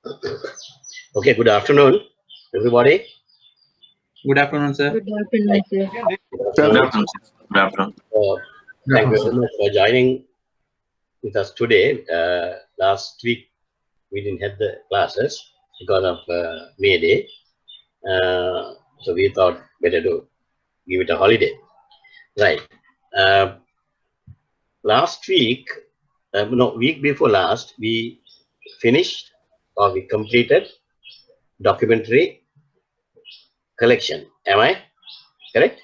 Okay, good afternoon, everybody. Good afternoon, sir. Good afternoon, sir. Good Good afternoon. afternoon, sir. Good afternoon. Uh, Thank you very much for joining with us today. Last week we didn't have the classes because of May Day, so we thought better to give it a holiday. Right. Uh, Last week, no, week before last, we finished or we completed documentary collection. Am I correct?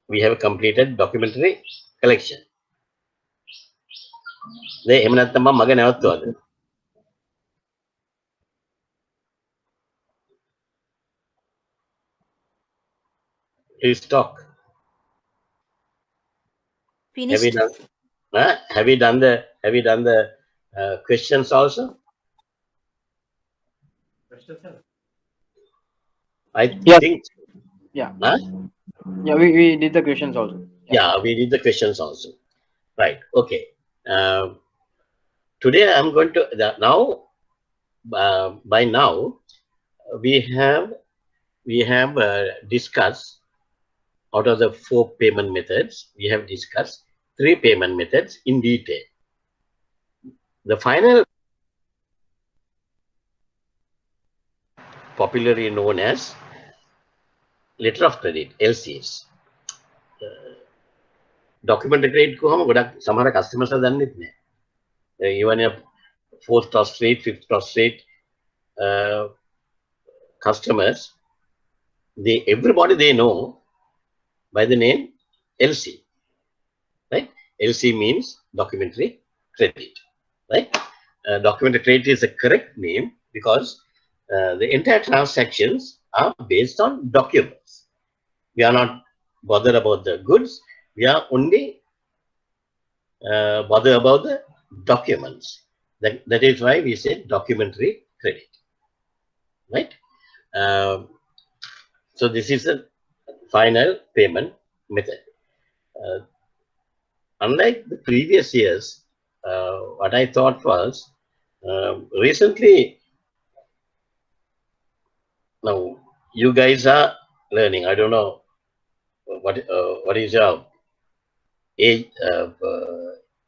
We have completed documentary collection. එහෙම නැත්නම් මම මග නැවතුවාද? Please talk. Have you Finished. done? Have you done the questions also? I Yeah. think. Yeah. Huh? Yeah, we did the questions also. Yeah, we did the questions also. Right. Okay. Today I'm going to now. By now, we have discussed out of the 4 payment methods. We have discussed 3 payment methods in detail. The final, popularly known as letter of credit, LCs. Document credit කොහොම ගොඩක් සමහර customers දන්නෙත් නෑ. Even a 4th or straight, 5th or straight customers, everybody they know by the name LC, right? LC means documentary credit, right? Documentary credit is the correct name because the entire transactions are based on documents. We are not bothered about the goods. We are only bothered about the documents. That is why we say documentary credit, right? So this is the final payment method. Unlike the previous years, what I thought was recently, now you guys are learning. I don't know what is your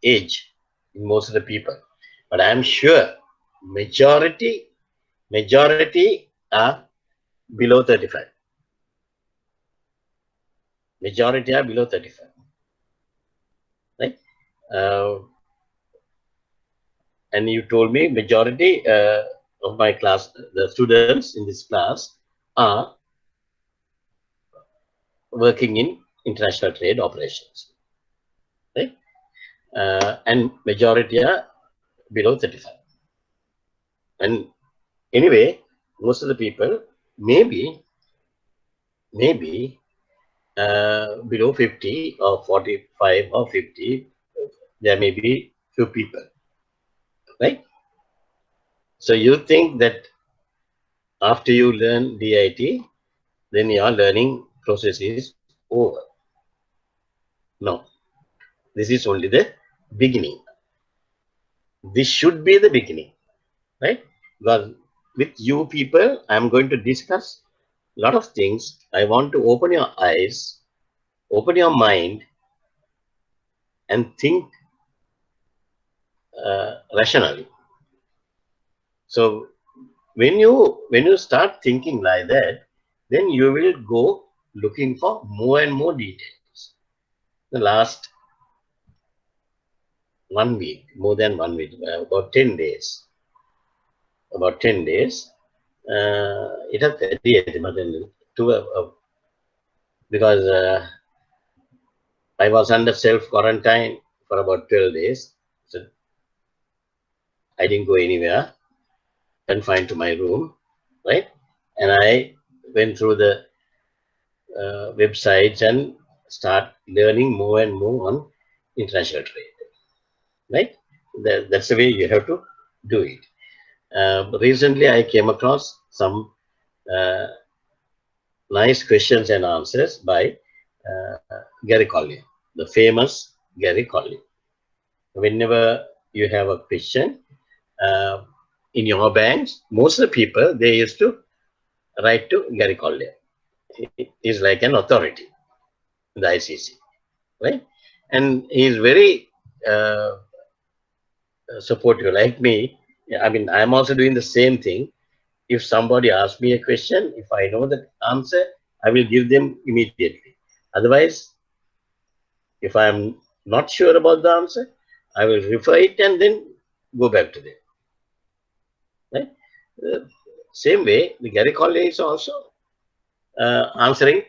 age in most of the people, but I am sure majority are below 35. Majority are below 35, right? And you told me majority of my class, the students in this class, are working in international trade operations, right? And majority are below 35. And anyway, most of the people maybe below 50 or 45 or 50, there may be few people, right? So you think that after you learn DIT, then your learning process is over. No, this is only the beginning. This should be the beginning, right? Because with you people, I'm going to discuss a lot of things. I want to open your eyes, open your mind, and think rationally. So when you start thinking like that, then you will go looking for more and more details. The last 1 week, more than 1 week, about 10 days. It has because I was under self quarantine for about 12 days. So I didn't go anywhere, confined to my room, right? And I went through the websites and start learning more and more on international trade, right? That's the way you have to do it. Recently, I came across some nice questions and answers by Gary Collier, the famous Gary Collier. Whenever you have a question, in your banks, most of the people, they used to write to Gary Collier. He is like an authority in the ICC, right? And he is very supportive, like me. I mean, I'm also doing the same thing. If somebody asks me a question, if I know the answer, I will give them immediately. Otherwise, if I'm not sure about the answer, I will refer it and then go back to them. Right? Same way, the Gary Collier is also answering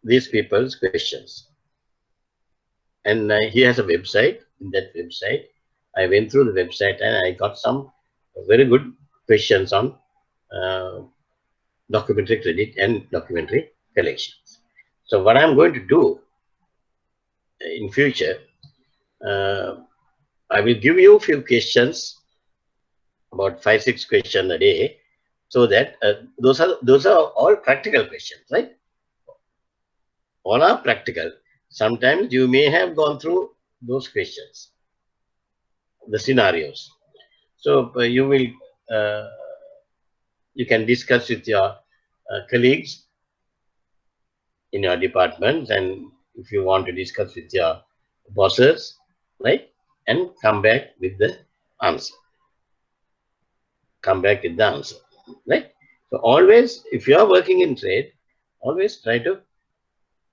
these people's questions. And he has a website. In that website, I went through the website and I got some very good questions on documentary credit and documentary collections. So what I'm going to do in future, I will give you a few questions, about 5-6 questions a day, so that those are all practical questions, right? All are practical. Sometimes you may have gone through those questions, the scenarios. So you can discuss with your colleagues in your department, and if you want to discuss with your bosses, right, and come back with the answer. Right? So always, if you are working in trade, always try to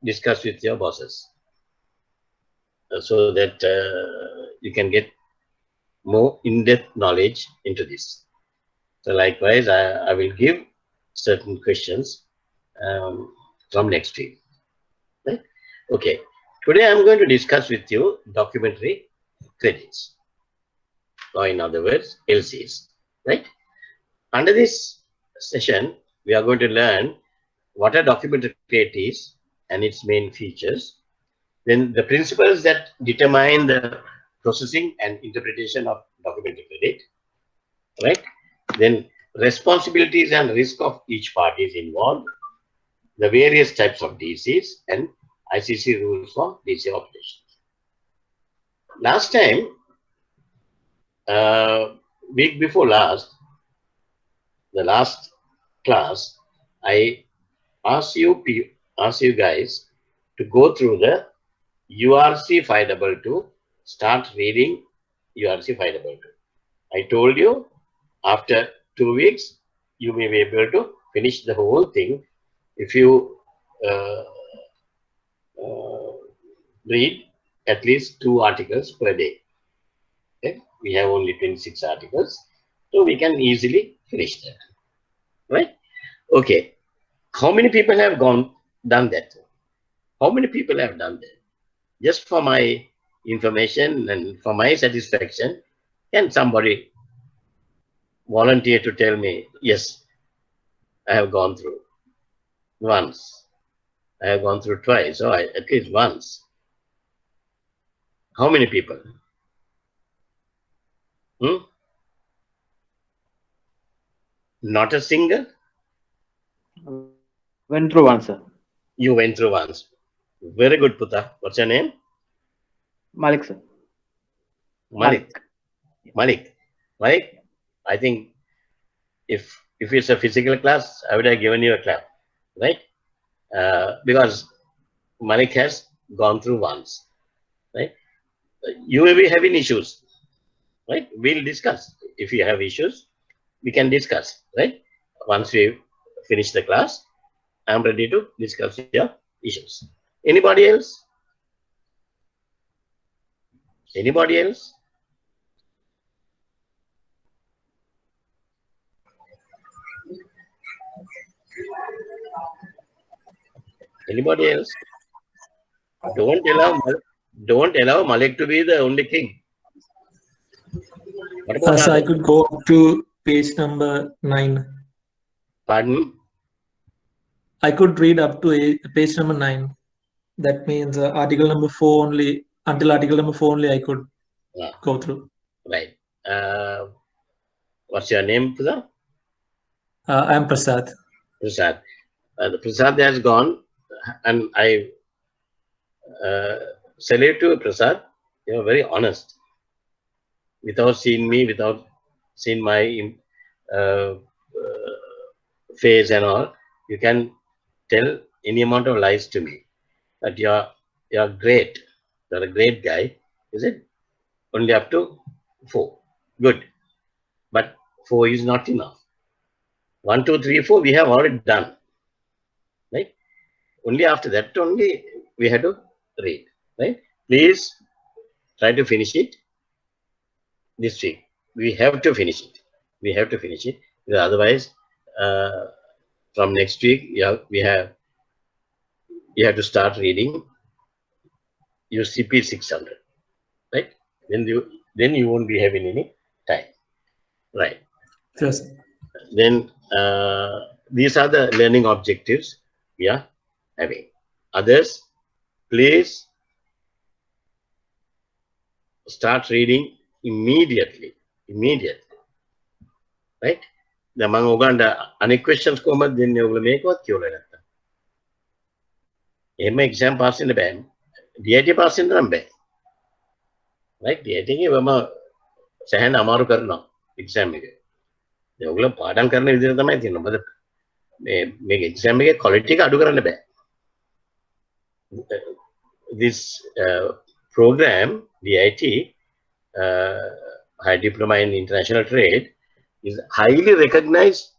discuss with your bosses so that you can get more in-depth knowledge into this. So likewise, I will give certain questions from next week. Right? Okay. Today I'm going to discuss with you documentary credits, or in other words, LCs. Right? Under this session, we are going to learn what a documentary credit is and its main features. Then the principles that determine the processing and interpretation of documentary credit. Right? Then responsibilities and risk of each party is involved, the various types of DCs, and ICC rules for DC operations. Last time, week before last, the last class, I asked you guys to go through the URC 522, start reading URC 522. I told you after 2 weeks, you may be able to finish the whole thing if you read at least 2 articles per day. Okay? We have only 26 articles, so we can easily finish that. Right? Okay. How many people have done that? How many people have done that? Just for my information and for my satisfaction, can somebody volunteer to tell me, yes, I have gone through once. I have gone through twice, or at least once. How many people? Not a single? Went through one, sir. You went through once. Very good, Puta. What's your name? Malik, sir. Malik. Malik. I think if it's a physical class, I would have given you a clap, right? Because Malik has gone through once, right? You may be having issues, right? We'll discuss. If you have issues, we can discuss, right? Once we finish the class, I'm ready to discuss your issues. Anybody else? Anybody else? Anybody else? Don't allow Malik to be the only king. What about so I could go up to page number 9. Pardon? I could read up to page number 9. That means article number 4 only. Until article number 4 only, I could go through. Right. What's your name, Prasad? I am Prasad. Prasad. The Prasad has gone, and I salute to Prasad. You are very honest. Without seeing me, without seen my face and all, you can tell any amount of lies to me. But you're great. You're a great guy. Is it? Only up to 4. Good. But 4 is not enough. 1, 2, 3, 4 we have already done. Right? Only after that only we had to read. Right? Please try to finish it this week. We have to finish it. We have to finish it. Because otherwise, from next week, you have to start reading your CP 600. Right? Then you won't be having any time. Right. Yes. Then these are the learning objectives we are having. Others, please start reading immediately. Right? The මම ඔයගන්ට අනෙක් questions කොහොමද දෙන්නේ ඔයගොල්ලෝ මේකවත් කියවලා නැත්තම්. එහෙම exam pass වෙන්න බෑ. DIT pass වෙන්න නම් බෑ. Right? DIT එකේ මම සෑහෙන අමාරු කරනවා exam එක. ඒ ඔයගොල්ලෝ පාඩම් කරන විදිහට තමයි තියෙන්නේ. මොකද මේ exam එකේ quality එක අඩු කරන්න බෑ. This program DIT High Diploma in International Trade is highly recognized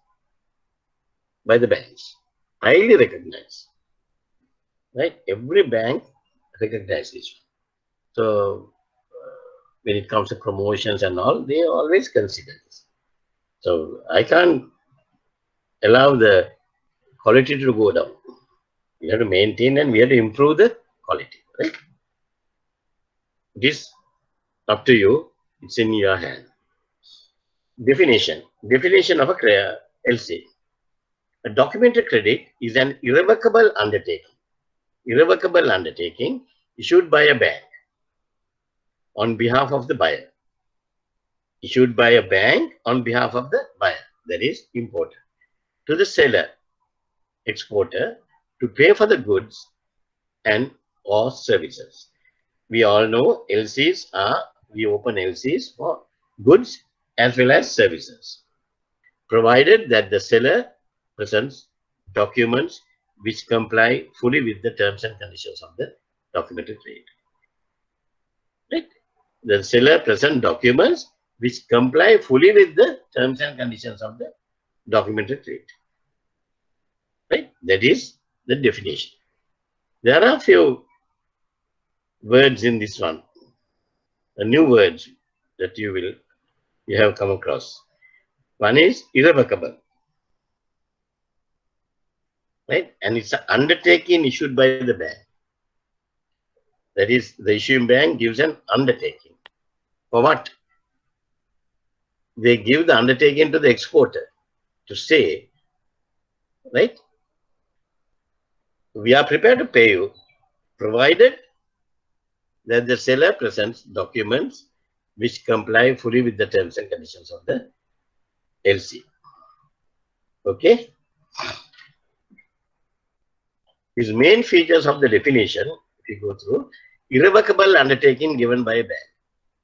by the banks. Highly recognized. Right? Every bank recognizes this. So when it comes to promotions and all, they always consider this. So I can't allow the quality to go down. We have to maintain and we have to improve the quality. Right? It is up to you. It's in your hand. Definition of a LC. A documented credit is an irrevocable undertaking. Irrevocable undertaking issued by a bank on behalf of the buyer. Issued by a bank on behalf of the buyer, that is importer, to the seller, exporter, to pay for the goods and or services. We all know LCs are, we open LCs for goods as well as services, provided that the seller presents documents which comply fully with the terms and conditions of the documented trade. Right? The seller presents documents which comply fully with the terms and conditions of the documented trade. Right? That is the definition. There are a few words in this one, new words that you have come across. One is irrevocable, right? And it's an undertaking issued by the bank. That is, the issuing bank gives an undertaking. For what? They give the undertaking to the exporter to say, right, we are prepared to pay you, provided that the seller presents documents which comply fully with the terms and conditions of the LC. Okay? His main features of the definition, if you go through, irrevocable undertaking given by a bank.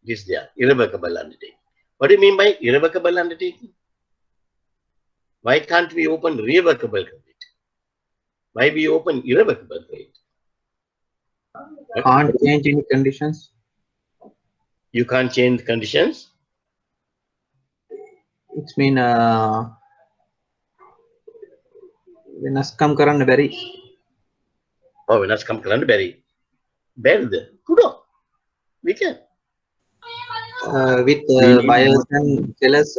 This there, irrevocable undertaking. What do you mean by irrevocable undertaking? Why can't we open revocable credit? Why we open irrevocable credit? Can't change any conditions. You can't change conditions. It's mean වෙනස්කම් කරන්න බැරි. Oh, වෙනස්කම් කරන්න බැරි. බැරිද? පුඩෝ. We can. With buyers and sellers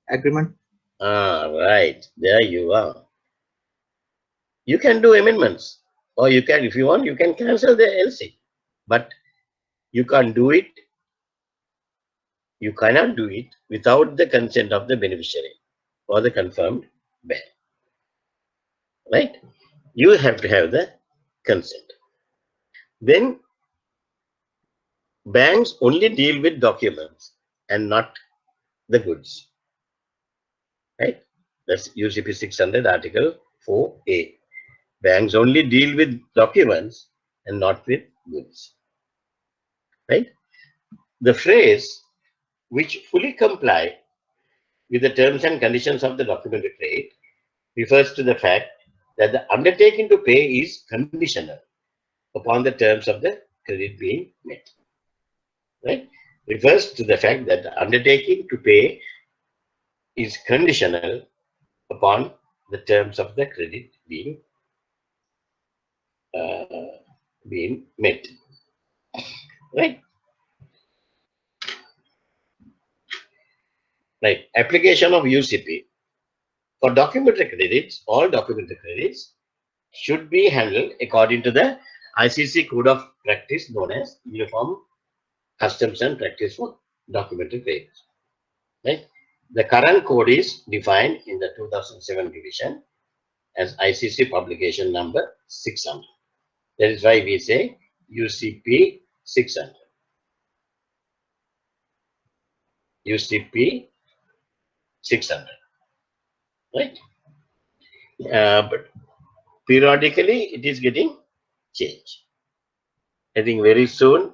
agreement. Right. There you are. You can do amendments, or you can, if you want, you can cancel the LC. But you can't do it. You cannot do it without the consent of the beneficiary or the confirmed bank. Right? You have to have the consent. Then banks only deal with documents and not the goods. Right? That's UCP 600 Article 4A. Banks only deal with documents and not with goods. Right? The phrase which fully comply with the terms and conditions of the documentary credit refers to the fact that the undertaking to pay is conditional upon the terms of the credit being met. Right? Refers to the fact that the undertaking to pay is conditional upon the terms of the credit being met. Right? Right. Application of UCP. For documentary credits, all documentary credits should be handled according to the ICC Code of Practice known as Uniform Customs and Practice for Documentary Credits. Right? The current code is defined in the 2007 revision as ICC publication number 600. That is why we say UCP 600. UCP 600. Right? But periodically it is getting changed. I think very soon,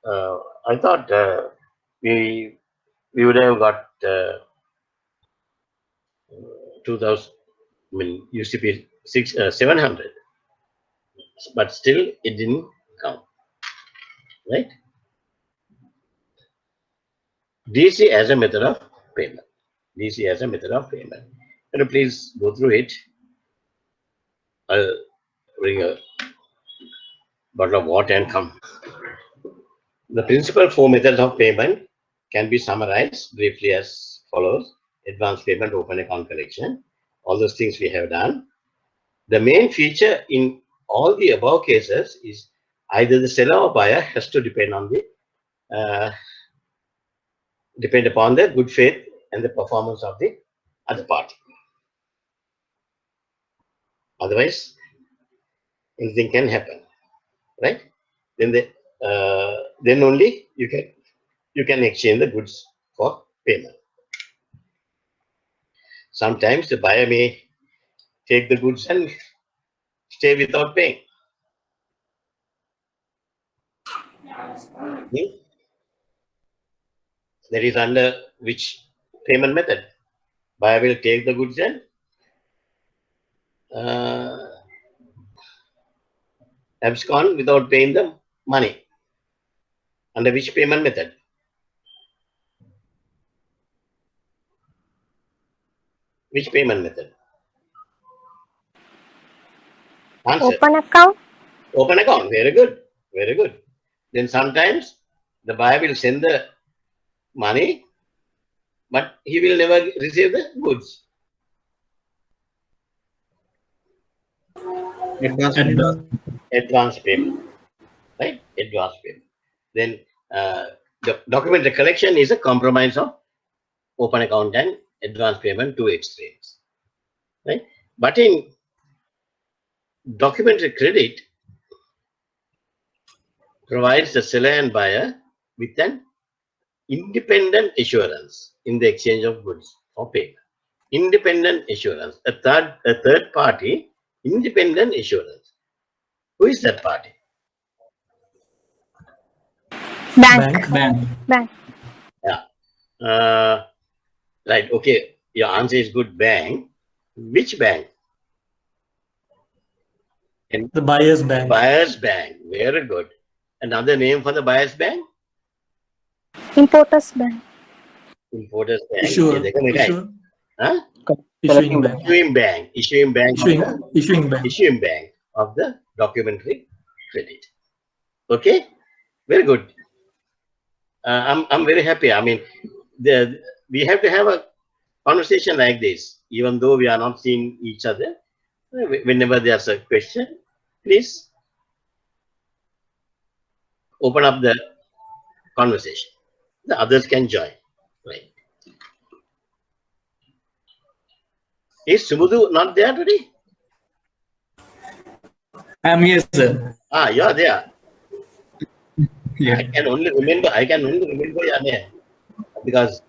I thought we would have got 2000, I mean UCP 700, but still it didn't come. Right? DC as a method of payment. DC as a method of payment. Can you please go through it? I'll bring a bottle of water and come. The principal four methods of payment can be summarized briefly as follows: advance payment, open account collection, all those things we have done. The main feature in all the above cases is either the seller or buyer has to depend upon the good faith and the performance of the other party. Otherwise, anything can happen, right? Then only you can exchange the goods for payment. Sometimes the buyer may take the goods and stay without paying. That is under which payment method? Buyer will take the goods and abscond without paying the money. Under which payment method? Which payment method? Answer. Open account. Open account. Very good. Very good. Then sometimes the buyer will send the money, but he will never receive the goods. Advance payment. Right? Advance payment. Then the document collection is a compromise of open account and advance payment, two extremes. Right? But in documentary credit provides the seller and buyer with an independent assurance in the exchange of goods for payment. Independent assurance. A third party independent assurance. Who is that party? Bank. Yeah. Right. Okay. Your answer is good. Bank. Which bank? The buyer's bank. Buyer's bank. Very good. Another name for the buyer's bank? Importer's bank. Importer's bank. Issuing bank. Issuing bank. Issuing bank of the documentary credit. Okay. Very good. I'm very happy. I mean, we have to have a conversation like this, even though we are not seeing each other. Whenever there's a question, please open up the conversation. The others can join. Right. Is Sumudu not there today? I'm here, sir. Ah, you are there. Yeah. I can only remember your name, because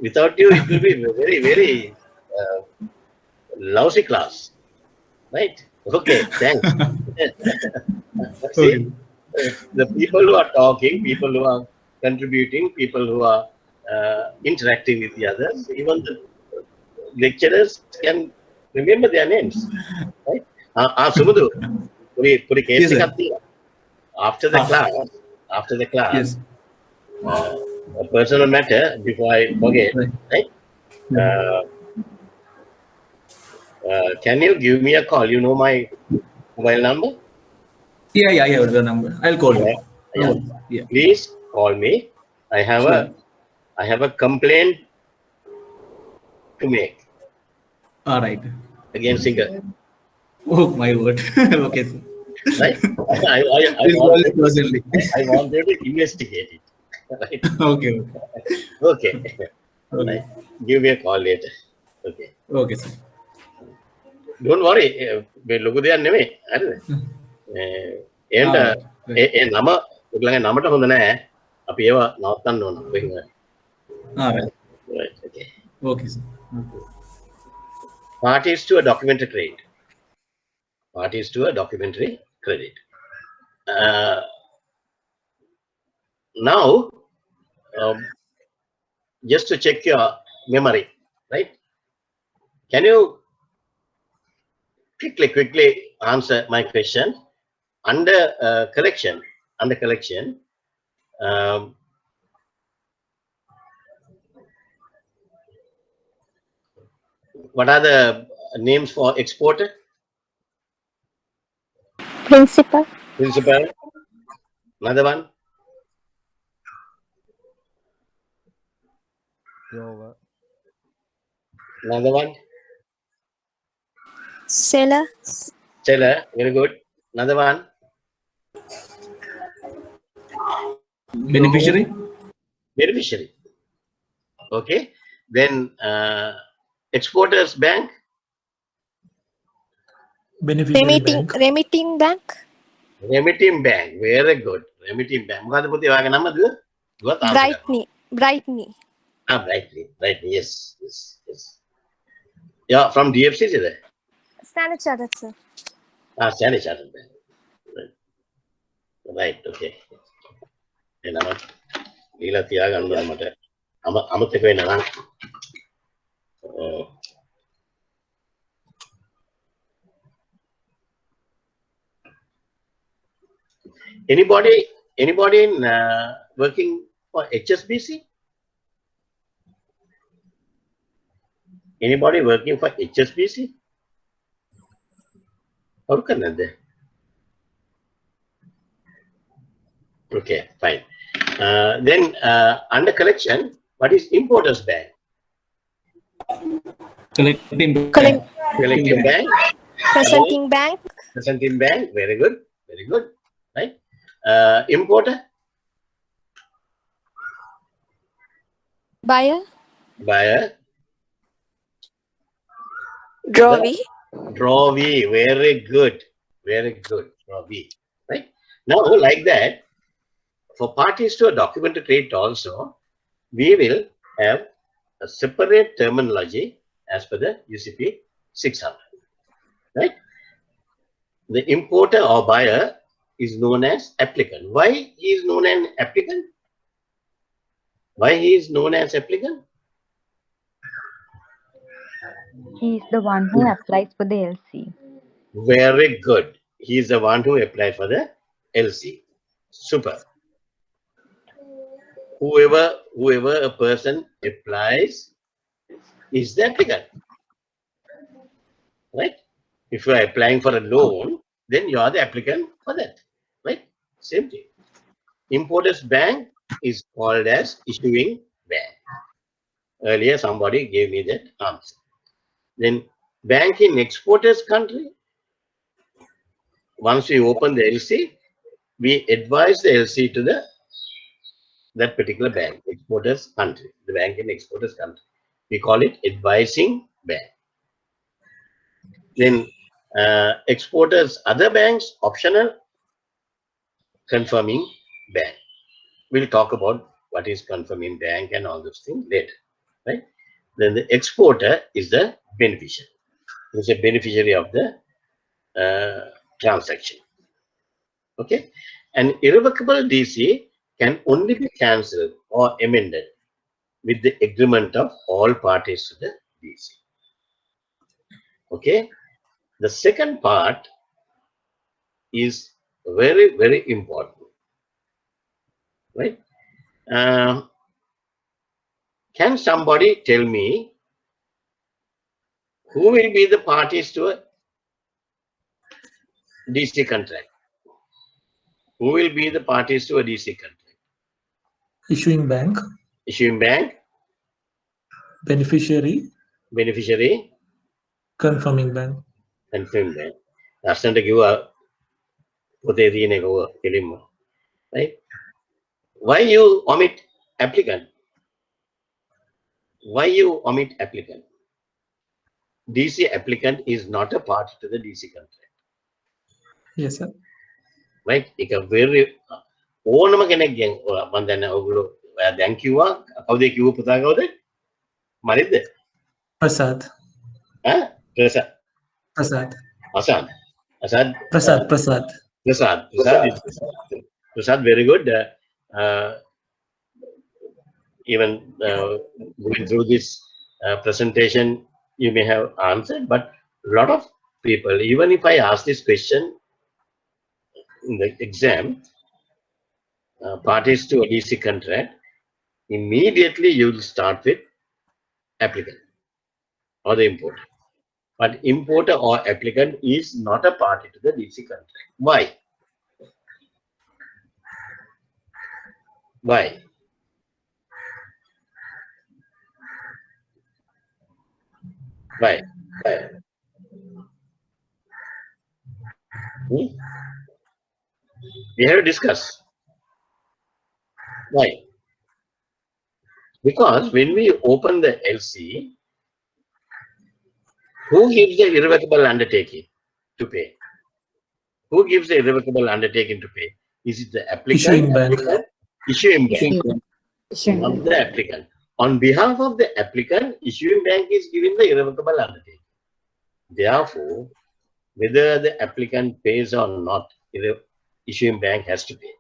without you it will be very, very lousy class. Right? Okay, thanks. See, the people who are talking, people who are contributing, people who are interacting with the others. Even the lecturers can remember their names, right? Sumudu, puri case Yes, sir. after the class, Yes. a personal matter before I forget, Right. right? Yeah. Can you give me a call? You know my mobile number? Yeah. The number. I'll call you. Yeah. No Yeah. worries. Yeah. Please call me. I Sure. have a complaint to make All right. against singer, Oh my word. Okay, sir. right? We'll call you personally. I want you to investigate it, right? Okay. Okay, Okay. right. Give me a call later. Okay. Okay, sir. Don't worry. මේ ලොකු දෙයක් නෙමෙයි. හරිද? එන්ට All right. ඒ නම ඔයගලගේ නමට හොඳ නැහැ. අපි ඒව නවත්තන්න ඕන. කොහෙන් හරි. All right. Right. Okay. Okay, sir. Parties to a documentary credit. Parties to a documentary credit. Now, just to check your memory, right? Can you quickly answer my question? Under collection, what are the names for exporter? Principal. Principal. Another one. Another one. Seller. Seller. Very good. Another one. Beneficiary. Beneficiary. Okay. Then exporters bank. Beneficiary bank. Remitting bank. Remitting bank. Very good. Remitting bank. මොකද පුතේ ඔයාගේ නම දුව? දුවත් answer කරන්න. Brightney. Brightly. Yes. Yeah, from DFC is it? Standard Chartered, sir. Standard Chartered Bank. Right. Okay. එනම ඊළඟ තියාගන්න ඕන මට. අමතක වෙන්න නම්. Anybody in working for HSBC? Anybody working for HSBC? Or Canada? Okay, fine. Then under collection, what is importers bank? Collecting Collecting bank. Presenting bank. Presenting bank. Very good. Right. Importer. Buyer. Drawee. Very good. Drawee. Right. Now, like that, for parties to a documentary credit also, we will have a separate terminology as per the UCP 600. Right. The importer or buyer is known as applicant. Why he is known as applicant? He is the one who applies for the LC. Very good. He is the one who applied for the LC. Super. Whoever a person applies is the applicant. Right? If you are applying for a loan, then you are the applicant for that. Right? Same thing. Importers bank is called as issuing bank. Earlier somebody gave me that answer. Then bank in exporters country. Once we open the LC, we advise the LC to that particular bank, exporters country, the bank in exporters country. We call it advising bank. Then exporters other banks, optional, confirming bank. We'll talk about what is confirming bank and all those things later, right? Then the exporter is the beneficiary. He's a beneficiary of the transaction. Okay, an irrevocable DC can only be cancelled or amended with the agreement of all parties to the DC. Okay. The second part is very, very important, right? Can somebody tell me who will be the parties to a DC contract? Who will be the parties to a DC contract? Issuing bank, Issuing bank, beneficiary, beneficiary, confirming bank. confirmed bank. Lastnට කිව්වා පොතේ තියෙන එක ඔය කෙලින්ම. Right? Why you omit applicant? Why you omit applicant? DC applicant is not a party to the DC contract. Yes, sir. Right? ඒක very ඕනම කෙනෙක්ගෙන් මම දැන් ඔයගොල්ලෝ දැන් කිව්වා කවුද කිව්ව පුතා කවුද? මරිද්ද? Prasad. ඈ? Prasad. Prasad. Asad. Asad. Prasad. Prasad. Prasad. Prasad, very good. Even going through this presentation, you may have answered, but a lot of people, even if I ask this question in the exam, parties to a DC contract, immediately you will start with applicant or the importer. But importer or applicant is not a party to the DC contract. Why? Why? Why? We have to discuss. Why? Because when we open the LC, who gives the irrevocable undertaking to pay? Who gives the irrevocable undertaking to pay? Is it the applicant? Issuing bank. Issuing bank. Issuing Not the applicant. On behalf of the applicant, issuing bank is giving the irrevocable undertaking. Therefore, whether the applicant pays or not, issuing bank has to pay.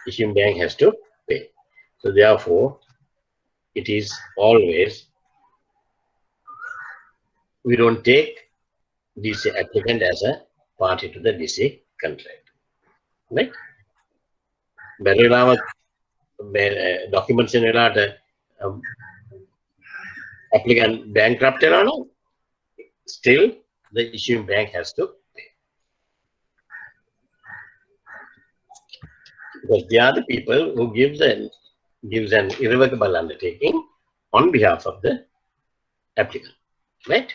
Issuing bank has to pay. So therefore, it is always, we don't take DC applicant as a party to the DC contract. Right? Berrelawa documents in applicant bankrupt, still the issuing bank has to pay. Because they are the people who gives an irrevocable undertaking on behalf of the applicant. Right?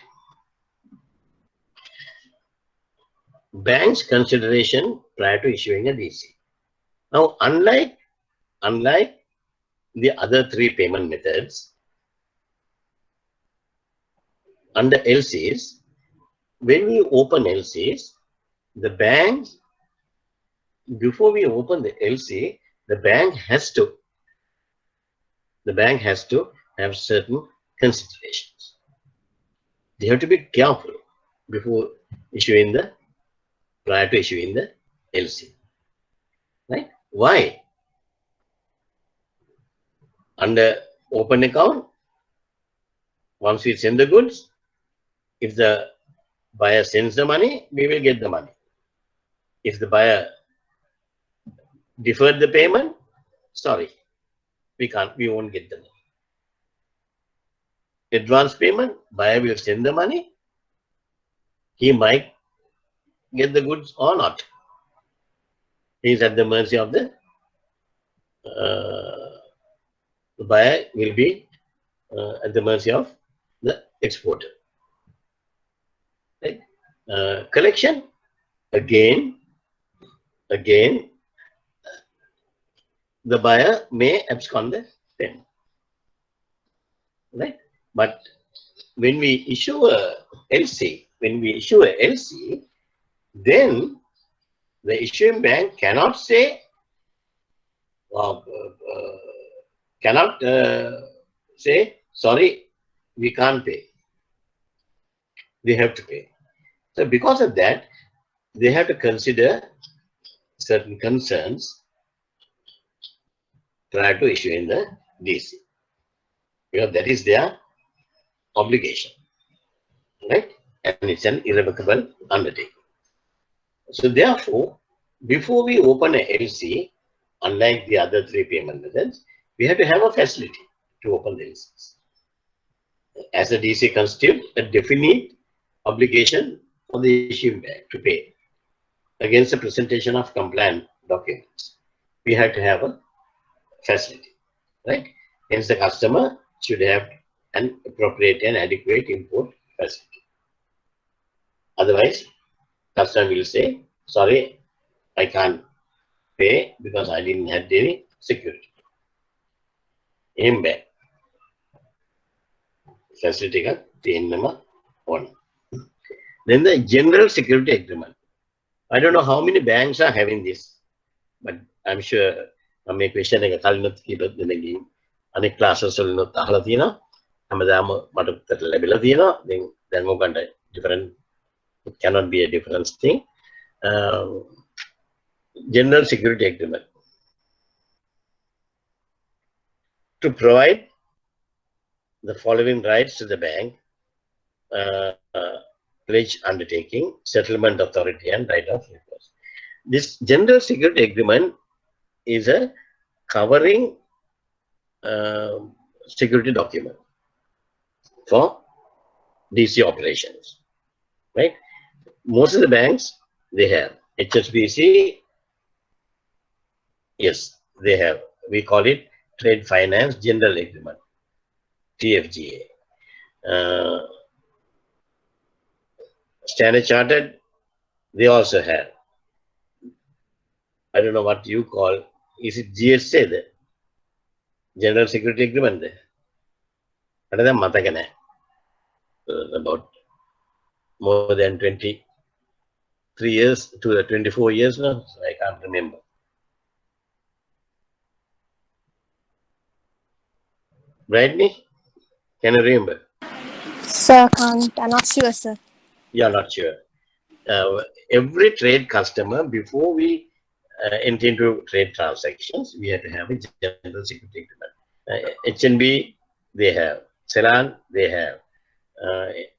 Bank's consideration prior to issuing a DC. Now, unlike the other three payment methods, under LCs, when we open LCs, the bank, before we open the LC, the bank has to have certain considerations. They have to be careful before issuing the, prior to issuing the LC. Right? Why? Under open account, once we send the goods, if the buyer sends the money, we will get the money. If the buyer deferred the payment, sorry, we won't get the money. Advance payment, buyer will send the money, he might get the goods or not. He is at the mercy of the buyer will be at the mercy of the exporter. Right? Collection, again, the buyer may abscond the payment. Right? But when we issue a LC, then the issuing bank cannot say, sorry, we can't pay. They have to pay. So because of that, they have to consider certain concerns prior to issuing the DC. because that is their obligation, right? And it's an irrevocable undertaking. So therefore, before we open a LC, unlike the other three payment methods, we have to have a facility to open the LCs. As a DC constitute a definite obligation for the issuing bank to pay against the presentation of compliant documents. We have to have a facility, right? Hence, the customer should have an appropriate and adequate import facility. Otherwise, customer will say, sorry, I can't pay because I didn't have any security. Aim back. Facility ka number 1. Then the general security agreement. I don't know how many banks are having this, but I'm sure I make question එක කලිනුත් කීප දෙනෙක්ගේ අනෙක් classes වලිනුත් අහලා තියෙනවා. හැමදාම මට උත්තර ලැබිලා තියෙනවා. දැන් ඔයගන්ට different, it cannot be a different thing. General security agreement to provide the following rights to the bank: pledge undertaking, settlement authority, and right of recourse. This general security agreement is a covering security document for DC operations, right? Most of the banks, they have. HSBC, yes, they have. We call it Trade Finance General Agreement, TFGA. Standard Chartered, they also have. I don't know what you call. Is it GSA there? General Security Agreement there? What is that? About more than 23 years to 24 years now, so I can't remember. Bradley, can you remember? Sir, can't. I'm not sure, sir. You're not sure. Every trade customer, before we enter into trade transactions, we have to have a general security agreement. HNB, they have. Celan, they have.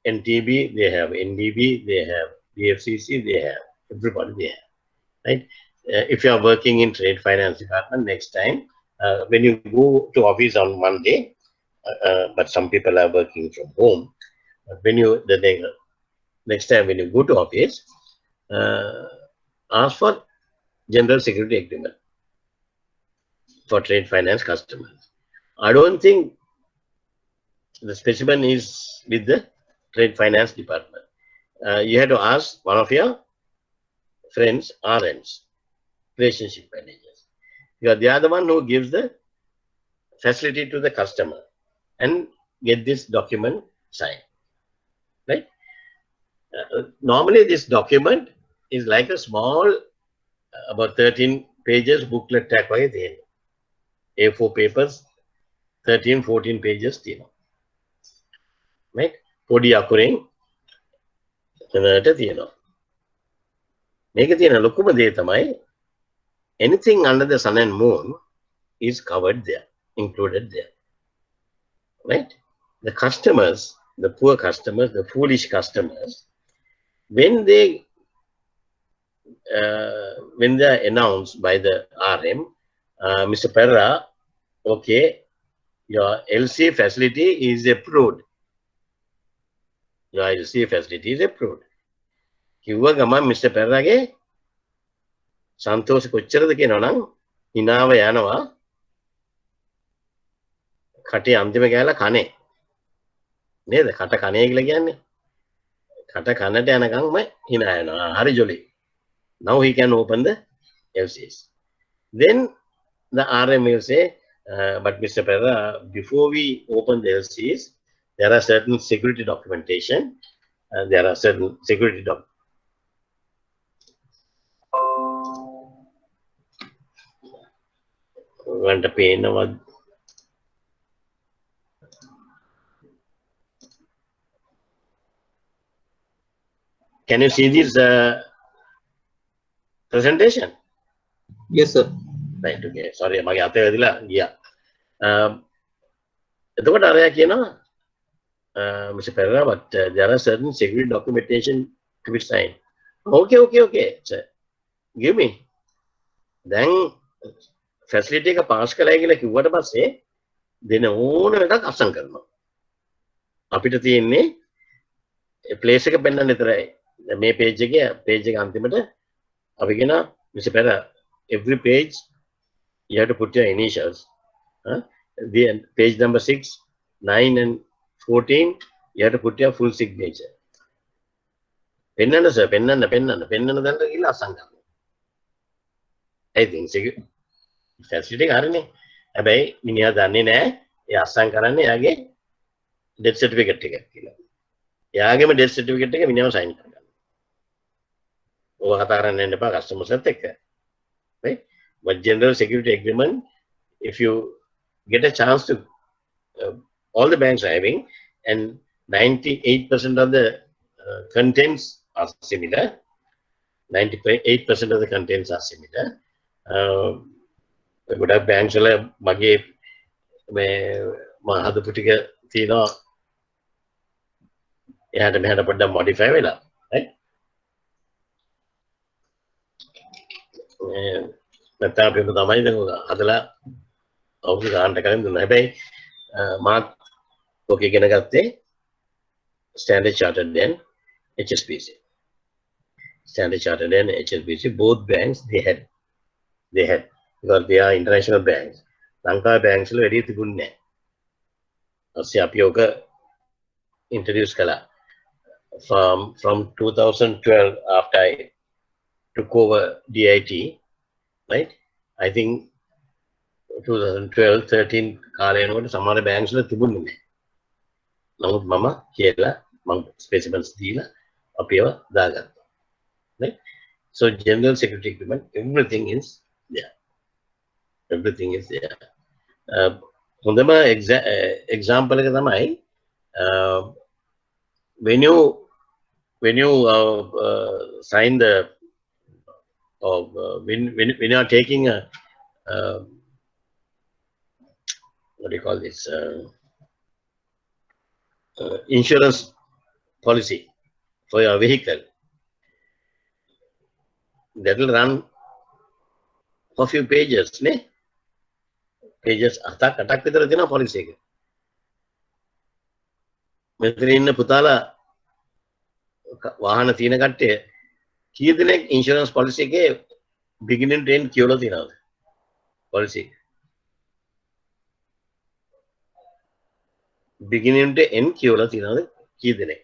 NTB, they have. NDB, they have. DFCC, they have. Everybody, they have. Right? If you are working in trade finance department, next time, when you go to office on Monday, but some people are working from home, when you, next time when you go to office, ask for general security agreement for trade finance customers. I don't think the specimen is with the trade finance department. You have to ask one of your friends, RMs, relationship managers. They are the one who gives the facility to the customer and get this document signed, right? Normally this document is like a small, about 13 pages booklet tag A4 papers, 13, 14 pages, right? Podi akuring, anything under the sun and moon is covered there, included there, right? The customers, the poor customers, the foolish customers, when they are announced by the RM, Mr. Perra, okay, your LC facility is approved. Your LC facility is approved. කිව්ව ගමන් mister පෙරරගේ සන්තෝෂ කොච්චරද කියනවනම් හිනාව යනවා කටේ අන්තිම ගෑලා කනේ නේද කට කනේ කියලා කියන්නේ කට කනට යනකම්ම හිනා යනවා හරි ජොලි. Now he can open the LCs. Then the RM will say, but Mr. Perra, before we open the LCs, there are certain security documentation and there are certain security documents. Want to pay no. Can you see this presentation? Yes, sir. Right, okay. Sorry, yeah. එතකොට අරයා කියනවා Mr. Pereira, but there are certain security documentation to be signed. Okay. So, give me. Then facility එක pass කරලා කියලා කිව්වට පස්සේ දෙන ඕන එකක් අසං කරනවා. අපිට තියෙන්නේ place එක පෙන්වන්න විතරයි. මේ page එක අන්තිමට අපි කියන Mr. Pereira, every page you have to put your initials. The page number 6, 9 and 14 you have to put your full signature. පෙන්වන්න sir, පෙන්වන්න දැන්ට කියලා අසං කරනවා. I think facility එක හරිනේ. හැබැයි මිනිහා දන්නේ නැහැ ඒ අසං කරන්නේ එයාගේ death certificate එක කියලා. එයාගේම death certificate එක මිනිහම sign කරගන්න. ඕක කතා කරන්න යන්න එපා customers එක්ක. Right? But general security agreement, if you get a chance to, all the banks are having, and 98% of the contents are similar. 98% of the contents are similar. ගොඩක් banks වල මගේ මේ මම හදපු ටික තියෙනවා එහාට මෙහාට පොඩ්ඩක් modify වෙලා. right? නැත්නම් අපි තමයි දැන් හදලා අවුරුදු ගානකට කලින් දුන්නා. හැබැයි මාත් ඔක ඉගෙන ගත්තේ Standard Chartered and HSBC. Standard Chartered and HSBC, both banks they had because they are international banks. Lanka banks වල වැඩි තිබුණේ නැහැ. ඊපස්සේ අපි ඔක introduce කළා. From 2012 after I took over DIT, right? I think 2012-13 කාලේ යනකොට සමහර banks වල තිබුණේ නැහැ. නමුත් මම කියලා මම specimens දීලා අපි ඒවා දාගත්තා. Right? So general security agreement, everything is there. Everything is there. හොඳම example එක තමයි when you sign the when you are taking a what do you call this insurance policy for your vehicle, that will run for few pages, ne? Pages atak විතර දෙනවා policy එක. මෙතන ඉන්න පුතාලා වාහන තියෙන කට්ටිය කී දෙනෙක් insurance policy එකේ beginning to end කියවලා තියෙනවද? policy beginning to end කියවලා තියෙනවද? කී දෙනෙක්?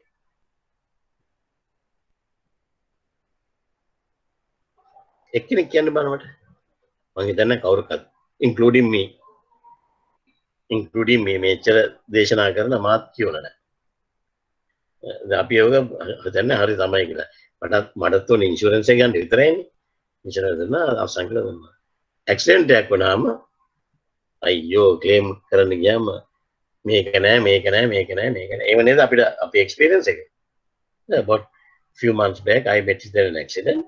එක්කෙනෙක් කියන්න බෑ මට. මම හිතන්නේ කවුරුකත් including me මෙච්චර දේශනා කරන මාත් කියවලා නැහැ. අපි ඔක හිතන්නේ හරි තමයි කියලා. මටත් උනේ ඉන්ෂුරන්ස් එක ගන්න විතරයිනේ. ඉන්ෂුරන්ස් දුන්නා අවසන් කළා දුන්නා. ඇක්සිඩන්ට් එකක් වුණාම අයියෝ ක්ලේම් කරන්න ගියාම මේක නෑ. ඒව නේද අපිට අපේ එක්ස්පීරියන්ස් එක. About few months back I met with an accident.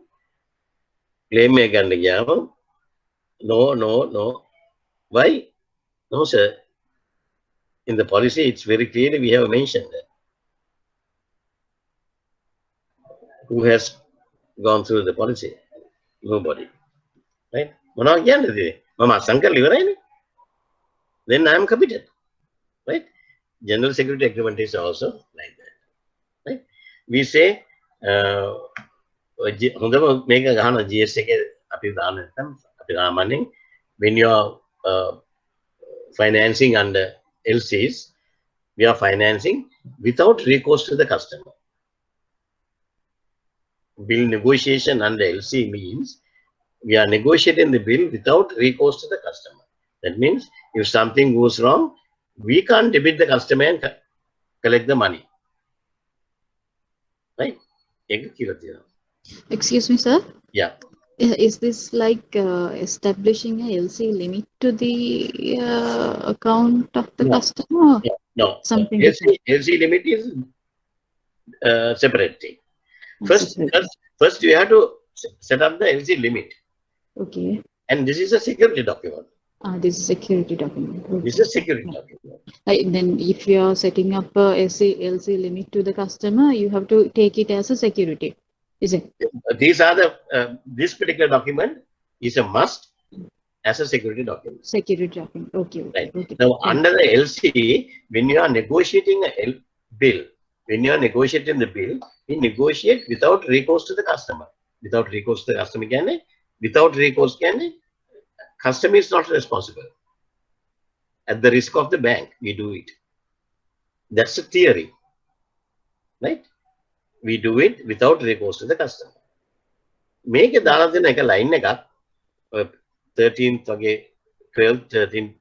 Claim එක ගන්න ගියාම no. Why? No sir. In the policy it's very clearly we have mentioned that. Who has gone through the policy? Nobody. Right? මොනවා කියන්නේ? මම අසං කරලා ඉවරයිනේ. Then I am committed. Right? General security agreement is also like that. Right? We say හොඳම මේක ගහන GS එකේ අපි දාන්න නැත්නම් අපි සාමාන්‍යයෙන් when you are financing under LCs, we are financing without recourse to the customer. Bill negotiation under LC means we are negotiating the bill without recourse to the customer. That means if something goes wrong, we can't debit the customer and collect the money. Right? Excuse me, sir. Yeah. Is this like establishing a LC limit to the account of the customer? No. Something LC limit is separate thing. First you have to set up the LC limit. Okay. And this is a security document. This is security document. Okay. This is security document. Then if you are setting up a LC limit to the customer, you have to take it as a security, is it? These are the this particular document is a must as a security document. Security document. Okay. Right. Okay. Now, under the LC, when you are negotiating a bill, when you are negotiating the bill, we negotiate without recourse to the customer. Without recourse to the customer, without recourse, customer is not responsible. At the risk of the bank, we do it. That's a theory, right? We do it without recourse to the customer. Make a දාලා දෙන එක line එකක් 13th වගේ 12th 13th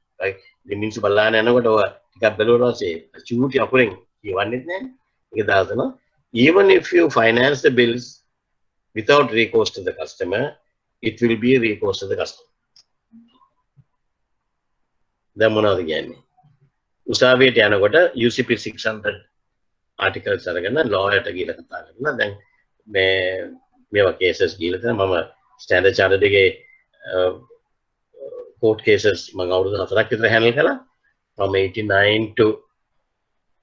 මිනිස්සු බලන්න යනකොට ඔය ටිකක් බැලුවා පස්සේ චූටි අකුරෙන් කියවන්නෙත් නැහැ. ඒක දාලා දෙනවා. Even if you finance the bills without recourse to the customer, it will be recourse to the customer. දැන් මොනවද කියන්නේ? උසාවියට යනකොට UCP 600 articles අරගෙන lawyer ට ගිහලා කතා කරනවා. දැන් මේවා cases ගිහලා තමයි මම standard chartered එකේ court cases මම අවුරුදු 4ක් විතර handle කළා. From 89 to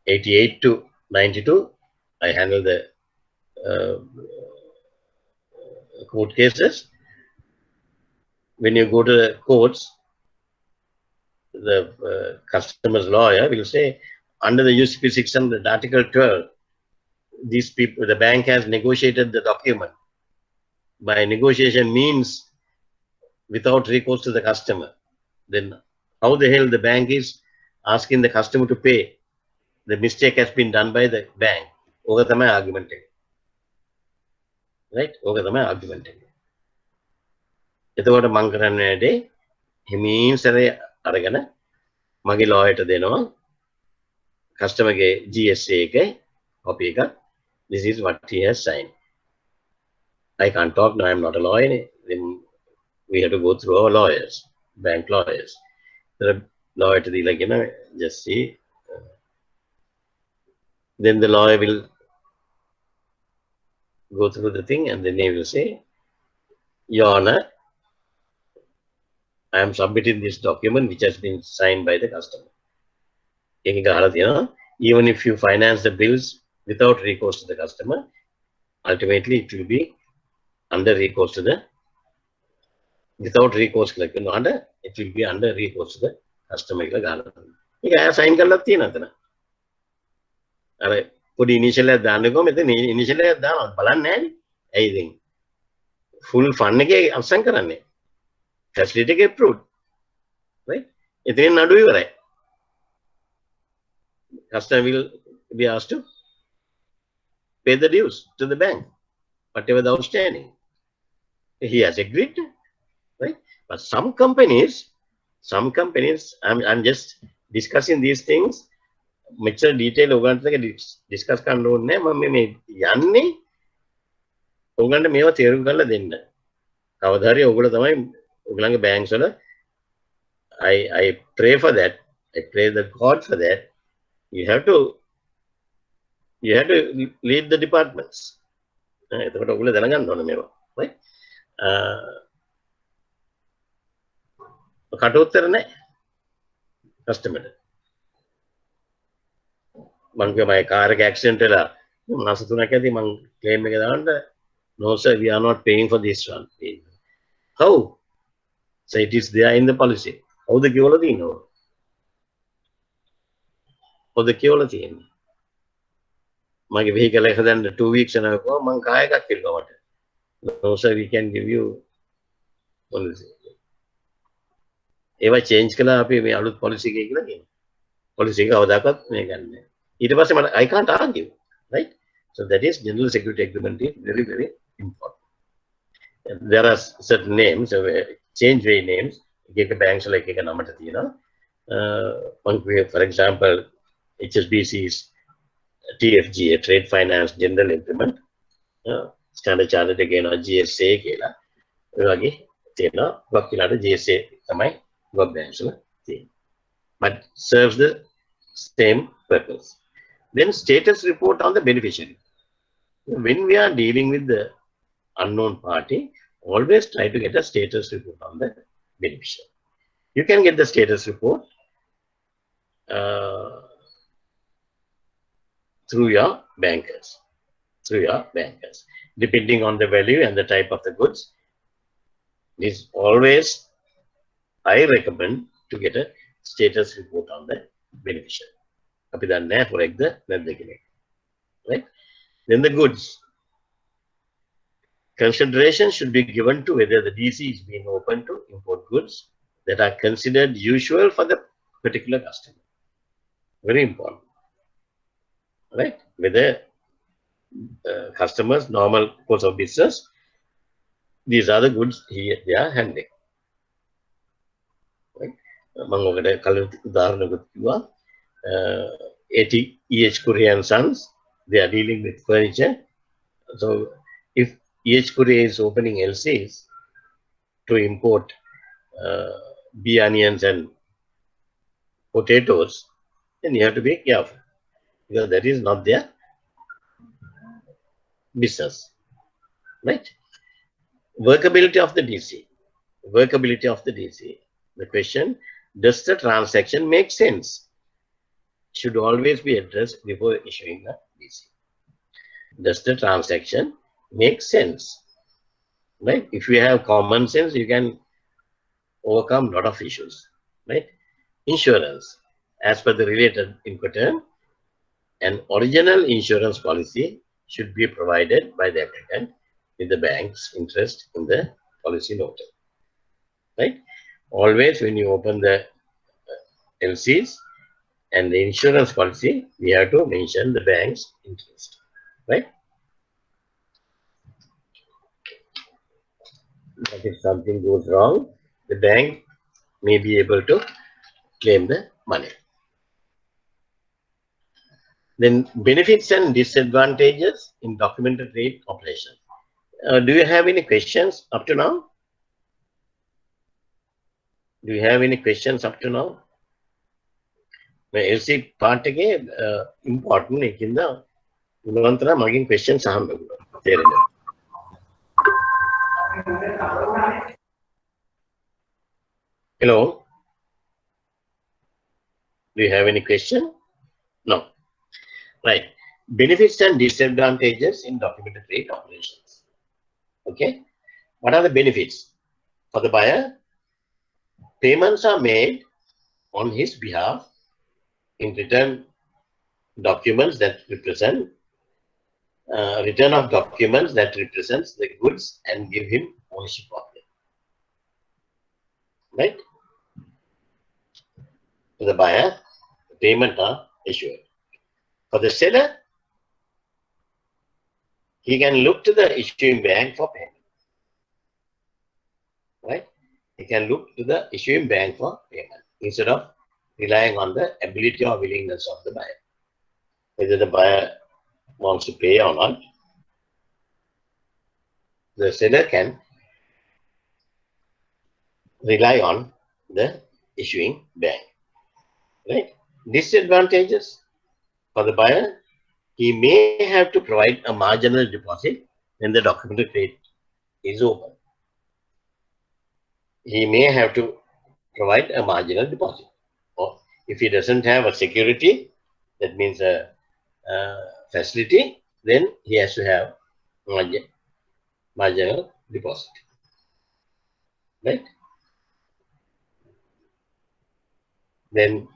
88 to 92 I handled the court cases. When you go to the courts, the customer's lawyer will say, under the UCP 600 Article 12, these people, the bank has negotiated the document. By negotiation means without recourse to the customer. Then how the hell the bank is asking the customer to pay? The mistake has been done by the bank. Oga thamai argument එක. Right? Oga thamai argument එක. එතකොට මම කරන්නේ වැඩේ හිමීන් සැරේ අරගෙන මගේ lawyer ට දෙනවා customer ගේ GSA එකේ copy එක. This is what he has signed. I can't talk now, I'm not a lawyer. Then we have to go through our lawyers, bank lawyers. The lawyer to the just see. Then the lawyer will go through the thing and then they will say, Your Honor, I am submitting this document which has been signed by the customer. Even if you finance the bills without recourse to the customer, ultimately it will be under recourse to the, without recourse, it will be under recourse to the customer. Sign put initial at the initial at the Balan, I think full fund again, facility approved, right? It then not do right. Customer will be asked to pay the dues to the bank, whatever the outstanding. He has agreed, right? But some companies, I'm just discussing these things. Mature detail discuss කන්න මම මේ යන්නේ ඔයගොල්ලන්ට මේවා තේරුම් ගන්න දෙන්න. කවදා හරි ඔයගොල්ලෝ තමයි ඔයගොල්ලන්ගේ banks වල I pray for that. I pray the God for that. You have to lead the departments. එතකොට ඔයගොල්ලෝ දැනගන්න ඕනේ මේවා. Right? කට උත්තර නැහැ customer ට. my car accident මාස 3ක් ඇති මං claim එක දාන්න no sir we are not paying for this one. How? So it is there in the policy. How the කියවලා තියෙනවා? How the කියවලා තියෙනවා? මගේ vehicle එක හදන්න 2 weeks යනකොට මං කාය එකක් කිව්වා මට. No sir we can give you policy. ඒවා change කළා අපි මේ අලුත් policy එකේ කියලා කියනවා. Policy එක අවදාකත් මේ ගන්න. I can't argue, right? So that is general security agreement is very, very important. And there are certain names, change way names. Banks like for example, HSBC's TFG, Trade Finance General Agreement, Standard Chartered again or GSA GSA but serves the same purpose. Then status report on the beneficiary. When we are dealing with the unknown party, always try to get a status report on the beneficiary. You can get the status report through your bankers. Depending on the value and the type of the goods. It is always, I recommend to get a status report on the beneficiary. Right? Then the goods. Consideration should be given to whether the DC is being open to import goods that are considered usual for the particular customer. Very important. Right? Whether customers' normal course of business, these are the goods they are handling. Right? E.H. Korea and Sons, they are dealing with furniture. So if E.H. Korea is opening LCs to import bee onions and potatoes, then you have to be careful because that is not their business. Right? Workability of the DC. The question, does the transaction make sense? Should always be addressed before issuing the DC. Does the transaction make sense? Right? If you have common sense, you can overcome a lot of issues. Right? Insurance. As per the related Incoterm, an original insurance policy should be provided by the applicant with the bank's interest in the policy noted. Right? Always when you open the LCs and the insurance policy, we have to mention the bank's interest. Right? But if something goes wrong, the bank may be able to claim the money. Then benefits and disadvantages in documented trade operation. Do you have any questions up to now? Do you have any questions up to now? LC part again important. Questions. Hello. Do you have any question? No. Right. Benefits and disadvantages in documented trade operations. Okay. What are the benefits for the buyer? Payments are made on his behalf in return documents that represent return of documents that represents the goods and give him ownership of them. Right? For the buyer, the payment are assured. For the seller, he can look to the issuing bank for payment. Right? He can look to the issuing bank for payment instead of relying on the ability or willingness of the buyer. Whether the buyer wants to pay or not, the seller can rely on the issuing bank. Right? Disadvantages for the buyer, he may have to provide a marginal deposit when the documented trade is open. He may have to provide a marginal deposit. Or if he doesn't have a security, that means a facility, then he has to have marginal deposit. Right? Then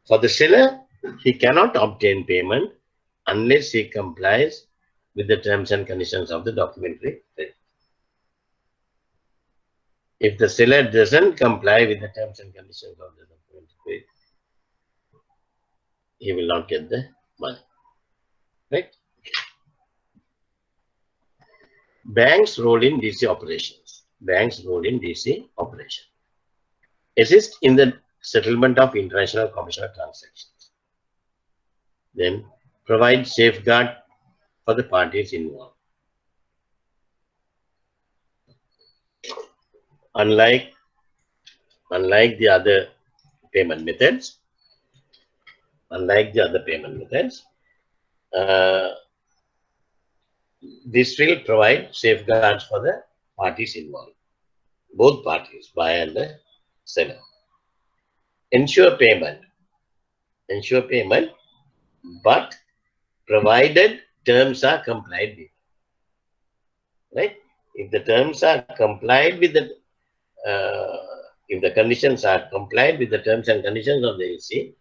for the seller, he cannot obtain payment unless he complies with the terms and conditions of the documentary trade. If the seller doesn't comply with the terms and conditions of the documentary trade, he will not get the money. Right? Banks' role in DC operations. Banks' role in DC operation. Assist in the settlement of international commercial transactions. Then provide safeguard for the parties involved. Unlike the other payment methods, this will provide safeguards for the parties involved, both parties, buyer and the seller. ensure payment, but provided terms are complied with. Right? If the terms are complied with the, if the conditions are complied with the terms and conditions of the LC,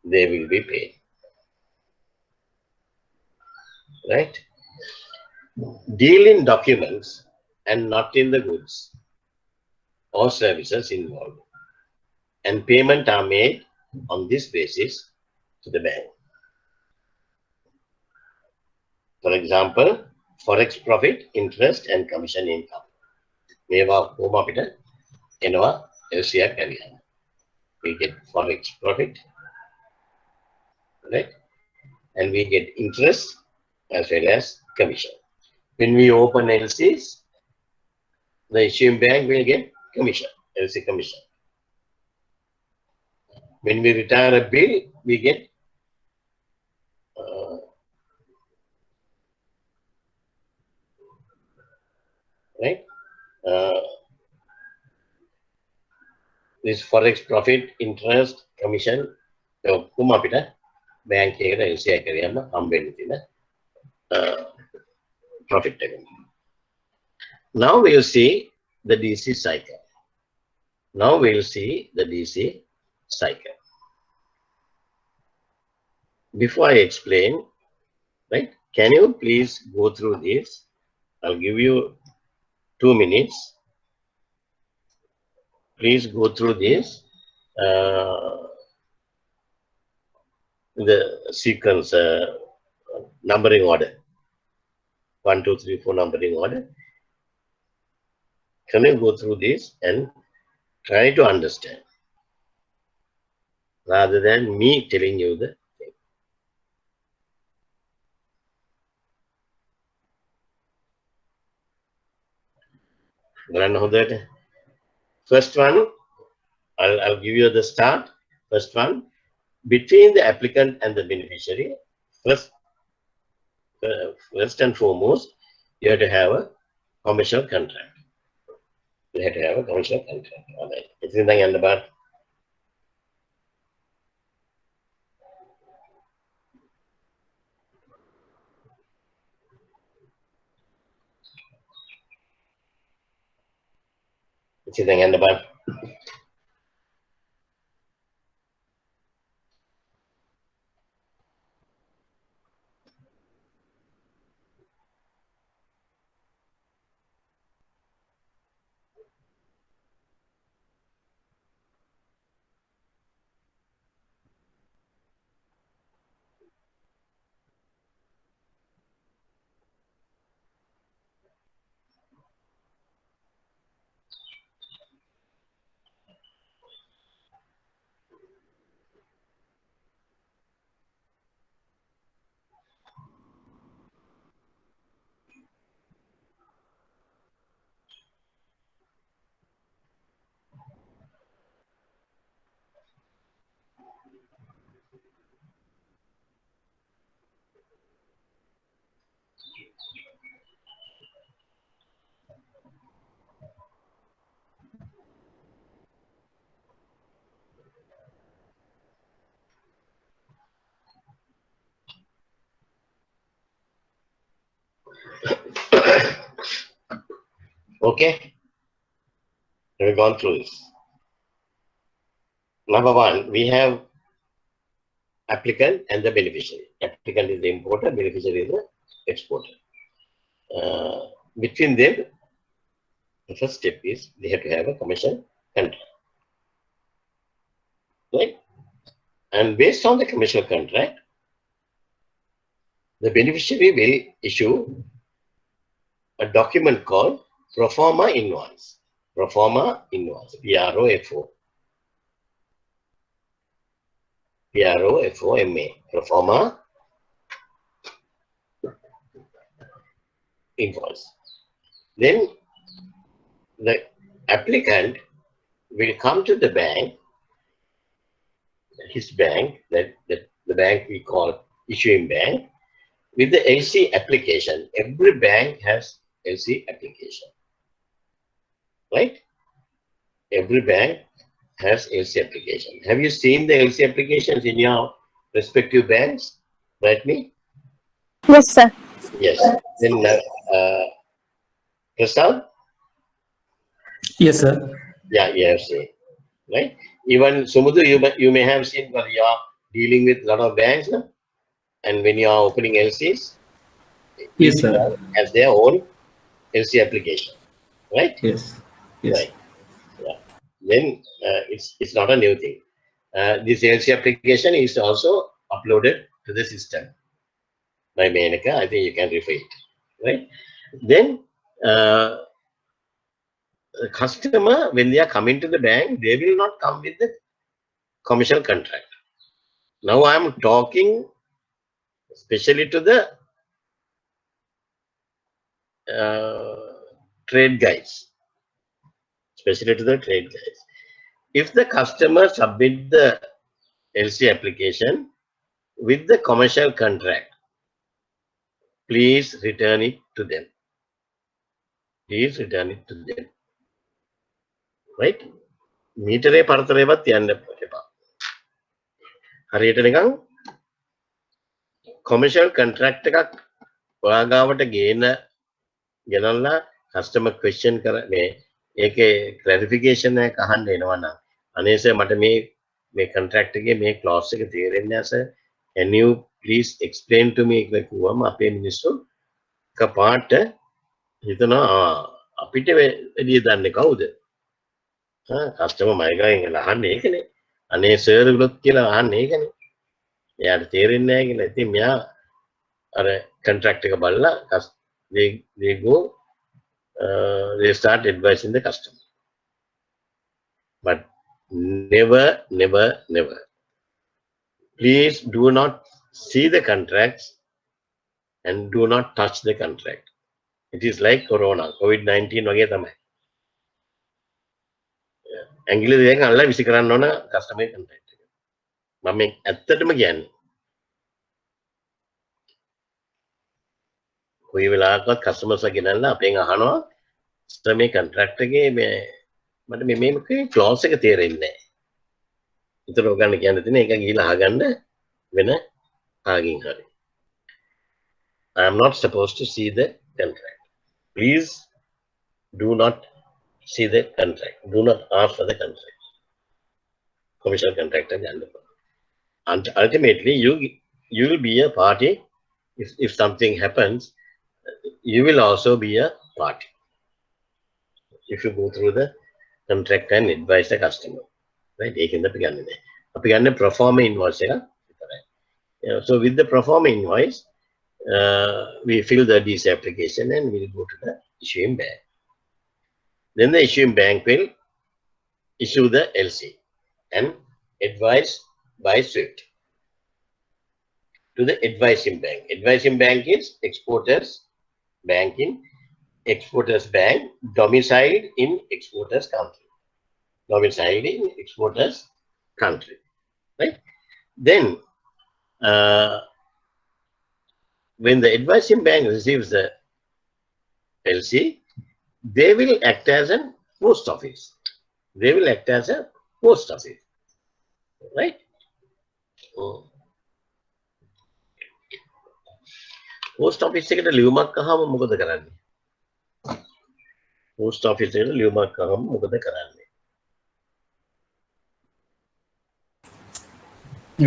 they will be paid. Right? Deal in documents and not in the goods or services involved, and payment are made on this basis to the bank. For example, forex profit, interest and commission income. මේවා කොහොම අපිට එනවා LCR කරගෙන. We get forex profit, right? And we get interest as well as commission. When we open LCs, the issuing bank will get commission, LC commission. When we retire a bill, we get right? This forex profit, interest, commission, kumapita bank LCI kariyama hambelithina profit. Now we'll see the DC cycle. Before I explain, right? Can you please go through this? I'll give you 2 minutes. Please go through this, the sequence, numbering order. 1, 2, 3, 4 numbering order. Can you go through this and try to understand rather than me telling you the thing. First one, I'll give you the start. First one, between the applicant and the beneficiary, first and foremost, you have to have a commercial contract. You have to have a commercial contract. All right. It's in the end about. It's in the end about. Okay, we've gone through this. Number one, we have applicant and the beneficiary. Applicant is the importer, beneficiary is the exporter. Between them, the first step is they have to have a commercial contract. Right? And based on the commercial contract, the beneficiary will issue a document called pro forma invoice. Pro forma invoice, PROFO. PROFOMA. Pro forma invoice. Then the applicant will come to the bank, his bank, the bank we call issuing bank, with the LC application. Every bank has LC application. Right? Every bank has LC application. Have you seen the LC applications in your respective banks? Right, me? Yes, sir. Yes. Then, Prasad? Yes, sir. Yeah, you have seen. Right? Even Sumudhu, you may have seen, because you are dealing with a lot of banks, no? And when you are opening LCs, Yes, each sir. bank has their own LC application. Right? Yes. Yes. Right. Yeah. Then it's not a new thing. This LC application is also uploaded to the system by Menaka. I think you can refer it. Right? Then the customer, when they are coming to the bank, they will not come with the commercial contract. Now I am talking especially to the trade guys, especially to the trade guys. If the customer submit the LC application with the commercial contract, please return it to them. Please return it to them. Right? මීටරේ පරතරේවත් යන්න එපා. හරියට නිකන් commercial contract එකක් ඔයා ගාවට ගෙනල්ලා customer question කරන්නේ ඒකේ clarification එකක් අහන්න එනවා නම් අනේ සර් මට මේ contract එකේ මේ clause එක තේරෙන්නේ නැහැ sir, can you please explain to me කියලා කිව්වම අපේ මිනිස්සු කපාට හිතනවා අපිට එළිය දන්නේ කවුද? customer මයිගාවෙන් අහන්නේ ඒකනේ. අනේ සර් ගලොත් කියලා අහන්නේ ඒකනේ. එයාට තේරෙන්නේ නැහැ කියලා. ඉතින් මෙයා අර contract එක බලලා they go they start advising the customer. But never, please do not see the contracts and do not touch the contract. It is like corona, COVID-19 වගේ තමයි. ඇඟිලි දෙකෙන් අල්ලලා විසි කරන්න ඕන customer contract එක. මම මේ ඇත්තටම කියන්නේ. කොයි වෙලාවකවත් customers ගෙනල්ලා අපෙන් අහනවා සර් මේ contract එකේ මට මේ clause එක තේරෙන්නේ නැහැ. ඒතර ඔයගන්න කියන්න තියෙන එක ගිහිල්ලා අහගන්න වෙන කාගෙන් හරි. I am not supposed to see the contract. Please do not see the contract. Do not ask for the contract. Commercial contract. And ultimately, you will be a party. If something happens, you will also be a party. If you go through the contract and advise the customer. Right? Apigane pro forma invoice. So with the pro forma invoice, we fill the DC application and we'll go to the issuing bank. Then the issuing bank will issue the LC and advise by SWIFT to the advising bank. Advising bank is exporters bank in exporters bank domiciled in exporters country. Domiciled in exporters country. Right? Then when the advising bank receives the LC, they will act as a post office. They will act as a post office. Right? Post office එකට ලියුමක් අහම මොකද කරන්නේ? Post office එකට ලියුමක් අහම මොකද කරන්නේ?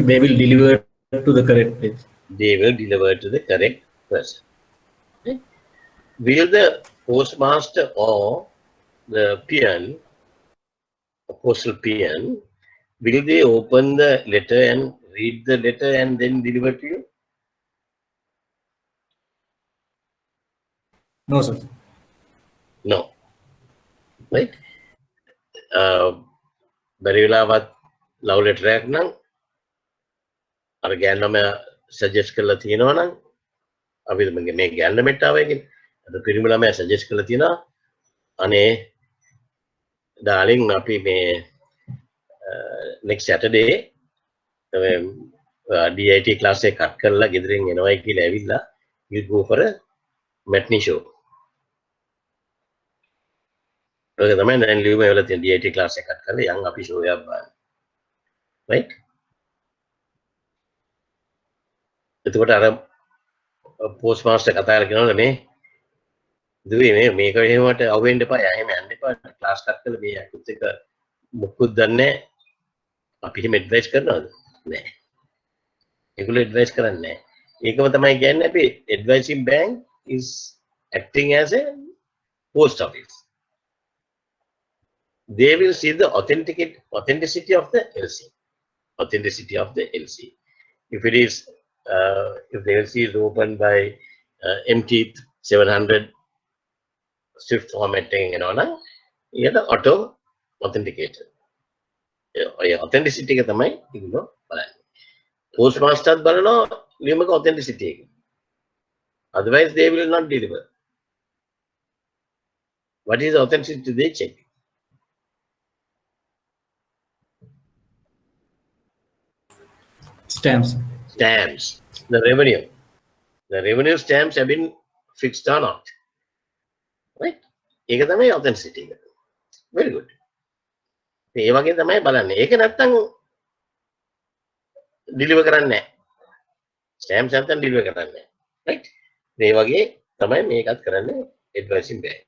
They will deliver to the correct place. They will deliver to the correct person. Okay? Will the postmaster or the peon, postal peon, will they open the letter and read the letter and then deliver to you? No, sir. No. Right? බැරි වෙලාවත් love letter එකක් නම් අර ගෑනම suggest කරලා තියෙනවා නම් අපි මේ ගෑනමට ආවයි කියන්නේ අර පිරිමි ළමයා suggest කරලා තියෙනවා අනේ darling අපි මේ next Saturday DIT class එක cut කරලා ගෙදරින් එනවයි කියලා ඇවිල්ලා we'll go for a matinee show. ඔක තමයි දැන් ලියුම වල තියෙන DIT ක්ලාස් එකක් කරලා යන් අපි ෂෝ එකක් බලන්න. right? එතකොට අර පෝස්ට් මාස්ටර් කතා කරලා කියනවා මේ දුවේ මේක එහෙමට අවුෙන්න එපා. එහෙම යන්න එපා. ක්ලාස් එකක් කරලා මේ අකුත් එක මුකුත් දන්නේ අපි එහෙම ඇඩ්වයිස් කරනවද? නෑ. ඒගොල්ලෝ ඇඩ්වයිස් කරන්නේ නෑ. ඒකම තමයි කියන්නේ අපි advising bank is acting as a post office. They will see the authenticity of the LC. Authenticity of the LC. If it is, if the LC is opened by MT 700 Swift formatting, you know, the auto authenticator. Authenticity එක තමයි ඉන්නෝ බලන්නේ. Postmaster බලනවා ලියුමක authenticity එක. Otherwise they will not deliver. What is authenticity they check? Stamps. Stamps. The revenue. The revenue stamps have been fixed or not. Right? ඒක තමයි authenticity එක. Very good. ඒ වගේ තමයි බලන්නේ. ඒක නැත්තම් deliver කරන්නේ නැහැ. Stamps නැත්තම් deliver කරන්නේ නැහැ. Right? මේ වගේ තමයි මේකත් කරන්නේ advising bank.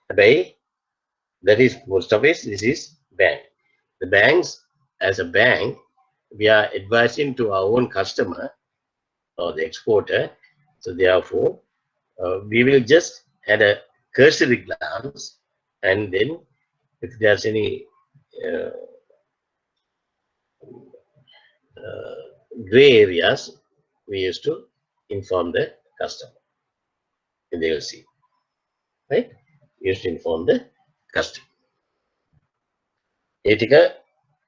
හැබැයි that is post office, this is bank. The banks, as a bank, we are advising to our own customer or the exporter. So therefore, we will just add a cursory glance, and then if there's any gray areas, we used to inform the customer, and they will see. Right? We used to inform the customer. ඒ ටික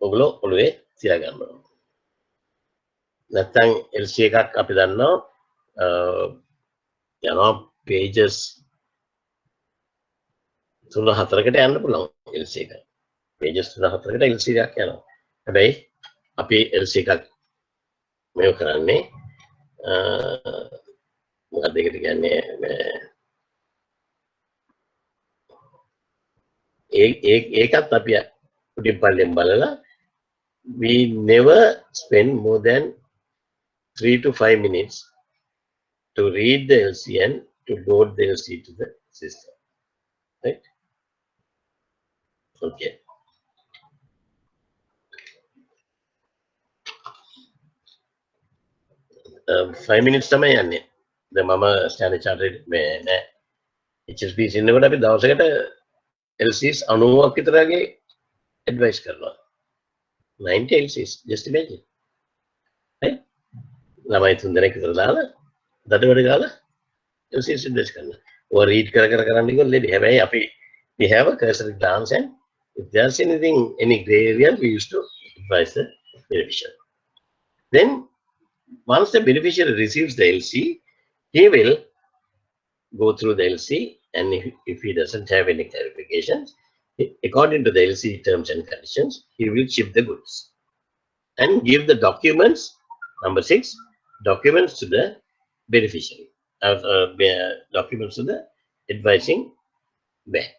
ඔගොල්ලෝ ඔළුවේ තියාගන්න ඕන. නැත්නම් LC එකක් අපි දන්නවා යනවා pages 3-4කට යන්න පුළුවන් LC එක. pages 3-4කට LC එකක් යනවා. හැබැයි අපි LC එකක් මේව කරන්නේ මොකක්ද ඒකට කියන්නේ ඒකත් අපි උඩින් පල්ලෙන් බලලා we never spend more than 3 to 5 minutes to read the LC and to load the LC to the system. Right? Okay. Uh, 5 minutes තමයි යන්නේ. දැන් මම ස්ටෑන්ඩඩ් චාර්ටර් මේ නෑ HSBC ඉන්නකොට අපි දවසකට LCs 90ක් විතරගේ ඇඩ්වයිස් කරනවා. 90 LCs, just imagine. Right? ළමයි 3 දෙනෙක් විතර දාලා දඩවැඩ ගාලා LCs ඇඩ්වයිස් කරනවා. ඔය රීඩ් කරන්න ඉන්නකොට හැබැයි අපි we have a cursory glance, and if there's anything, any gray area, we used to advise the beneficiary. Then once the beneficiary receives the LC, he will go through the LC, and if he doesn't have any clarifications, according to the LC terms and conditions, he will ship the goods and give the documents, number 6, documents to the beneficiary, documents to the advising bank.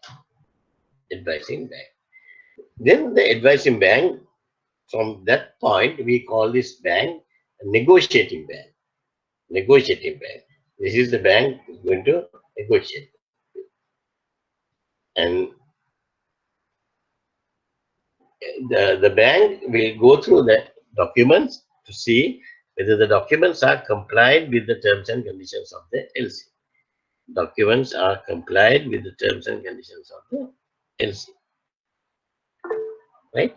Advising bank. Then the advising bank, from that point, we call this bank a negotiating bank. Negotiating bank. This is the bank is going to negotiate. And the bank will go through the documents to see whether the documents are complied with the terms and conditions of the LC. Documents are complied with the terms and conditions of the LC. Right?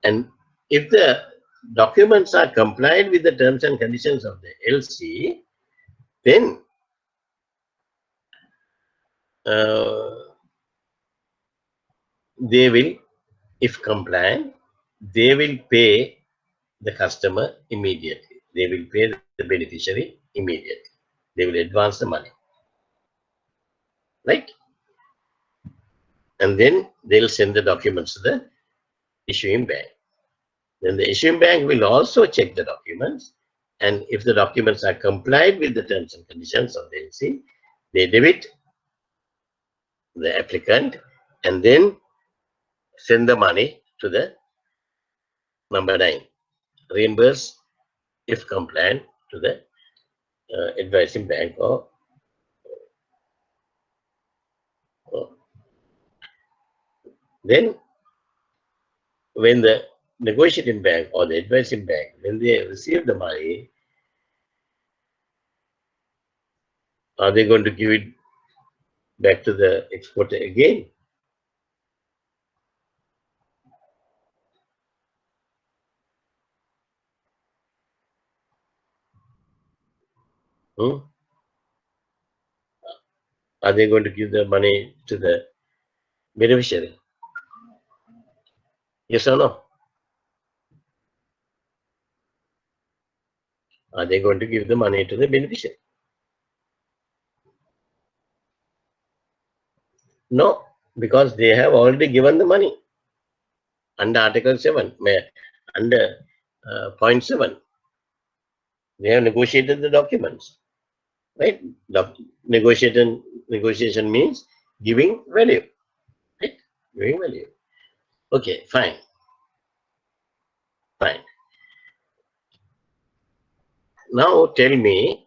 And if the documents are complied with the terms and conditions of the LC, then they will, if compliant, they will pay the customer immediately. They will pay the beneficiary immediately. They will advance the money. Right? And then they'll send the documents to the issuing bank. Then the issuing bank will also check the documents, and if the documents are complied with the terms and conditions of the LC, they debit the applicant and then send the money to the number 9. Reimburse if compliant to the advising bank or then when the negotiating bank or the advising bank, when they receive the money, are they going to give it back to the exporter again? Are they going to give the money to the beneficiary? Yes or no? Are they going to give the money to the beneficiary? No, because they have already given the money under Article 7, under point 7. They have negotiated the documents, right? Negotiation means giving value, right? Giving value. Okay, fine. Fine. Now tell me,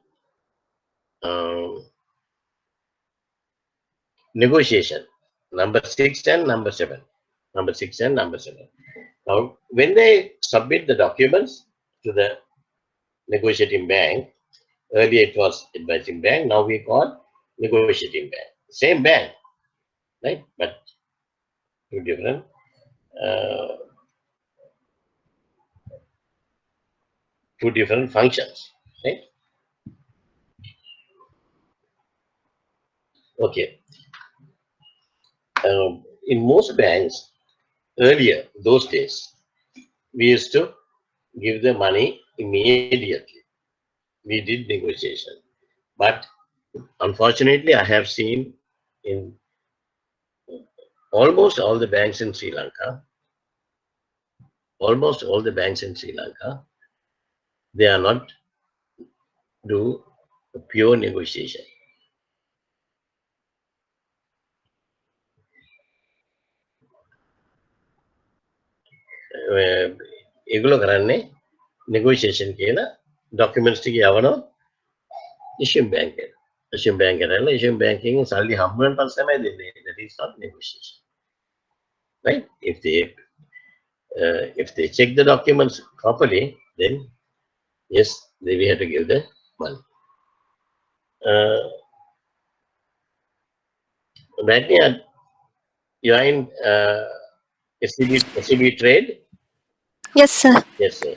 negotiation, number 6 and number 7. Number 6 and number 7. Now, when they submit the documents to the negotiating bank, earlier it was advising bank, now we call negotiating bank. Same bank, right? But two different functions, right? Okay. In most banks, earlier, those days, we used to give the money immediately. We did negotiation. But unfortunately, I have seen in almost all the banks in Sri Lanka, they are not do pure negotiation. ඒගොල්ලෝ කරන්නේ negotiation කියලා documents ටික යවනවා issuing bank එකට. Issuing bank එකටලා issuing bank එකෙන් සල්ලි හම්බුනට පස්සේ තමයි දෙන්නේ. That is not negotiation. Right? If they check the documents properly, then yes, they will have to give the money. Right now, you are in SCB trade? Yes, sir. Yes, sir.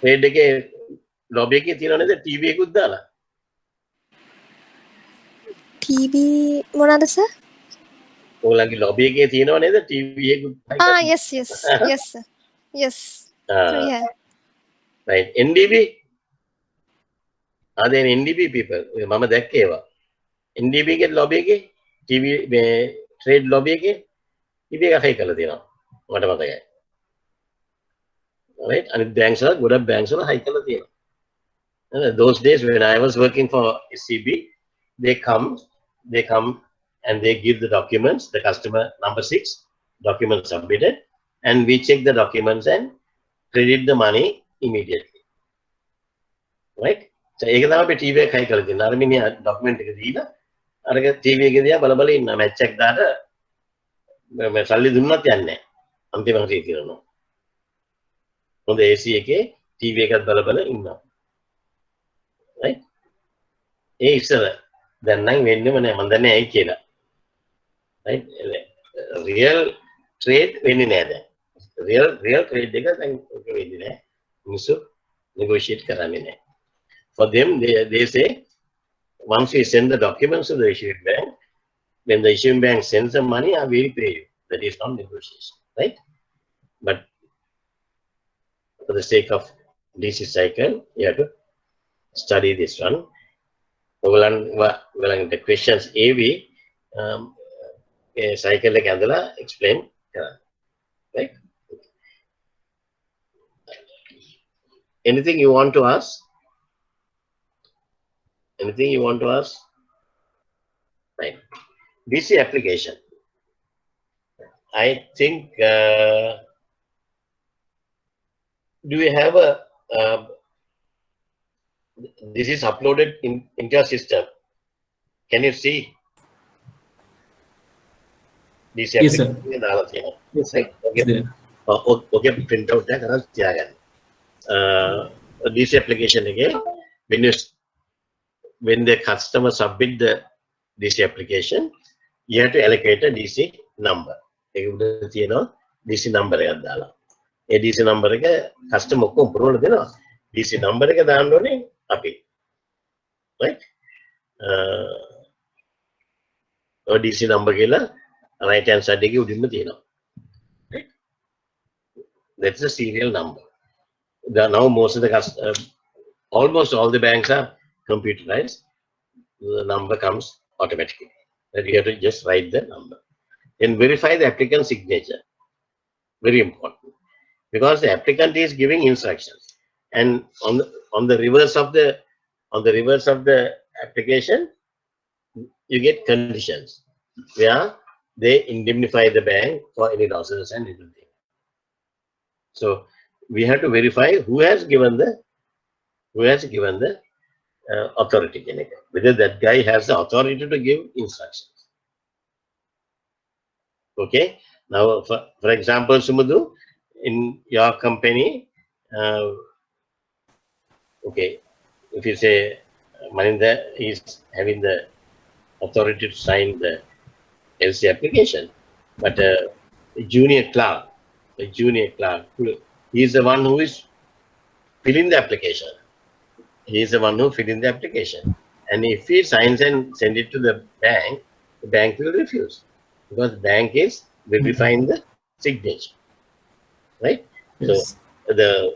Trade එකේ lobby එකේ තියෙනව නේද TV එකකුත් දාලා? TV මොනවාද sir? ඔයාලගේ lobby එකේ තියෙනව නේද TV එකකුත්? Yes, yes. Yes, sir. Yes. Yeah. Right. NDB? Are there NDB people? මම දැක්කේ ඒවා. NDB එකේ lobby එකේ TV trade lobby එකේ TV එකක් හයි කරලා තියෙනවා. මට මතකයි. Right? And banks වල ගොඩක් banks වල හයි කරලා තියෙනවා. Those days when I was working for SCB, they come and they give the documents, the customer number 6, documents submitted, and we check the documents and credit the money immediately. Right? So, ඒක තමයි අපි TV එක හයි කරලා තියෙනවා. අර මිනිහා document එක දීලා අරක TV එකේ දිහා බල බල ඉන්නවා. match එක දාට මම සල්ලි දුන්නත් යන්නේ නැහැ. අන්තිමට ඉතිරනවා. හොඳ AC එකේ TV එකත් බල බල ඉන්නවා. Right? ඒ ඉස්සර දැන් නම් වෙන්නේම නැහැ මම දන්නේ ඇයි කියලා. Right? Real trade වෙන්නේ නැහැ දැන්. Real trade එක දැන් වෙන්නේ නැහැ. මිනිස්සු negotiate කරන්නේ නැහැ. For them, they say, once we send the documents to the issuing bank, when the issuing bank sends the money, I will pay you. That is not negotiation, right? But for the sake of DC cycle, you have to study this one. The questions AV cycle explain, right? Anything you want to ask? Anything you want to ask? Right. DC application. I think, do we have a, this is uploaded into your system. Can you see this Yes, sir. application? Yes, sir. Right? Okay. There. Okay, print out that this application again. When the customer submit the DC application, you have to allocate a DC number. DC number එකක් දාලා. ඒ DC number එක customer ඔක්කොම පුරවලා දෙනවා. DC number එක දාන්න ඕනේ අපි. Right? DC number කියලා right hand side එකේ උඩින්ම තියෙනවා. Right? That's the serial number. Now most of the almost all the banks are computerized. The number comes automatically. That you have to just write the number and verify the applicant signature. Very important, because the applicant is giving instructions, and on the reverse of the application, you get conditions where they indemnify the bank for any losses and everything. So we have to verify who has given the authority, whether that guy has the authority to give instructions. Okay. Now, for example, Sumudu, in your company, okay, if you say Maninda is having the authority to sign the LC application, but the junior clerk, he is the one who is filling the application. He is the one who filling the application, and if he signs and send it to the bank will refuse, because the bank is verifying the signature, right? Yes. So the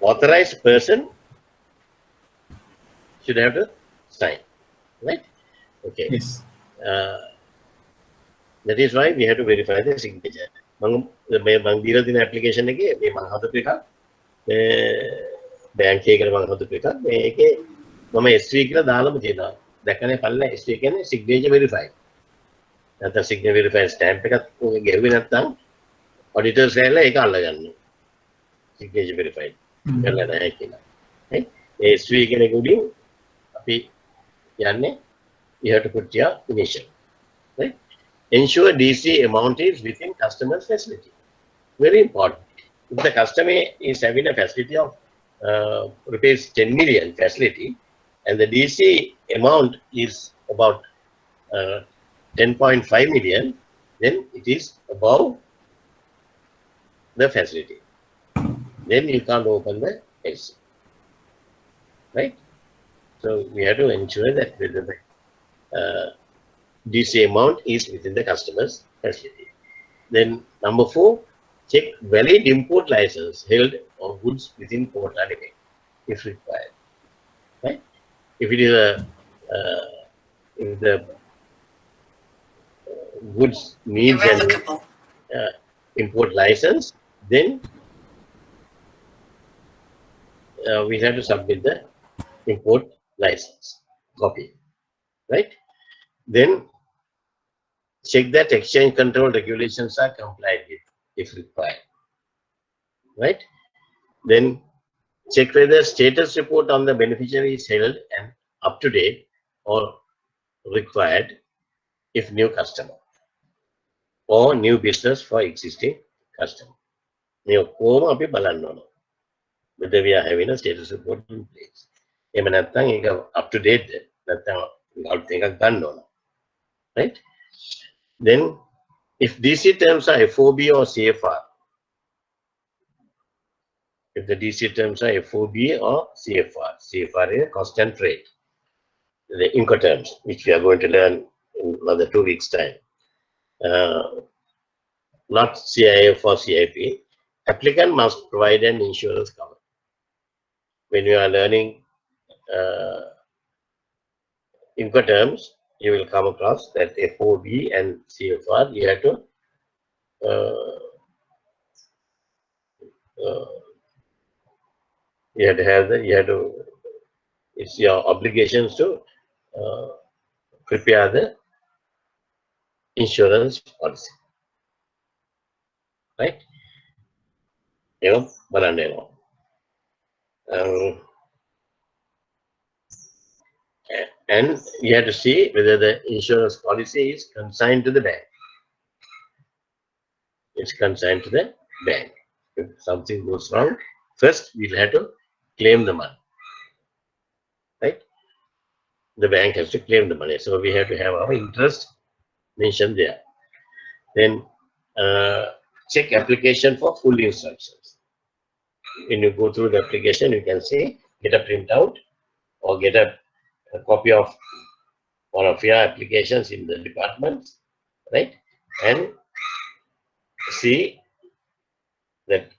authorized person should have to sign, right? Okay. Yes. That is why we have to verify the signature. මං දීලා තියෙන application එකේ මේ මං හදපු එකක් bank එකකට මං හදපු එකක් මේකේ මම SV කියලා දාලාම තියෙනවා. දැක්කනේ පල්ලා SV කියන්නේ signature verified. නැත්නම් signature verified stamp එකක් ඔය ගෙව්වේ නැත්නම් auditors ඇවිල්ලා ඒක අල්ලගන්නවා. signature verified කරලා නැහැ කියලා. right? SV කෙනෙක් උඩින් අපි යන්නේ you have to put your initial. Right? Ensure DC amount is within customer's facility. Very important. If the customer is having a facility of rupees 10 million facility, and the DC amount is about 10.5 million, then it is above the facility. Then you can't open the LC. Right? So we have to ensure that whether the DC amount is within the customer's facility. Then number 4, check valid import license held on goods within port limit if required. Right? If it is if the goods needs an import license, then we have to submit the import license copy. Right? Then check that exchange control regulations are complied with if required. Right? Then check whether status report on the beneficiary is held and up to date or required if new customer or new business for existing customer. Whether we are having a status report in place. Up to date. Right? Then, if DC terms are FOB or CFR, if the DC terms are FOB or CFR is constant rate, the Incoterms, which we are going to learn in another 2 weeks' time, not CIF or CIP, applicant must provide an insurance cover. When you are learning Incoterms, you will come across that FOB and CFR, you have to it's your obligations to prepare the insurance policy. right? Balandeno. And you have to see whether the insurance policy is consigned to the bank. It's consigned to the bank. If something goes wrong, first we'll have to claim the money, right? The bank has to claim the money. So we have to have our interest mentioned there. Then check application for full instructions. When you go through the application, you can say, get a printout or get a copy of one of your applications in the department, right? And see that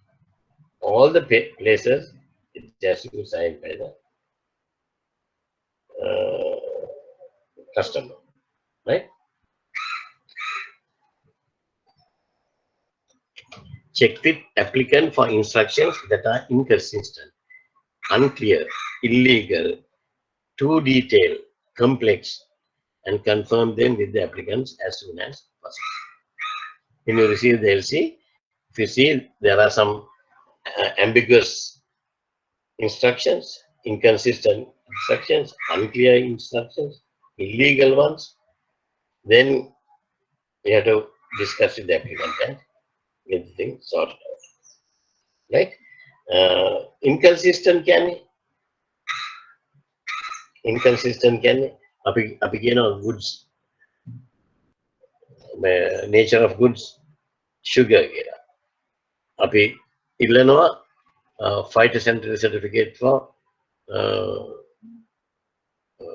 all the places it has to be signed by the customer, right? Check with applicant for instructions that are inconsistent, unclear, illegal, too detailed, complex, and confirm them with the applicants as soon as possible. When you receive the LC, if you see there are some ambiguous instructions, inconsistent instructions, unclear instructions, illegal ones, then you have to discuss with the applicant and get the thing sorted out, right? Inconsistent can goods, nature of goods, sugar kira. Api illanoa phytosanitary certificate for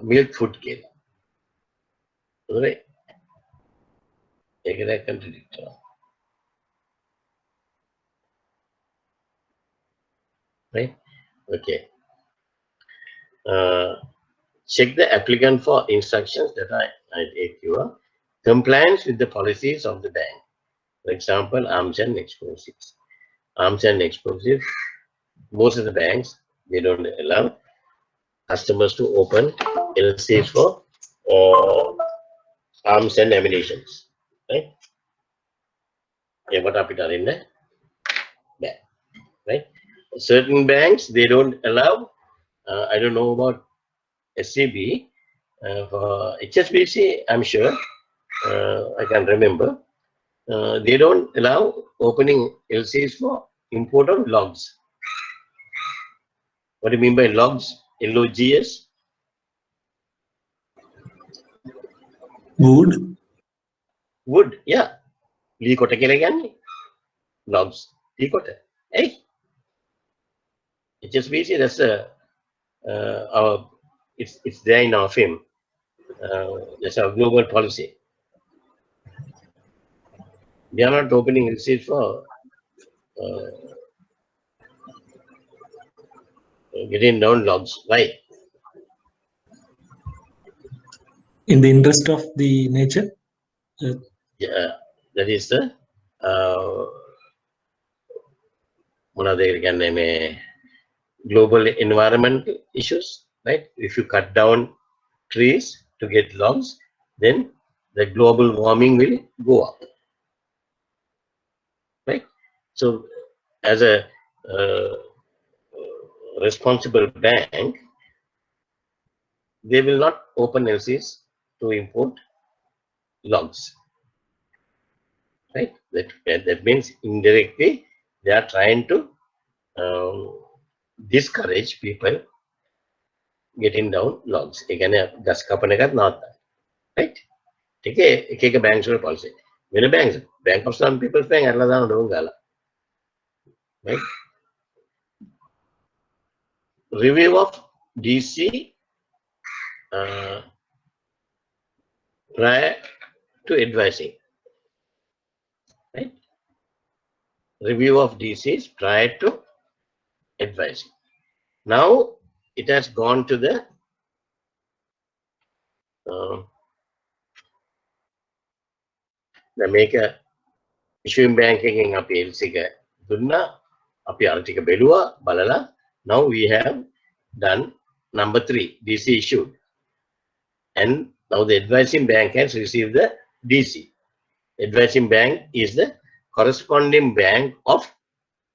milk food kira. Right? Contradict. Right? Okay. Check the applicant for instructions that are AQR compliance with the policies of the bank. For example, arms and explosives. Arms and explosives, most of the banks, they don't allow customers to open LCs for arms and ammunitions. Right? Yeah, what are in the bank? Right? Certain banks, they don't allow, I don't know about SCB, for HSBC, I'm sure, I can remember, they don't allow opening LCs for import of logs. What do you mean by logs? LOGS? Wood. Wood, yeah. Lee kota kela logs. Lee kota. Hey. HSBC, that's our, it's there in our film. That's our global policy. We are not opening LCs for getting down logs. Why? In the interest of the nature? Yeah, that is the one of the global environment issues, right? If you cut down trees to get logs, then the global warming will go up, right? So, as a responsible bank, they will not open LCs to import logs, right? That means indirectly they are trying to discourage people getting down logs. Gas kapan not that, right? Take banks or policy. When a bank of some people's bank, right? Review of DC prior to advising, right? Review of DCs prior to advising. Now it has gone to the maker issuing banking appeals. Now we have done number 3, DC issued. And now the advising bank has received the DC. Advising bank is the corresponding bank of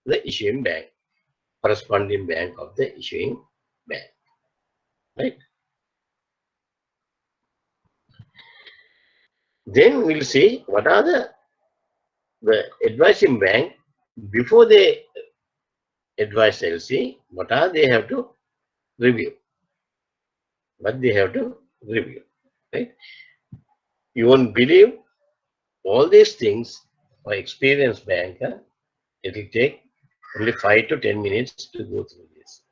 the issuing bank. Corresponding bank of the issuing bank. Right? Then we'll see what are the advising bank before they advise LC, what are they have to review. What they have to review. Right? You won't believe all these things for experienced banker, it will take only 5 to 10 minutes to go through this.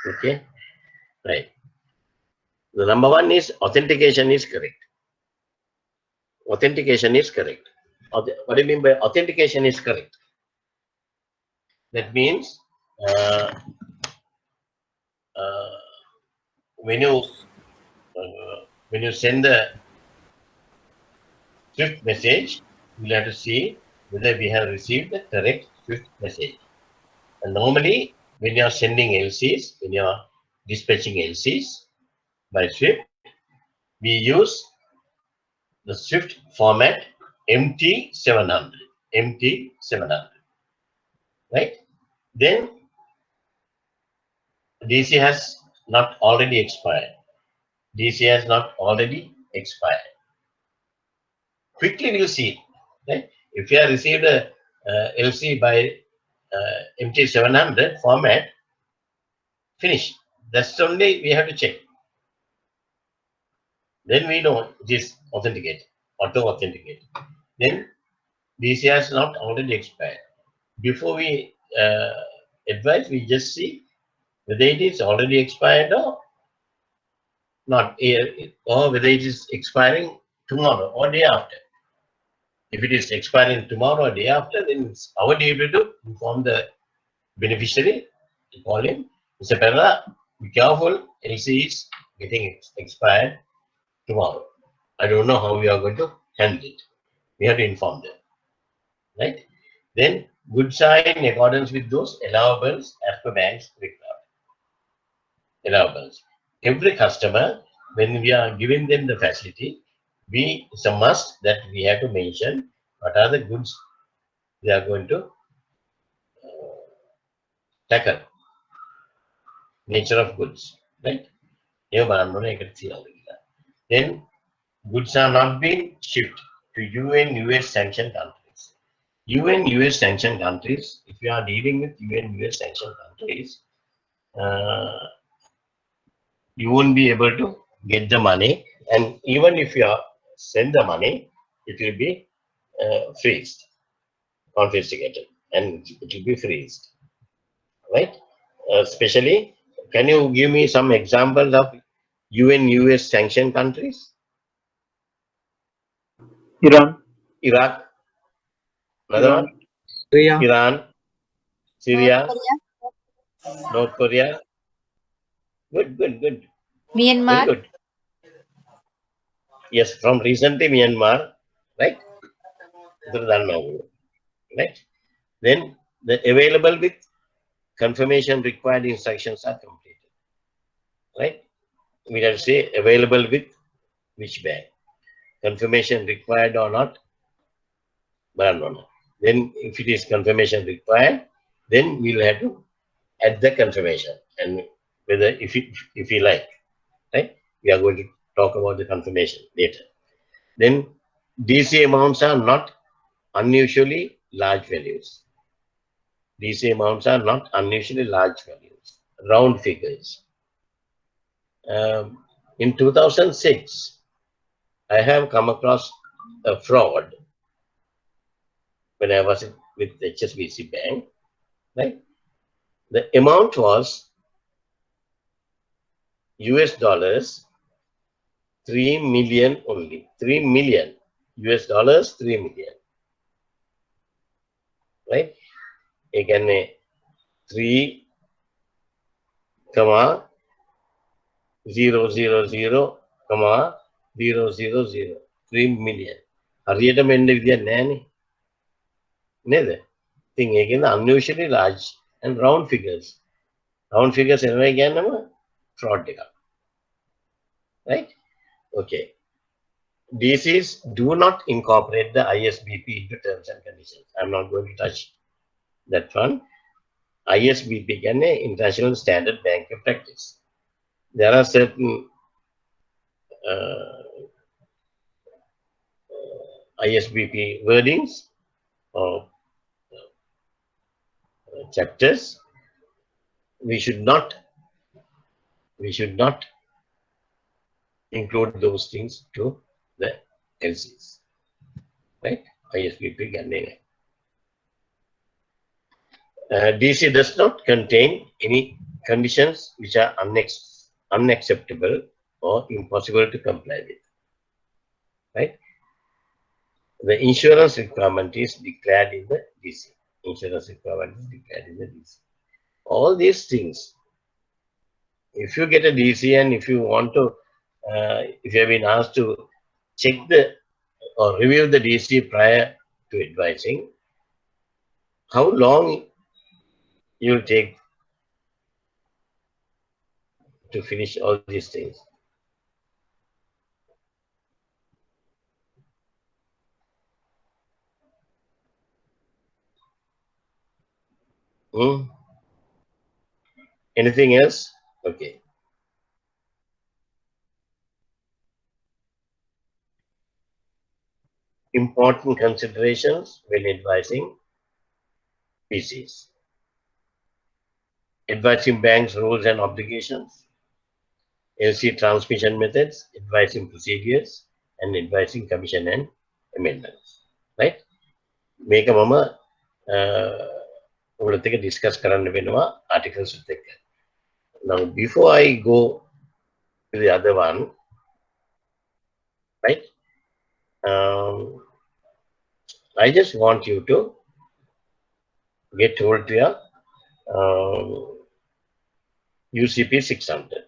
Okay, right. The number one is authentication is correct. Authentication is correct. What do you mean by authentication is correct? That means when you send the Swift message, you'll have to see whether we have received the correct Swift message. And normally, when you are sending LCs, when you are dispatching LCs by Swift, we use the Swift format MT700, MT700, right? Then DC has not already expired. DC has not already expired. Quickly we'll see it, right? If you have received a LC by MT700 format, finish. That's only we have to check. Then we know it is authenticated, auto-authenticated. Then DC has not already expired. Before we advise, we just see whether it is already expired or not, or whether it is expiring tomorrow or day after. If it is expiring tomorrow or day after, then it's our duty to inform the beneficiary, to call him, Mr. Perla, be careful, LC is getting expired tomorrow. I don't know how we are going to handle it. We have to inform them, right? Then goods are in accordance with those allowables as per bank's requirement. Allowables. Every customer, when we are giving them the facility, it's a must that we have to mention what are the goods they are going to tackle. Nature of goods, right? Then goods are not being shipped to UN US sanctioned countries. UN US sanctioned countries, if you are dealing with UN US sanctioned countries, you won't be able to get the money, and even if you send the money, it will be freezed, confiscated, and it will be freezed, right? Especially, can you give me some examples of UN US sanctioned countries? Iran. Iraq, another Iran. one, Syria. Iran, Syria, North Korea, North Korea. Good, good, good. Very Myanmar, good. Yes, from recently Myanmar, right? Right? Then the available with confirmation required instructions are completed. Right? We have to say available with which bank. Confirmation required or not. No. Then if it is confirmation required, then we'll have to add the confirmation, and whether if you like, right? We are going to talk about the confirmation later. Then DC amounts are not unusually large values. DC amounts are not unusually large values, round figures. In 2006, I have come across a fraud when I was with HSBC Bank, right? The amount was US dollars 3 million only. 3 million. US dollars 3 million. Right? Again, 3, 000, 000, 3 million. හරියටම එන්න විදියක් නැහැනේ. නේද? ඉතින් ඒකෙන්ද unusually large and round figures. Round figures එනවා කියන්නම fraud එකක්. Right? Okay. DCs do not incorporate the ISBP into terms and conditions. I'm not going to touch that one. ISBP can a international standard banking practice. There are certain ISBP wordings or chapters. We should not include those things to the LCs, right? ISBP can name. DC does not contain any conditions which are unacceptable or impossible to comply with, right? The insurance requirement is declared in the DC. Insurance requirement is declared in the DC. All these things, if you get a DC and if you want to, if you have been asked to check the or review the DC prior to advising, how long you will take to finish all these things? Anything else? Okay. Important considerations when advising PCs. Advising banks, rules and obligations, LC transmission methods, advising procedures, and advising commission and amendments. Right? Make a mama discuss කරන්න වෙනවා articles with එක. Now, before I go to the other one, right? I just want you to get hold to your UCP 600.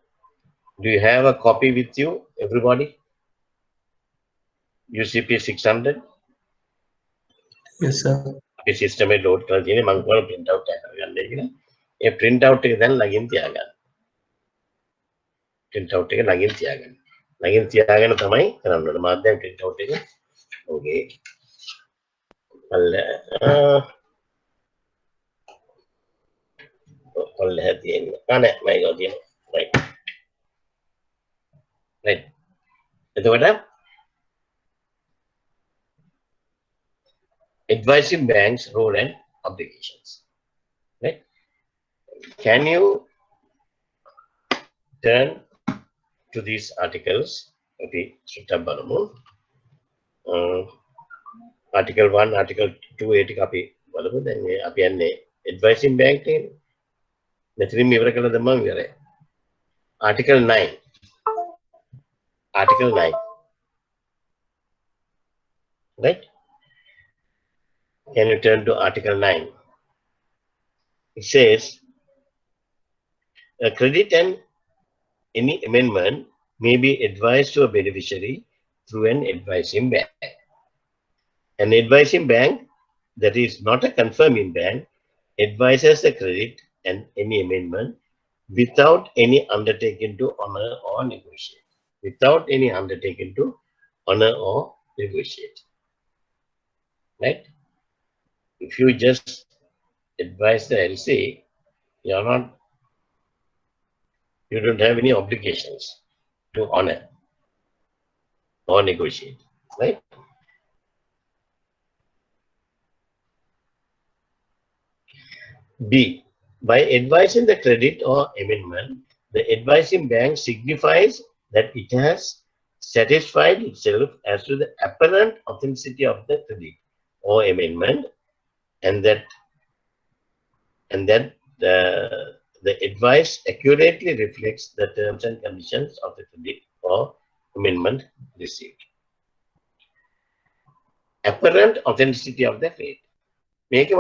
Do you have a copy with you, everybody? UCP 600? Yes, sir. The system is load කරලා තියෙන්නේ මම කොහොමද print out එක කරගන්නේ කියලා. ඒ print out එක දැන් ළඟින් තියාගන්න. Print out එක ළඟින් තියාගන්න. ළඟින් තියාගෙන තමයි කරන්න ඕනේ. මාත් දැන් print out එක okay. ඔල්ල තියෙන්නේ. නෑ මම ඒක තියෙන්නේ. Right. Right. එතකොට advising banks, role and obligations. Right? Can you turn to these articles? Okay, Article 1, Article 2, 8 copy. Then advising bank. Article 9. Article 9. Right? Can you turn to Article 9? It says, a credit and any amendment may be advised to a beneficiary through an advising bank. An advising bank that is not a confirming bank advises the credit and any amendment without any undertaking to honor or negotiate. Without any undertaking to honor or negotiate. Right? If you just advise the LC, you don't have any obligations to honor or negotiate, right? B, by advising the credit or amendment, the advising bank signifies that it has satisfied itself as to the apparent authenticity of the credit or amendment, and that the advice accurately reflects the terms and conditions of the credit or amendment received. Apparent authenticity of the credit. Make a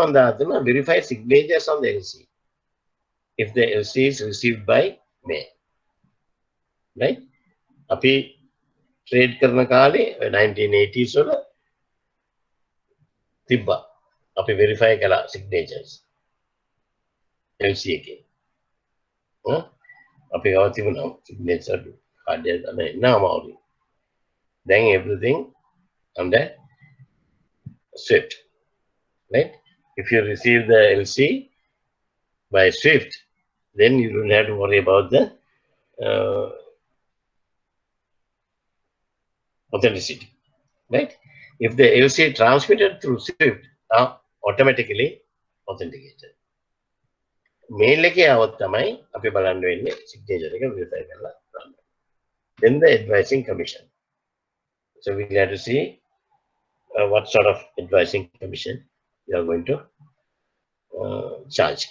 verify signatures on the LC if the LC is received by May. Right? Api trade karna kale 1980s වල තිබ්බා. අපි verify කළා signatures. LC එකේ. අපි ගාව තිබුණා signature card එක තමයි නාමාවලි. then everything under Swift, right? If you receive the LC by Swift, then you don't have to worry about the authenticity, right? If the LC transmitted through Swift, automatically authenticated. Mail එකේ આવත් තමයි අපි බලන්න වෙන්නේ signature එක verify කරලා බලන්න. Then the advising commission. So we have to see what sort of advising commission you are going to charge.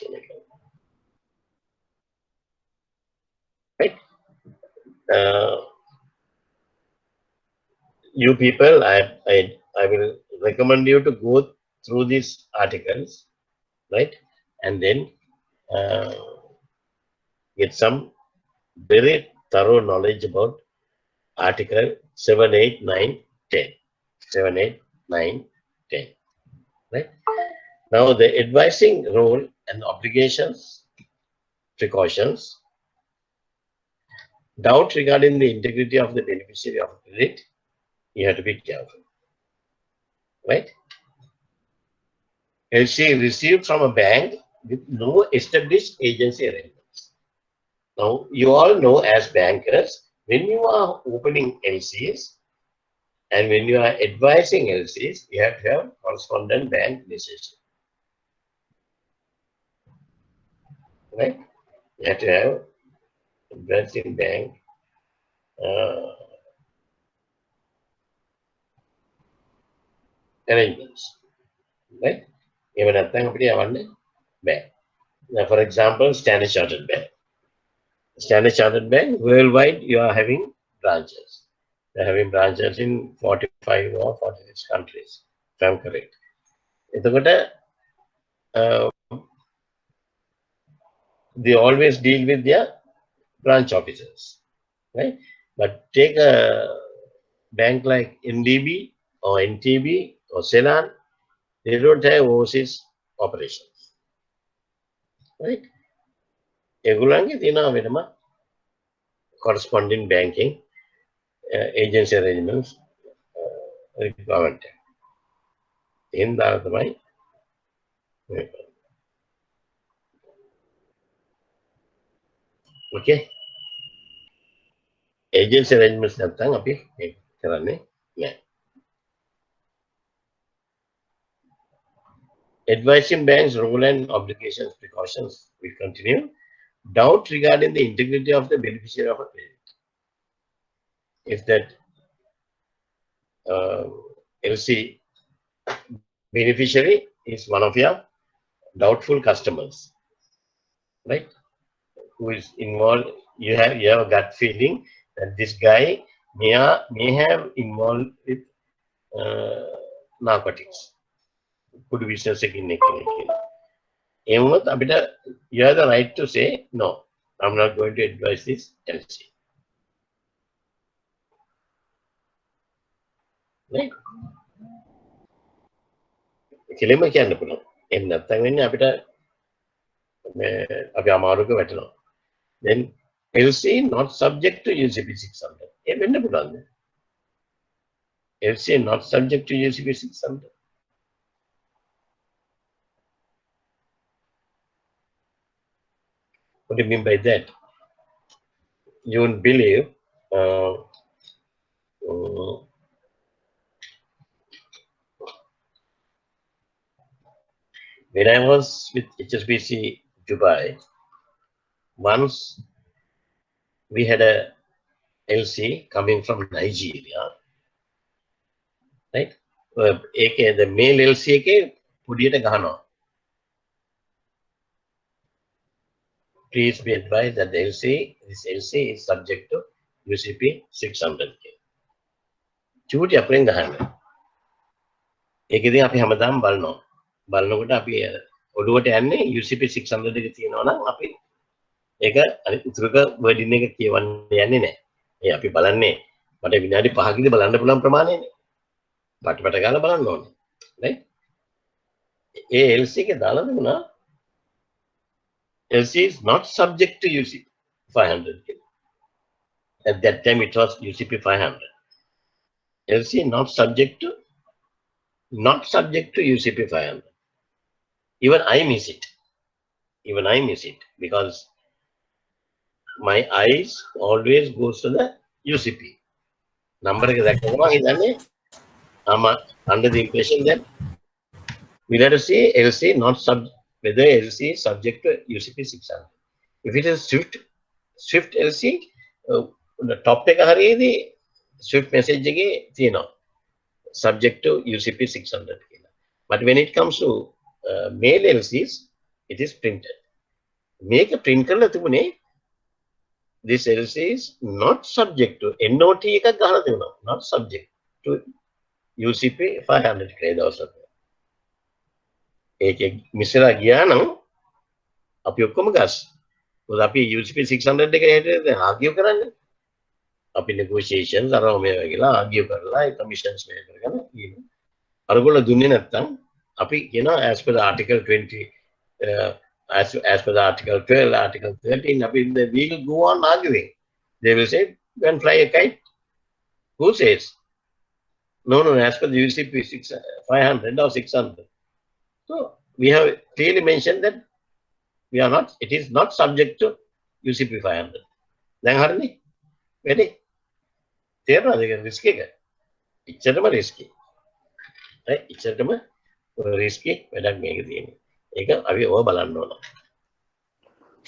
Right? You people, I will recommend you to go through these articles, right? And then get some very thorough knowledge about Article 7, 8, 9, 10. 7, 8, 9, 10. Right? Now the advising role and obligations, precautions, doubt regarding the integrity of the beneficiary of credit, you have to be careful. Right? LC received from a bank with no established agency arrangements. Now, you all know as bankers, when you are opening LCs and when you are advising LCs, you have to have correspondent bank relationship. Right? You have to have advising bank arrangements. Right? Even at the bank. Now, for example, Standard Chartered Bank. Standard Chartered Bank, worldwide, you are having branches. They are having branches in 45 or 46 countries, if I'm correct. They always deal with their branch officers, right? But take a bank like NDB or NTB or Ceylon, they don't have overseas operations, right? Egulangi tina vedama corresponding banking agency arrangements requirement. In the okay. Agency arrangements නැත්නම් අපි කරන්නේ නැහැ. Advising banks role and obligations precautions will continue. Doubt regarding the integrity of the beneficiary of a credit. If that LC beneficiary is one of your doubtful customers, right? Who is involved? You have a gut feeling that this guy may have involved with narcotics. Could business again. You have the right to say, no, I'm not going to advise this LC. Right? කෙලිම කියන්න පුළුවන්. එහෙම නැත්නම් වෙන්නේ අපිට අපි අමාරුක වැටෙනවා. Then LC not subject to UCP 600. ඒ වෙන්න පුළුවන්ද? LC not subject to UCP 600. What do you mean by that? You won't believe when I was with HSBC Dubai, once we had a LC coming from Nigeria, right? The male LC ke pudiyata gahana. Please be advised that this LC is subject to UCP 600K. Chuti අපෙන් ගහන්න. ඒකෙදී අපි හැමදාම බලනවා. බලනකොට අපි ඔළුවට යන්නේ UCP 600 එක තියෙනවා නම් අපි ඒක උතුරක වර්ඩින් එක කියවන්න යන්නේ නැහැ. ඒ අපි බලන්නේ මට විනාඩි 5කදී බලන්න පුළුවන් ප්‍රමාණයනේ. පට ගාලා බලන්න ඕනේ. right? ඒ LC එක දාලා දුන්නා LC is not subject to UCP 500. At that time, it was UCP 500. LC not subject to UCP 500. Even I miss it. Because my eyes always goes to the UCP. Number I'm under the impression that we let us say LC not whether LC is subject to UCP 600. If it is Swift LC, the top එක හරියේදී Swift message එකේ තියෙනවා subject to UCP 600 කියලා. But when it comes to mail LCs, it is printed. මේක print කරලා තිබුණේ this LC is not subject to NOT එකක් ගහලා තිබුණා. Not subject to UCP 500 කියලා දවසක්. ඒක මිසලා ගියා නම් අපි ඔක්කොම ගස්. මොකද අපි UCP 600 එක හැටියට ආගියු කරන්නේ. අපි negotiations අරම මේ වගේලා ආගියු කරලා ඒ commissions මේ කරගෙන ඉන්නේ. අරගොල්ලෝ දුන්නේ නැත්තම් අපි කියනවා as per the article 20 as per the article 12 article 13 අපි we will go on arguing. They will say go and fly a kite. Who says no as per the UCP 500 or 600. So we have clearly mentioned that it is not subject to UCP 500. දැන් හරිනේ වැඩි තේරෙනවද ඒක risk එක ඉච්චරම risky ඉච්චරම risky වැඩක් මේක තියෙන්නේ ඒක අපි ඔය බලන්න ඕන.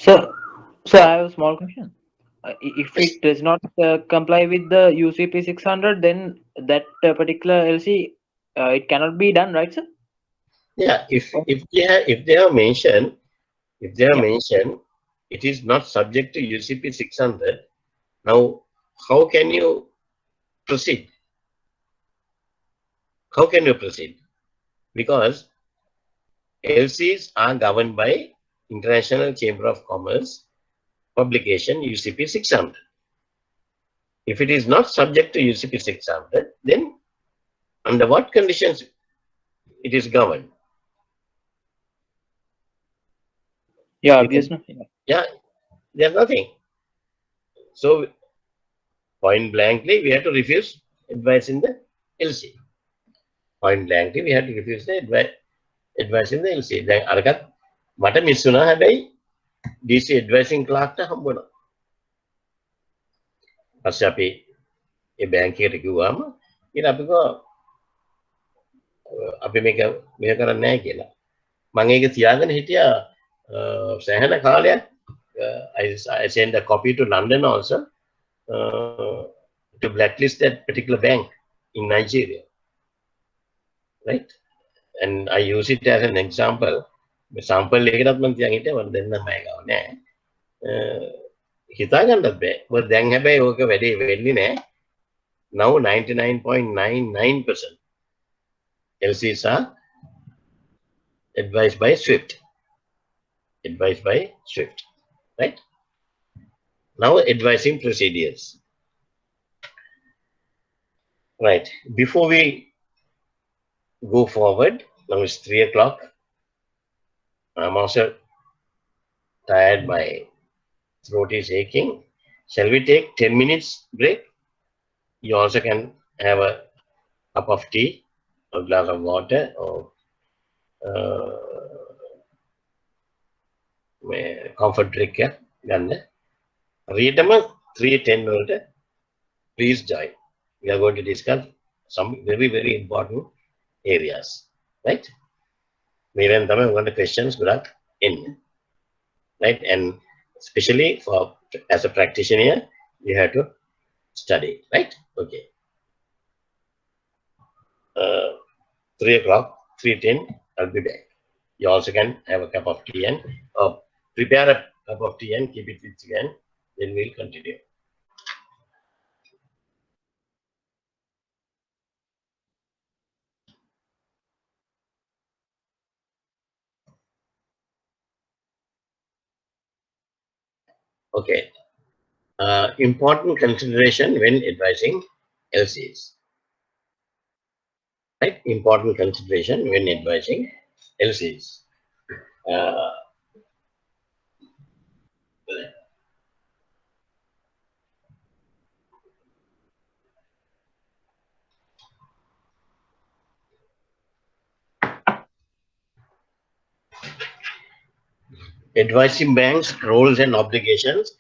Sir, I have a small question. If it does not comply with the UCP 600, then that particular LC it cannot be done, right, sir? Yeah, if they have mentioned it is not subject to UCP 600. Now, how can you proceed? Because LCs are governed by International Chamber of Commerce publication UCP 600. If it is not subject to UCP 600, then under what conditions it is governed? Yeah, obviously. Yeah, there's nothing. So point blankly, we have to refuse advice in the LC. Point blankly, we have to refuse the advice in the LC. Then අරකට මට miss වුණා හැබැයි DC advising clerk ට හම්බුණා. පස්සේ අපි ඒ bank එකට ගිහුවාම ඊට අපි කිව්වා අපි මේක කරන්නේ නැහැ කියලා. මම ඒක තියාගෙන හිටියා සෑහෙන කාලයක්. I sent a copy to London also to blacklist that particular bank in Nigeria, right? And I use it as an example. Sample එකකට මම තියන් හිටියා මම දෙන්න මම ගාව නෑ. හිතා ගන්නත් බෑ. මොකද දැන් හැබැයි ඕක වැඩි වෙන්නේ නෑ. Now 99.99% LCs are advised by Swift. Right? Now advising procedures. Right. Before we go forward, now it's 3 o'clock. I'm also tired, my throat is aching. Shall we take 10 minutes break? You also can have a cup of tea, a glass of water, or comfort drink. Read them 3:10 minutes. Please join. We are going to discuss some very, very important areas. Right? Maybe we're going to questions in. Right? And especially as a practitioner, you have to study. Right? Okay. 3 o'clock, 3:10, I'll be back. You also can have a cup of tea and prepare a cup of tea and keep it with you, and then we'll continue. Okay. Important consideration when advising LCs. Right? Important consideration when advising LCs. advising banks, roles and obligations.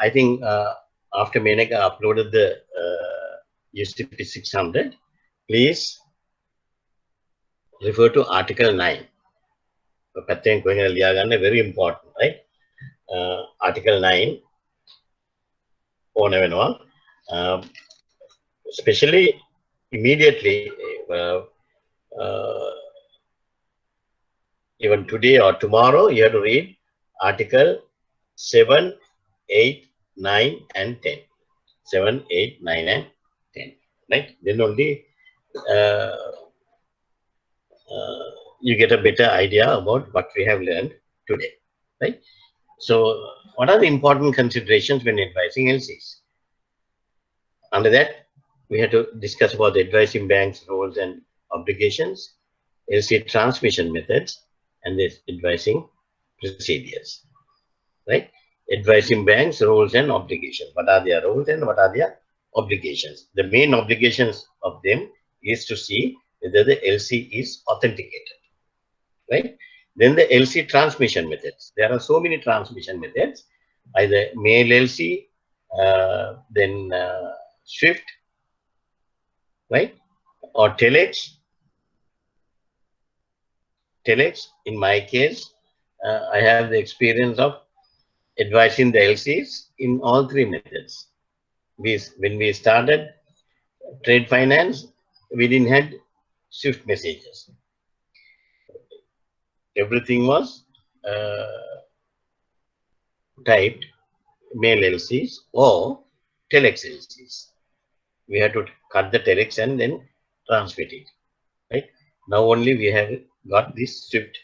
I think after Menaka uploaded the UCP 600, please refer to Article 9. Very important, right? Article 9. Especially immediately, even today or tomorrow, you have to read Article 7, 8, 9, and 10. 7, 8, 9, and 10. Right? Then only you get a better idea about what we have learned today. Right? So, what are the important considerations when advising LCs? Under that, we have to discuss about the advising banks' roles and obligations, LC transmission methods, and the advising procedures. Right? Advising banks' roles and obligations. What are their roles and what are their obligations? The main obligations of them is to see whether the LC is authenticated. Right? Then the LC transmission methods. There are so many transmission methods, either mail LC, then Swift, right? Or telex. Telex, in my case, I have the experience of advising the LCs in all three methods. When we started trade finance, we didn't have Swift messages. Everything was typed mail LCs or telex LCs. We had to cut the telex and then transmit it. Right? Now only we have got this Swift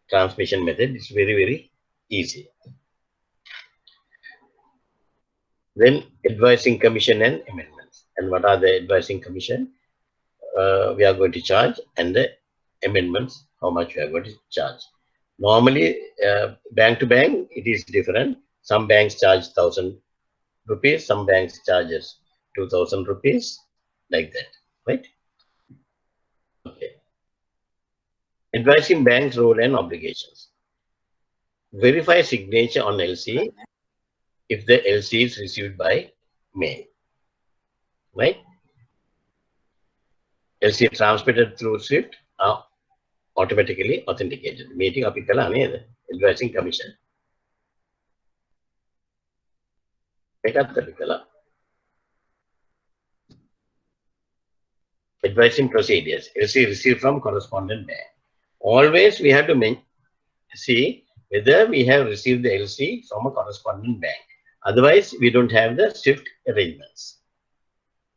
transmission method. It's very, very easy. Then advising commission and amendments. And what are the advising commission we are going to charge, and the amendments, how much we are going to charge. Normally, bank to bank, it is different. Some banks charge 1,000 rupees, some banks charges 2,000 rupees, like that, right? Okay. Advising banks' role and obligations. Verify signature on LC if the LC is received by mail, right? LC transmitted through Swift are automatically authenticated. Meeting apikala neda advising commission. Advising procedures. LC received from correspondent bank. Always we have to see whether we have received the LC from a correspondent bank. Otherwise, we don't have the Swift arrangements.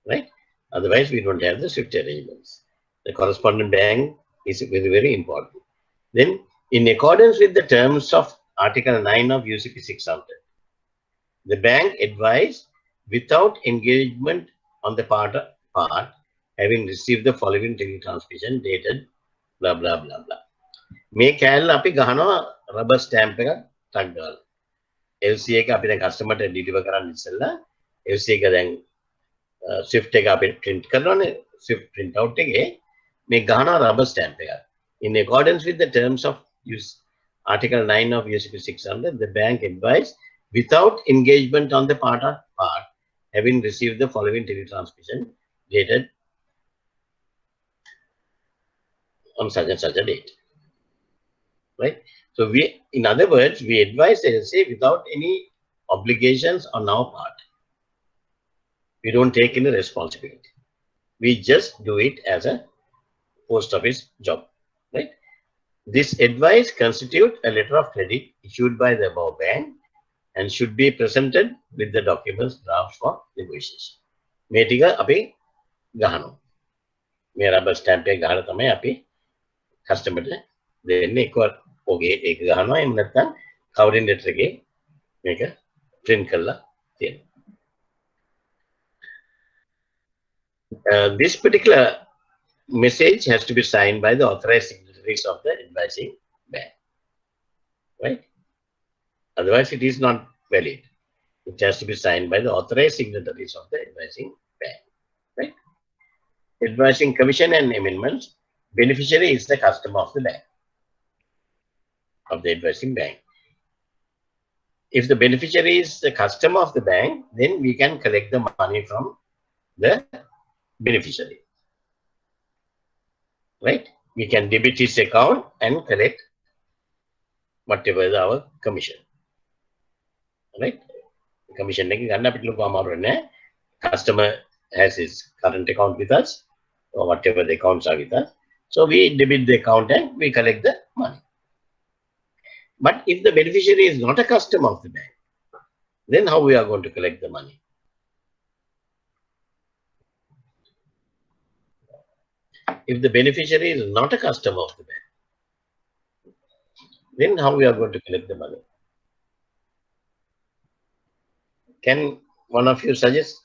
Right? Otherwise, we don't have the Swift arrangements. The correspondent bank is very, very important. Then, in accordance with the terms of Article 9 of UCP 600, the bank advised without engagement on the part having received the following teletransmission dated blah blah blah blah. මේ කෑල්ල අපි ගහනවා rubber stamp එකක් ටක් ගාලා. LC එක අපි දැන් කස්ටමර්ට ඩිලිවර් කරන්න ඉස්සෙල්ලා LC එක දැන් Swift එක අපි print කරනවානේ. Swift print out එකේ මේ ගහනවා rubber stamp එකක්. In accordance with the terms of Article 9 of UCP 600, the bank advised without engagement on the part having received the following teletransmission dated on such and such a date. Right? So in other words, we advise LC without any obligations on our part. We don't take any responsibility. We just do it as a post office job. Right? This advice constitutes a letter of credit issued by the above bank and should be presented with the documents drafts for negotiation. මේ ටික අපි ගහනවා. මේ rubber stamp එක ගහලා තමයි අපි customer දෙන්නේ. එකවර ඔගේ ඒක ගහනවා. එහෙම නැත්නම් covering letter එකේ මේක print කරලා තියෙනවා. This particular message has to be signed by the authorized signatories of the advising bank. Right? Otherwise, it is not valid. It has to be signed by the authorized signatories of the advising bank. Right? Advising commission and amendments. Beneficiary is the customer of the bank, of the advising bank. If the beneficiary is the customer of the bank, then we can collect the money from the beneficiary. Right? We can debit his account and collect whatever is our commission. Right? Commission customer has his current account with us, or whatever the accounts are with us. So we debit the account and we collect the money. But if the beneficiary is not a customer of the bank, then how we are going to collect the money? If the beneficiary is not a customer of the bank, then how we are going to collect the money? Can one of you suggest,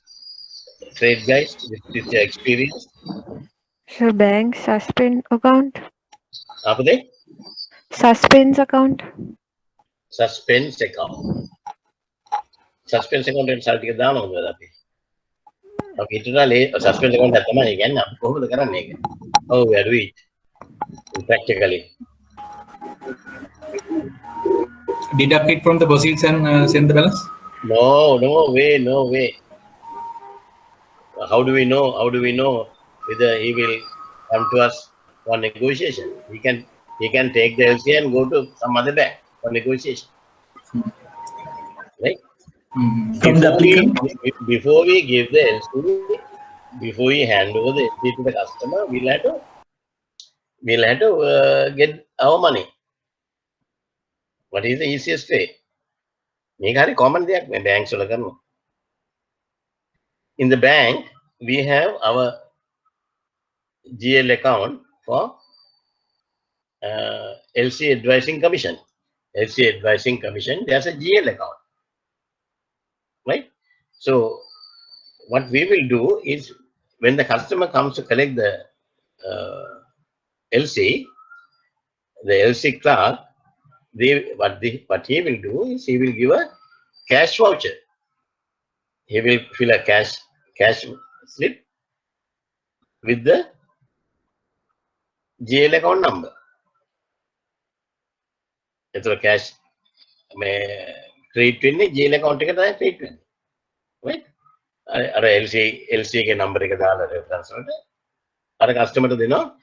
trade guys, with your experience? So bank suspend account? Apa they? Suspense account? Suspense account. Suspense account and salary ke dalam apa tapi? Okay, itu dah le. Suspense account dah teman kan? Apa kau boleh kerana ni? Oh, we are doing it practically. Deduct it from the proceeds and send the balance? No, no way, no way. How do we know? How do we know whether he will come to us for negotiation? He can take the LC and go to some other bank for negotiation. Right? From the applicant? Before we give the LC, before we hand over the LC to the customer, we'll have to get our money. What is the easiest way? Common banks. In the bank, we have our GL account for LC advising commission. LC advising commission, there's a GL account. Right? So what we will do is, when the customer comes to collect the LC, the LC clerk, what he will do is, he will give a cash voucher. He will fill a cash slip with the GL account number. It's a cash create GL account create. Right? LC के number के डाल reference में अरे customer तो देना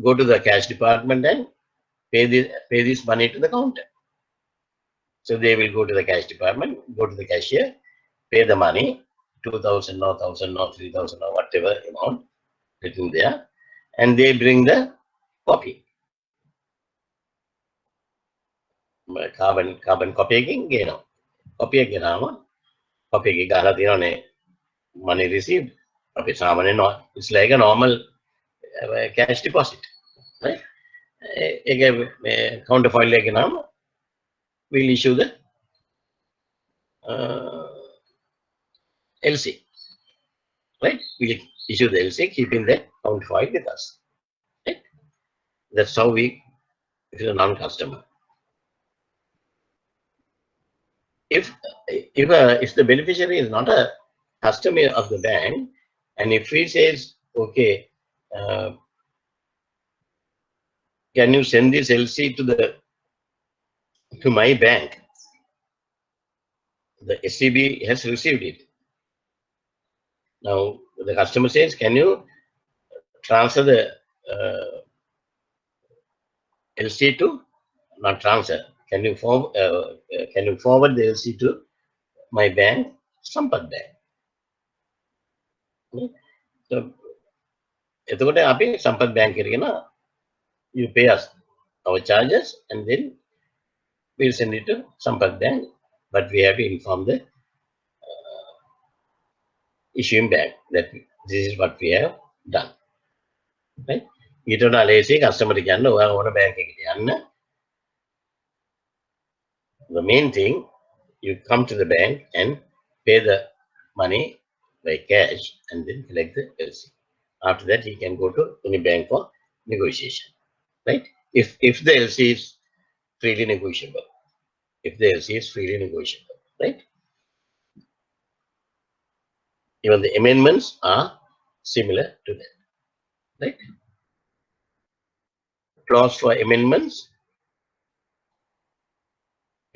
go to the cash department and pay this money to the counter. So they will go to the cash department, go to the cashier, pay the money, 2,000 or 1,000 or 3,000 or whatever amount written there, and they bring the copy. Carbon copy again, copy again. Copy money received. It's like a normal cash deposit, right? Counterfoil like we'll issue the LC, right? We'll issue the LC, keeping the counterfoil with us. Right? That's how we, if it's a non-customer. If the beneficiary is not a customer of the bank, and if he says, okay, can you send this LC to my bank? The SCB has received it. Now the customer says, can you transfer the LC to, not transfer, can you forward the LC to my bank, Sampat Bank? So Sampat Bank you pay us our charges, and then we'll send it to Sampat Bank, but we have to inform the issuing bank that this is what we have done. Right? You don't know customer bank. The main thing, you come to the bank and pay the money by cash and then collect the LC. After that, he can go to any bank for negotiation. Right? If the LC is freely negotiable. If the LC is freely negotiable. Right? Even the amendments are similar to that. Right? Clause for amendments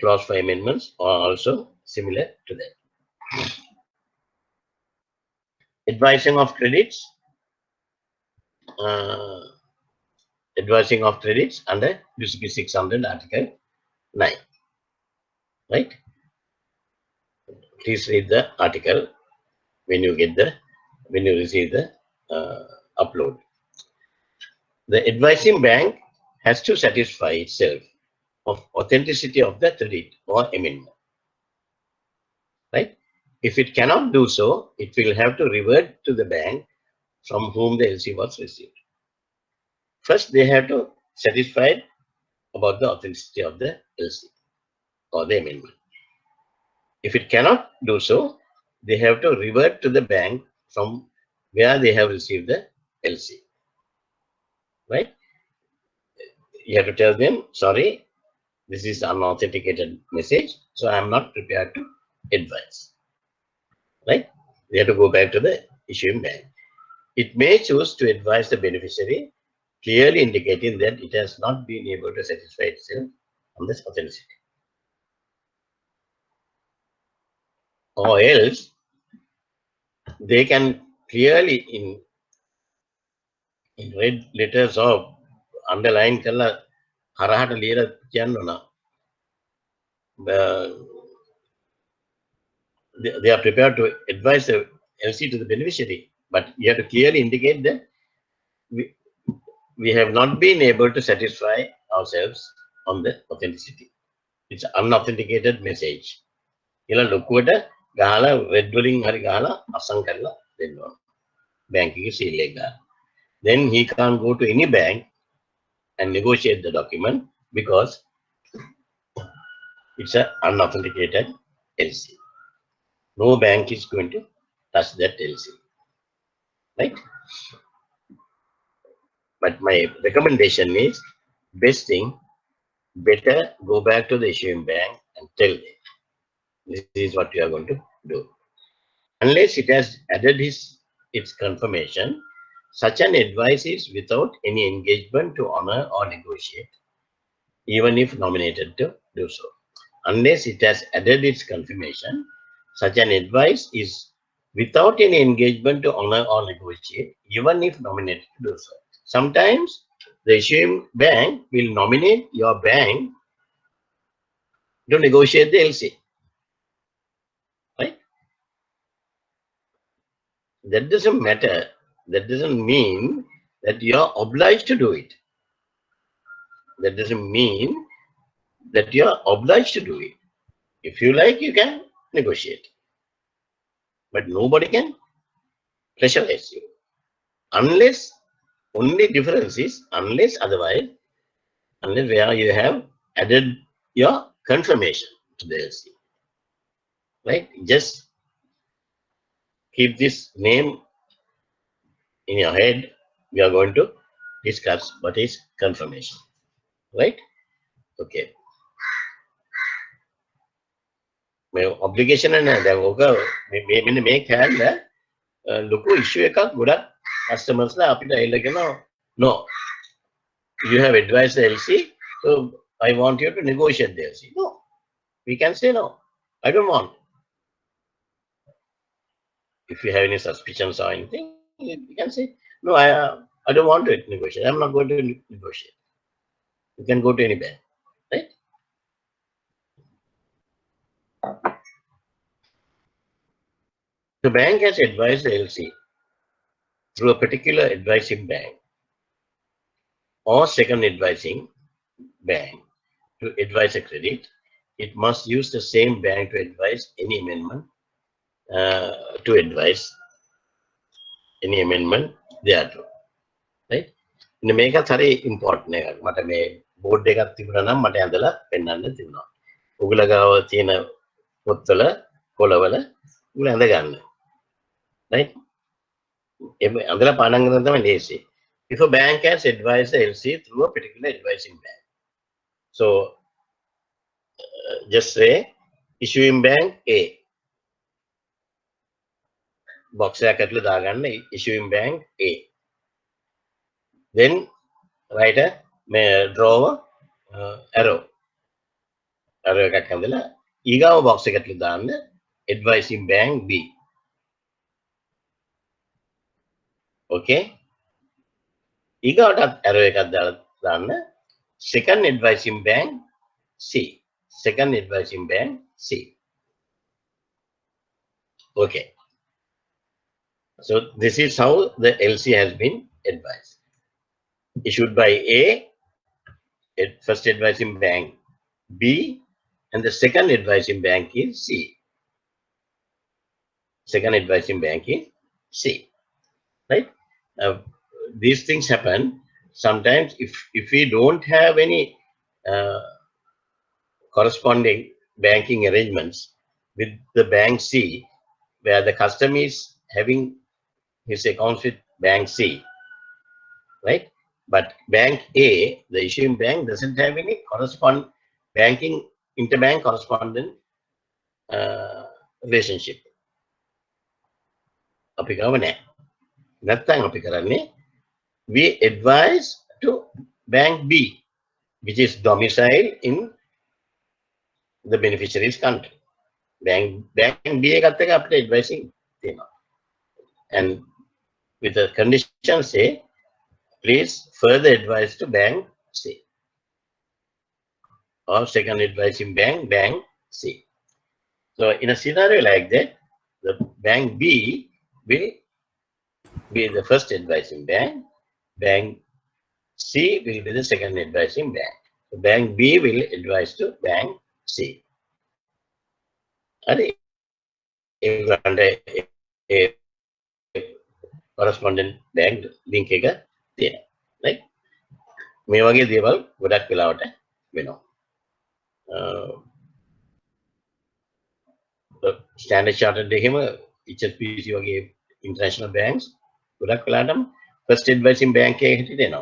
clause for amendments are also similar to that. Advising of credits. Advising of credits under UCP 600 Article 9. Right? Please read the article when you receive the upload. The advising bank has to satisfy itself of authenticity of the credit or amendment. Right? If it cannot do so, it will have to revert to the bank from whom the LC was received. First, they have to satisfy about the authenticity of the LC or the amendment. If it cannot do so, they have to revert to the bank from where they have received the LC. Right? You have to tell them, sorry, this is unauthenticated message, so I am not prepared to advise. Right? They have to go back to the issuing bank. It may choose to advise the beneficiary, clearly indicating that it has not been able to satisfy itself on this authenticity. Or else, they can clearly in red letters or underline kala harahata liyala kiyanna they are prepared to advise the LC to the beneficiary, but you have to clearly indicate that we have not been able to satisfy ourselves on the authenticity. It's unauthenticated message. Ila lokuwata gahala red wording hari gahala asang karala denna bank ki seal ekak. Then he can't go to any bank and negotiate the document because it's an unauthenticated LC. No bank is going to touch that LC. Right? But my recommendation is, best thing, better go back to the issuing bank and tell them this is what you are going to do. Unless it has added its confirmation, such an advice is without any engagement to honor or negotiate, even if nominated to do so. Unless it has added its confirmation, such an advice is without any engagement to honor or negotiate, even if nominated to do so. Sometimes the issuing bank will nominate your bank to negotiate the LC. Right? That doesn't matter. That doesn't mean that you are obliged to do it. That doesn't mean that you are obliged to do it. If you like, you can negotiate. But nobody can pressurize you. Unless, only difference is, unless otherwise, unless where you have added your confirmation to the LC. Right? Just keep this name in your head. We are going to discuss what is confirmation. Right? Okay. My obligation and then make hand look issue good customers no, you have advised the LC, so I want you to negotiate the LC. No, we can say no, I don't want. If you have any suspicions or anything, you can say no, I don't want to negotiate. I'm not going to negotiate. You can go to any bank, right? The bank has advised the LC through a particular advising bank or second advising bank to advise a credit. It must use the same bank to advise any amendment thereto. Right? In make a very important board එකක් තිබුණා නම් මට ඇඳලා පෙන්වන්න තිබුණා. ඔගල ගාව තියෙන පොත්වල කොළවල උගල ඇඳ ගන්න. Right? ඇඳලා පාඩම් කරන තමයි ලේසි. If a bank has advised the LC through a particular advising bank. So just say issuing bank A. Box එකක් ඇතුළේ දාගන්න issuing bank A. Then write a draw arrow. arrow එකක් හදලා ඊගාව box එකට දාන්න advising bank B. Okay. ඊගාවටත් arrow එකක් දාන්න second advising bank C. Second advising bank C. Okay. So this is how the LC has been advised. Issued by A, first advising bank B, and the second advising bank is C. Second advising bank is C. Right? These things happen sometimes if we don't have any corresponding banking arrangements with the bank C, where the customer is having his accounts with bank C, right? But bank A, the issuing bank, doesn't have any interbank correspondent relationship. අපි ගාව නැහැ. නැත්නම් අපි කරන්නේ we advise to bank B, which is domiciled in the beneficiary's country. Bank B එකත් එක අපිට advising තියෙනවා. And with the condition say, please further advise to bank C. Or second advising bank C. So in a scenario like that, the bank B will be the first advising bank. Bank C will be the second advising bank. So bank B will advise to bank C. Correspondent bank link එක තියෙනවා. Right? මේ වගේ දේවල් ගොඩක් වෙලාවට වෙනවා. Standard Chartered එකේම HSBC වගේ international banks ගොඩක් වෙලාටම first advising bank එකේ හිටියට එනවා.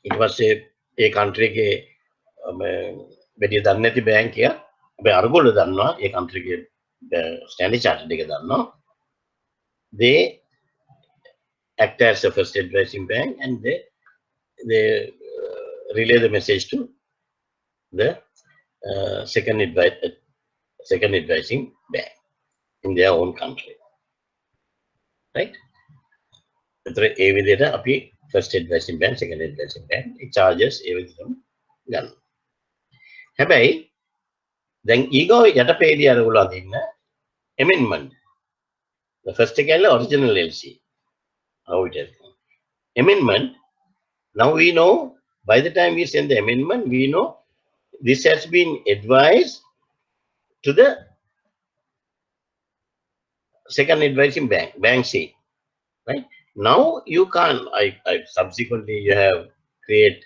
ඊට පස්සේ ඒ country එකේ වැඩි දන්නේ නැති bank එක අපි අරගොල්ලෝ දන්නවා ඒ country එකේ Standard Chartered එක දන්නවා. They act as a first advising bank and they relay the message to the second advising bank in their own country. Right? ඒ විදිහට අපි first advising bank, second advising bank charges ඒ විදිහටම ගන්න. හැබැයි දැන් ඊගොව යටපේදී අරගොල්ලෝ අදින්න amendment. The first again original LC. How it is. Amendment. Now we know, by the time we send the amendment, we know this has been advised to the second advising bank, bank C. Right? Now you can, subsequently you have create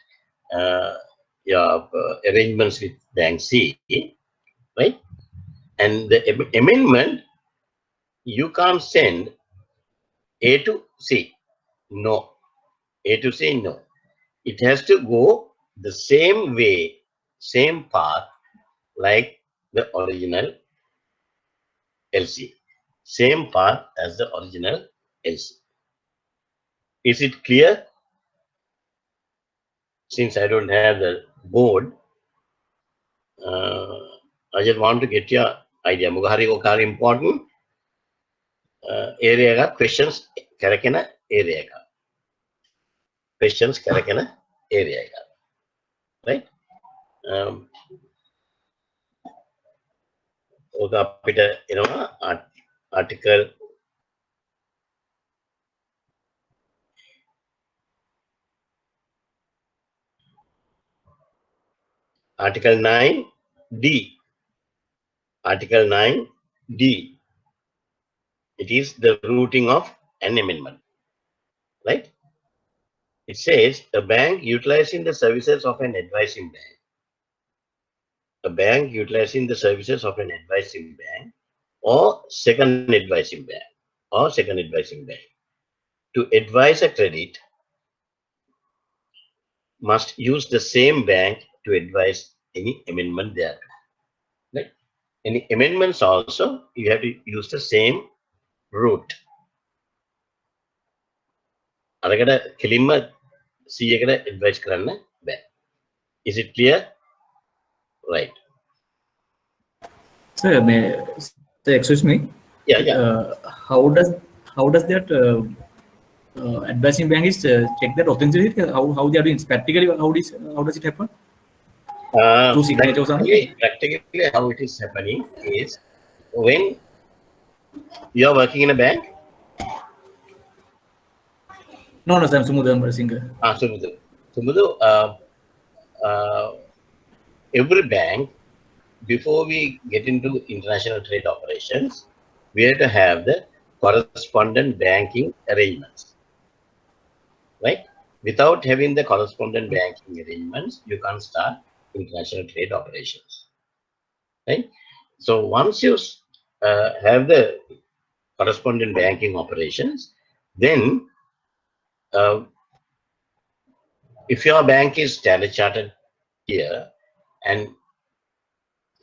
your arrangements with bank C, right? And the amendment, you can't send A to C. No. A to C, no. It has to go the same way, same path like the original LC. Same path as the original LC. Is it clear? Since I don't have the board, I just want to get your idea. Mugari okar important area ka questions karakena area ka. Questions karakena area ka. Right? Oka apita enawa article Article 9D. Article 9D. It is the routing of an amendment. Right? It says a bank utilizing the services of an advising bank. A bank utilizing the services of an advising bank or second advising bank to advise a credit must use the same bank to advise any amendment there. Right? Any amendments also, you have to use the same route. අරකට කෙලින්ම C එකට advise කරන්න බෑ. Is it clear? Right. Sir, excuse me. Yeah, yeah. How does that advising bank is check that authenticity? How they are doing practically? How does it happen? Through signature or something? Practically, how it is happening is when you are working in a bank. No, sir, I'm Sumudam Singer. Sumudu, every bank, before we get into international trade operations, we have to have the correspondent banking arrangements, right? Without having the correspondent banking arrangements, you can't start international trade operations, right? So once you have the correspondent banking operations, then if your bank is Standard Chartered here and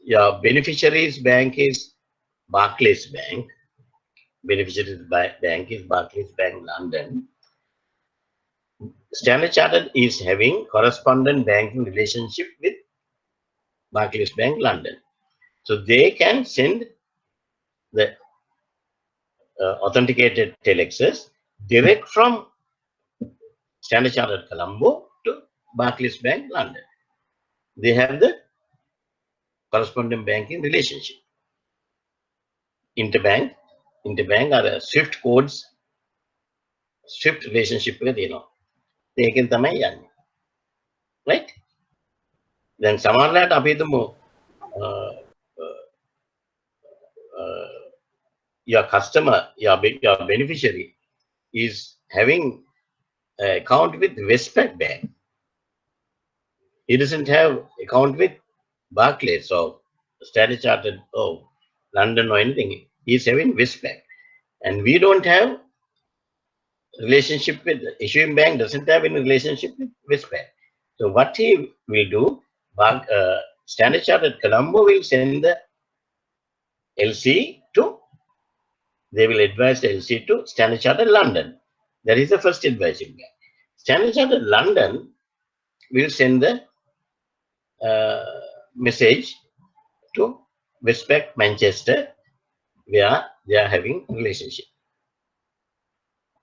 your beneficiary's bank is Barclays Bank, beneficiary's bank is Barclays Bank London, Standard Chartered is having correspondent banking relationship with Barclays Bank London. So they can send the authenticated telexes direct from Standard Chartered Colombo to Barclays Bank London. They have the correspondent banking relationship. Interbank are the SWIFT codes, SWIFT relationship with taken the right? Then someone like your customer, your beneficiary is having an account with Westpac Bank. He doesn't have account with Barclays or Standard Chartered or London or anything. He's having Westpac. And we don't have relationship with the issuing bank, doesn't have any relationship with Westpac. So what he will do, Standard Chartered Colombo will send the LC to, they will advise the LC to Standard Chartered London. That is the first advising bank. Standard Chartered London will send the message to Westpac Manchester where they are having relationship.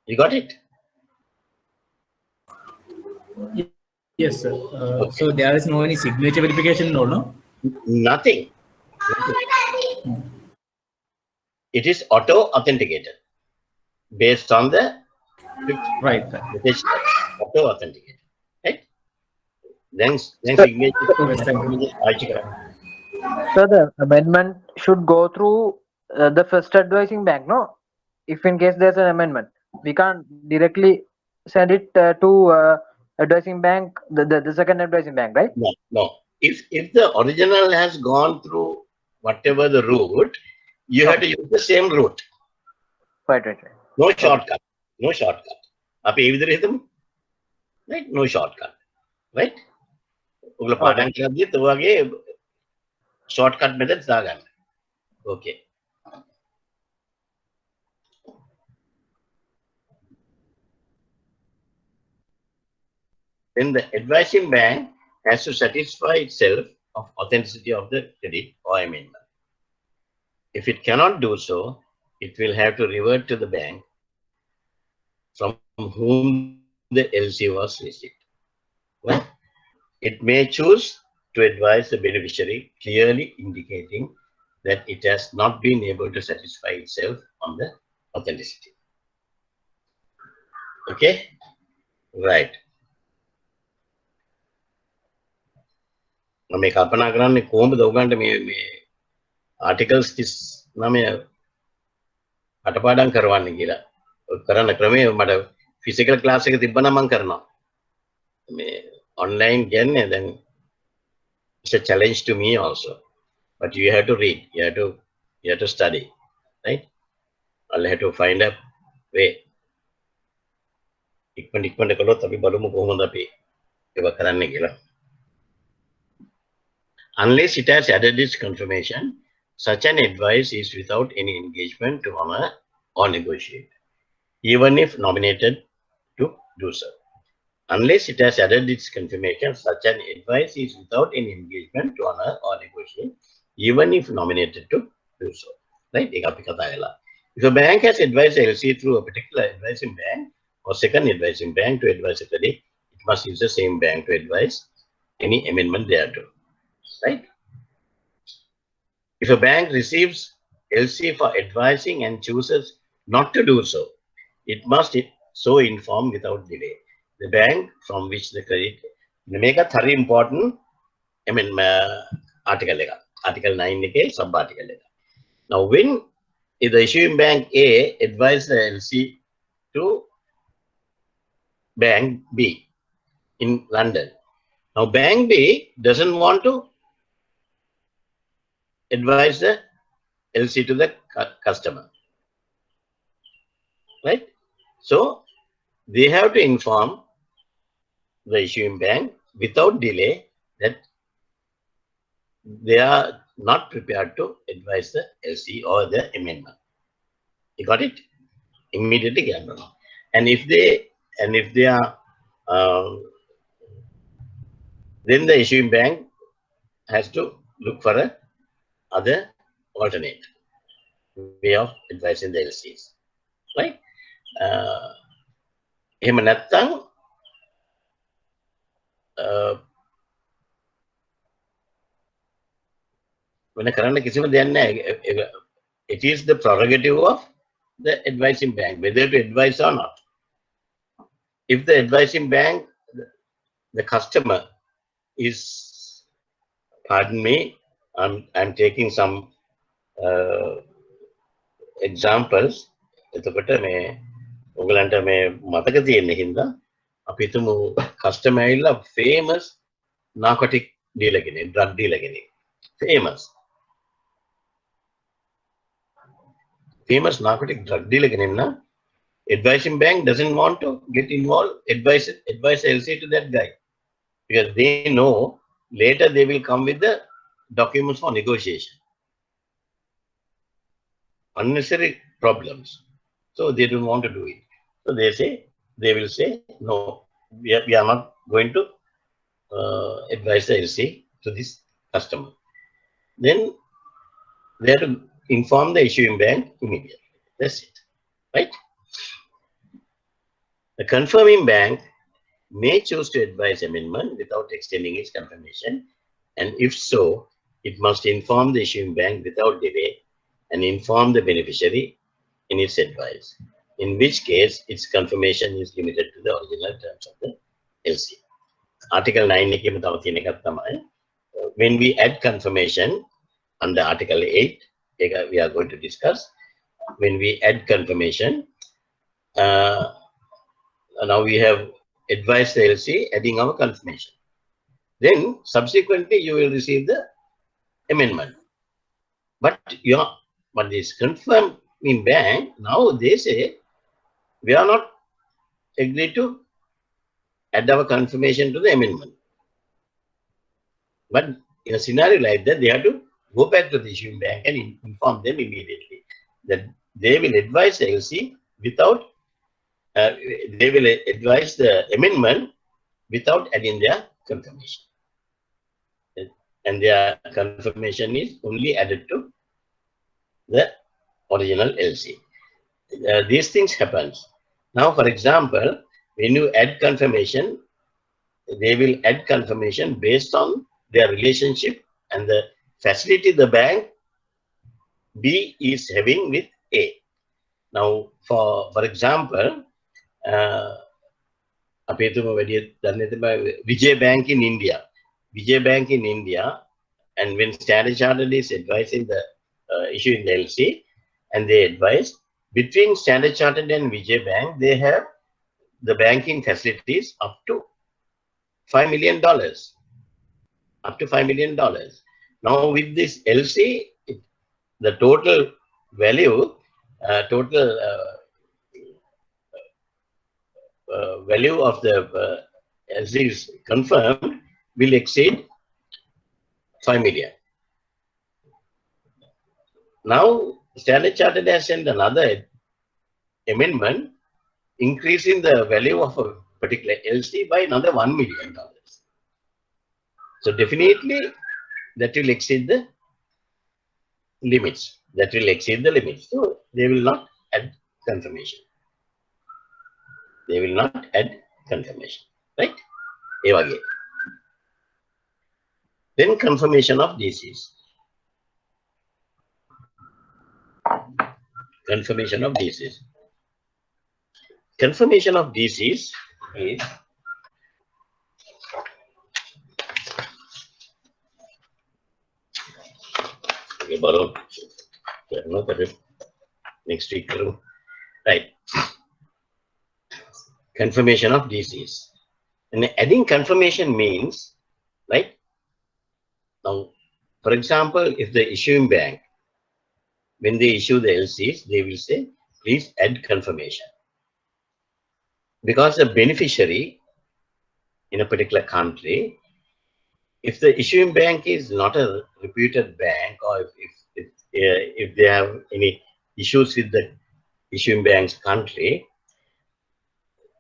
You got it? Yes, sir. Okay. So there is no any signature verification, no? Nothing. It is auto-authenticated based on the right. Auto-authenticated, right? Then signature. So the amendment should go through the first advising bank, no? If in case there's an amendment, we can't directly send it to advising bank, the second advising bank, right? No. If the original has gone through whatever the route, you have to use the same route. Right. No shortcut. No shortcut. Right? No shortcut. Right? Shortcut methods. Okay. Then the advising bank has to satisfy itself of authenticity of the credit or amendment. If it cannot do so, it will have to revert to the bank from whom the LC was received. Well, it may choose to advise the beneficiary, clearly indicating that it has not been able to satisfy itself on the authenticity. Okay? Right. मैं कल्पना करने කොහොමද ඔයගන්ට මේ articles 39 අටපාඩම් කරවන්නේ කියලා කරන්න ක්‍රමය මට physical class එක තිබ්බනම් මම කරනවා මේ ඔන්ලයින් කියන්නේ දැන් it's a challenge to me also, but you have to read, you have to study, right? I'll have to find a way. ඉක්මනට කළොත් අපි බලමු කොහොමද අපි ඒක කරන්න කියලා. Unless it has added its confirmation, such an advice is without any engagement to honor or negotiate, even if nominated to do so. unless it has added its confirmation, such an advice is without any engagement to honor or negotiate, even if nominated to do so. Right? If a bank has advised LC through a particular advising bank or second advising bank to advise a credit, it must use the same bank to advise any amendment thereto. Right? If a bank receives LC for advising and chooses not to do so, it must so inform without delay the bank from which the credit. Make a very important article. Article 9 sub article. Now, when the issuing bank A advised the LC to bank B in London. Now, bank B doesn't want to advise the LC to the customer. Right? So, they have to inform the issuing bank without delay that they are not prepared to advise the LC or the amendment. You got it? Immediately get on. And if they are then the issuing bank has to look for a other alternate way of advising the LCs. Right? එහෙම නැත්නම් වෙන කරන්න කිසිම දෙයක් නැහැ. It is the prerogative of the advising bank whether to advise or not. If the advising bank, the customer is, pardon me, I'm taking some examples. එතකොට මේ ඔයගලන්ට මේ මතක තියෙන හින්දා අපි හිතමු customer ඇවිල්ලා famous narcotic dealer කෙනෙක්, drug dealer කෙනෙක්. Famous narcotic drug dealer කෙනෙක් නම් advising bank doesn't want to get involved, advise LC to that guy, because they know later they will come with the documents for negotiation. Unnecessary problems. So they don't want to do it. So they will say, no, we are not going to advise the LC to this customer. Then they have to inform the issuing bank immediately. That's it. Right? The confirming bank may choose to advise amendment without extending its confirmation, and if so, it must inform the issuing bank without delay and inform the beneficiary in its advice, in which case its confirmation is limited to the original terms of the LC. Article 9 when we add confirmation under Article 8, we are going to discuss. When we add confirmation, now we have advised the LC adding our confirmation. Then subsequently you will receive the amendment. But this confirming bank, now they say we are not agreed to add our confirmation to the amendment. But in a scenario like that, they have to go back to the issuing bank and inform them immediately that they will advise the LC without, they will advise the amendment without adding their confirmation. And their confirmation is only added to the original LC. These things happen. Now, for example, when you add confirmation, they will add confirmation based on their relationship and the facility the bank B is having with A. Now, for example, Vijay Bank in India. Vijay Bank in India, and when Standard Chartered is advising the issuing the LC, and they advise between Standard Chartered and Vijay Bank, they have the banking facilities up to $5 million. Up to $5 million. Now with this LC, the total value, value of the LC is confirmed will exceed 5 million. Now Standard Chartered has sent another amendment increasing the value of particular LC by another $1 million. So definitely that will exceed the limits. That will exceed the limits. So they will not add confirmation. They will not add confirmation. Right? Then confirmation of DCs. Confirmation of DCs. Confirmation of DCs is next week. Right. Confirmation of DCs. And adding confirmation means, right? Now, for example, if the issuing bank, when they issue the LCs, they will say, please add confirmation. Because the beneficiary in a particular country, if the issuing bank is not a reputed bank, or if they have any issues with the issuing bank's country,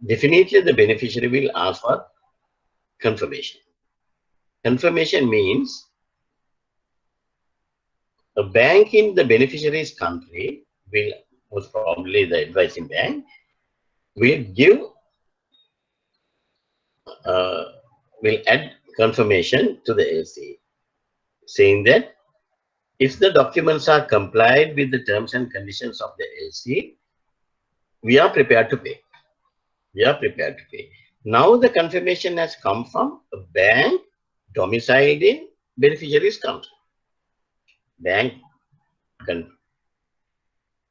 definitely the beneficiary will ask for confirmation. Confirmation means a bank in the beneficiary's country will, most probably the advising bank, will give, will add confirmation to the LC, saying that if the documents are complied with the terms and conditions of the LC, we are prepared to pay. We are prepared to pay. Now the confirmation has come from a bank domiciled in beneficiary's country. Bank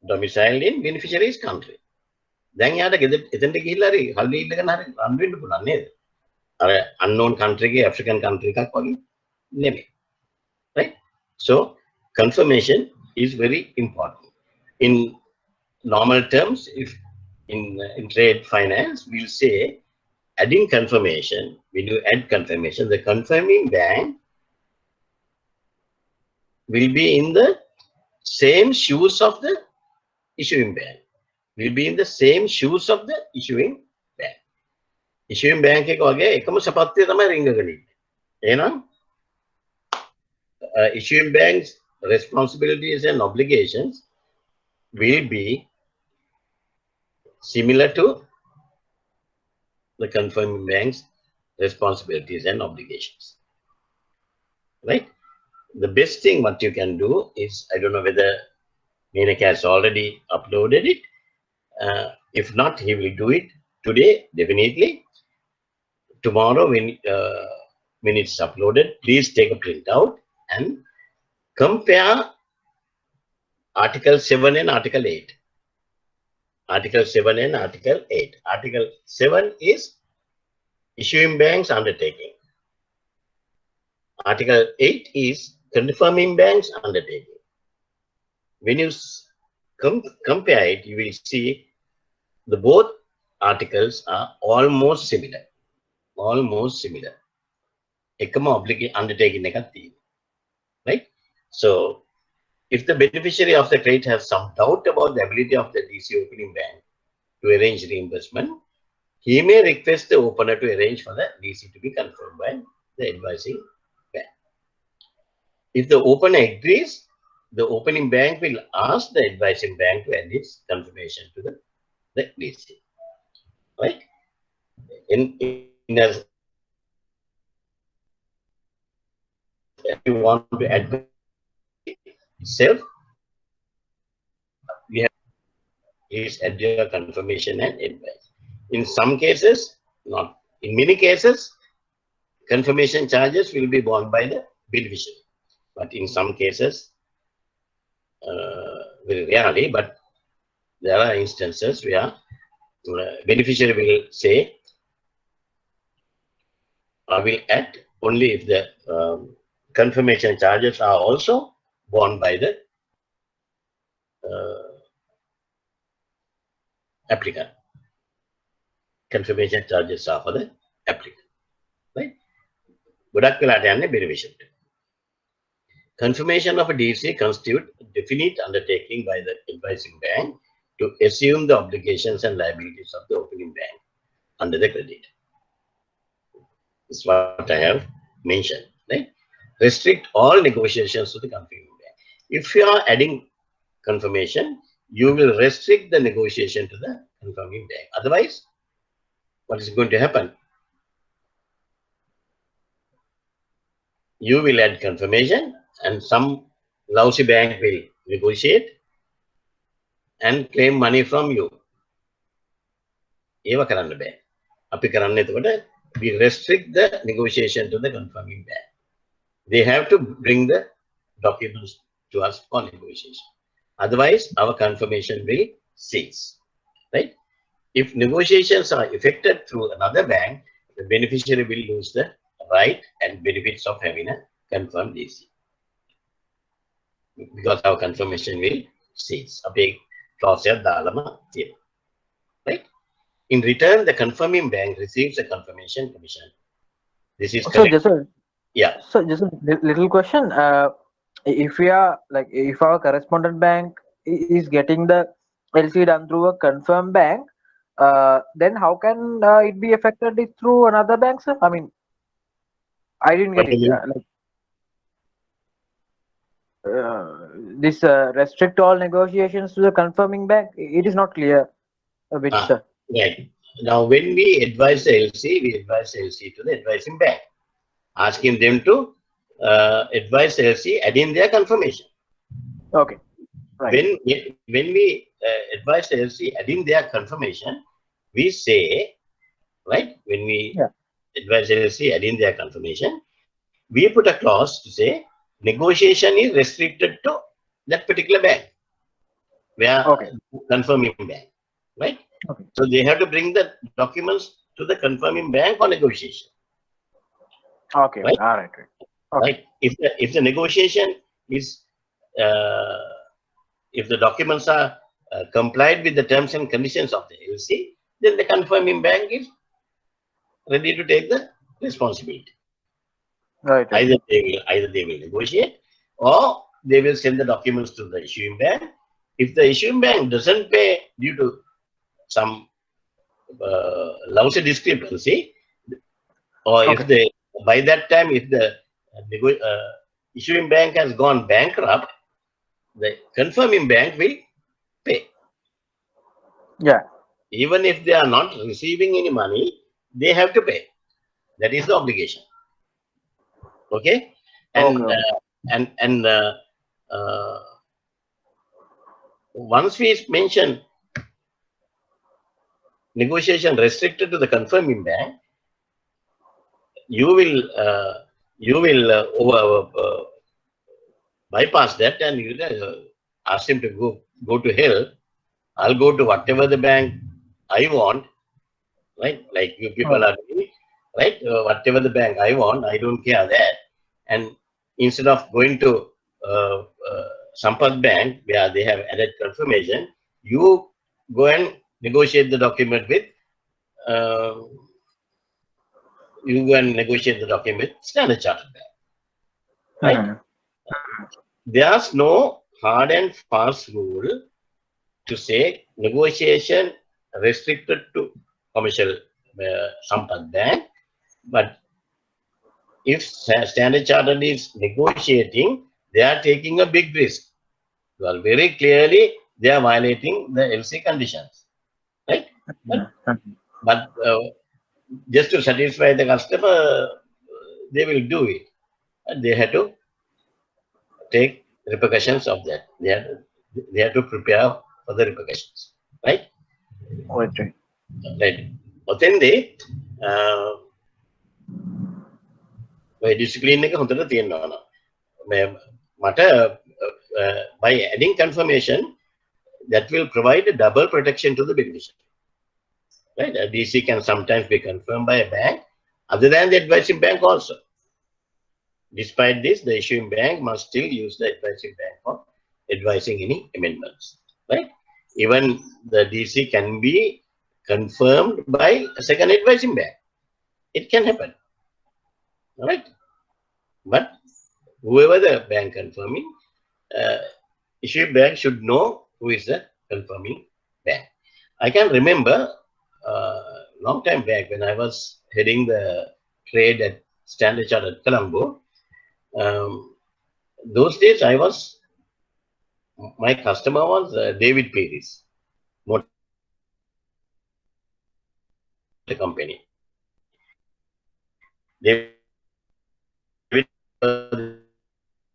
domiciled in beneficiary's country. Then you have to get it. Unknown country, African country, right? So confirmation is very important. In normal terms, if in trade finance, we'll say adding confirmation. When you add confirmation, the confirming bank will be in the same shoes of the issuing bank. Will be in the same shoes of the issuing bank. Issuing bank එකම සපත්තිය තමයි රිංගගෙන ඉන්නේ. එහෙනම් issuing bank's responsibilities and obligations will be similar to the confirming bank's responsibilities and obligations. Right? The best thing what you can do is, I don't know whether Menak has already uploaded it. If not, he will do it today, definitely. Tomorrow, when it's uploaded, please take a printout and compare Article 7 and Article 8. Article 7 and Article 8. Article 7 is issuing bank's undertaking. Article 8 is confirming bank's undertaking. When you compare it, you will see the both articles are almost similar. Almost similar. Undertaking, right? So, if the beneficiary of the credit has some doubt about the ability of the DC opening bank to arrange reimbursement, he may request the opener to arrange for the DC to be confirmed by the advising bank. If the opener agrees, the opening bank will ask the advising bank to add its confirmation to the DC. Right? If you want to add itself, we have is add your confirmation and advice. In some cases, not in many cases, confirmation charges will be borne by the beneficiary. But in some cases, very rarely, but there are instances where beneficiary will say, I will add only if the confirmation charges are also borne by the applicant. Confirmation charges are for the applicant. Right? Confirmation of a DC constitutes a definite undertaking by the advising bank to assume the obligations and liabilities of the opening bank under the credit. This is what I have mentioned. Right? Restrict all negotiations to the confirming bank. If you are adding confirmation, you will restrict the negotiation to the confirming bank. Otherwise, what is going to happen? You will add confirmation and some lousy bank will negotiate and claim money from you. ඒව කරන්න බෑ. අපි කරන්නේ එතකොට we restrict the negotiation to the confirming bank. They have to bring the documents to us for negotiation. Otherwise, our confirmation will cease. Right? If negotiations are effected through another bank, the beneficiary will lose the right and benefits of having a confirmed DC. Because our confirmation will cease. Right? In return, the confirming bank receives a confirmation commission. This is so just a, yeah. So just a little question. If we are like, if our correspondent bank is getting the LC done through a confirmed bank, then how can it be affected through another bank, sir? I mean, I didn't get it. This restrict all negotiations to the confirming bank. It is not clear a bit, sir. Right. Now, when we advise the LC, we advise the LC to the advising bank, asking them to advise the LC, adding their confirmation. Okay. Right. When we advise the LC, adding their confirmation, we say, right, when we advise the LC, adding their confirmation, we put a clause to say, negotiation is restricted to that particular bank, where confirming bank, right? Okay. So they have to bring the documents to the confirming bank for negotiation. Okay. Right? All right. Okay. Right. If the negotiation is if the documents are complied with the terms and conditions of the LC, then the confirming bank is ready to take the responsibility. Right. Either they will negotiate or they will send the documents to the issuing bank. If the issuing bank doesn't pay due to some lousy discrepancy, or if they by that time if the issuing bank has gone bankrupt, the confirming bank will pay. Yeah. Even if they are not receiving any money, they have to pay. That is the obligation. Okay, and once we mention negotiation restricted to the confirming bank, you will bypass that and you ask him to go to hell. I'll go to whatever the bank I want, right? Like you people are doing, right? Whatever the bank I want, I don't care that. And instead of going to Sampath Bank, where they have added confirmation, you go and negotiate the document with Standard Chartered Bank, right? There's no hard and fast rule to say negotiation restricted to commercial Sampath Bank, but if Standard Chartered is negotiating, they are taking a big risk. Well, very clearly, they are violating the LC conditions, right? But just to satisfy the customer, they will do it. And they have to take repercussions of that. They have to prepare for the repercussions, right? Okay. Right. Otende, discipline එක හොඳට තියෙනවා මට by adding confirmation that will provide a double protection to the beneficiary, right? A DC can sometimes be confirmed by a bank other than the advising bank also. Despite this, the issuing bank must still use the advising bank for advising any amendments, right? Even the DC can be confirmed by a second advising bank. It can happen. All right, but whoever the bank confirming, issuing bank should know who is the confirming bank. I can remember long time back when I was heading the trade at Standard Chartered Colombo. Those days my customer was David Perry's motor company. David the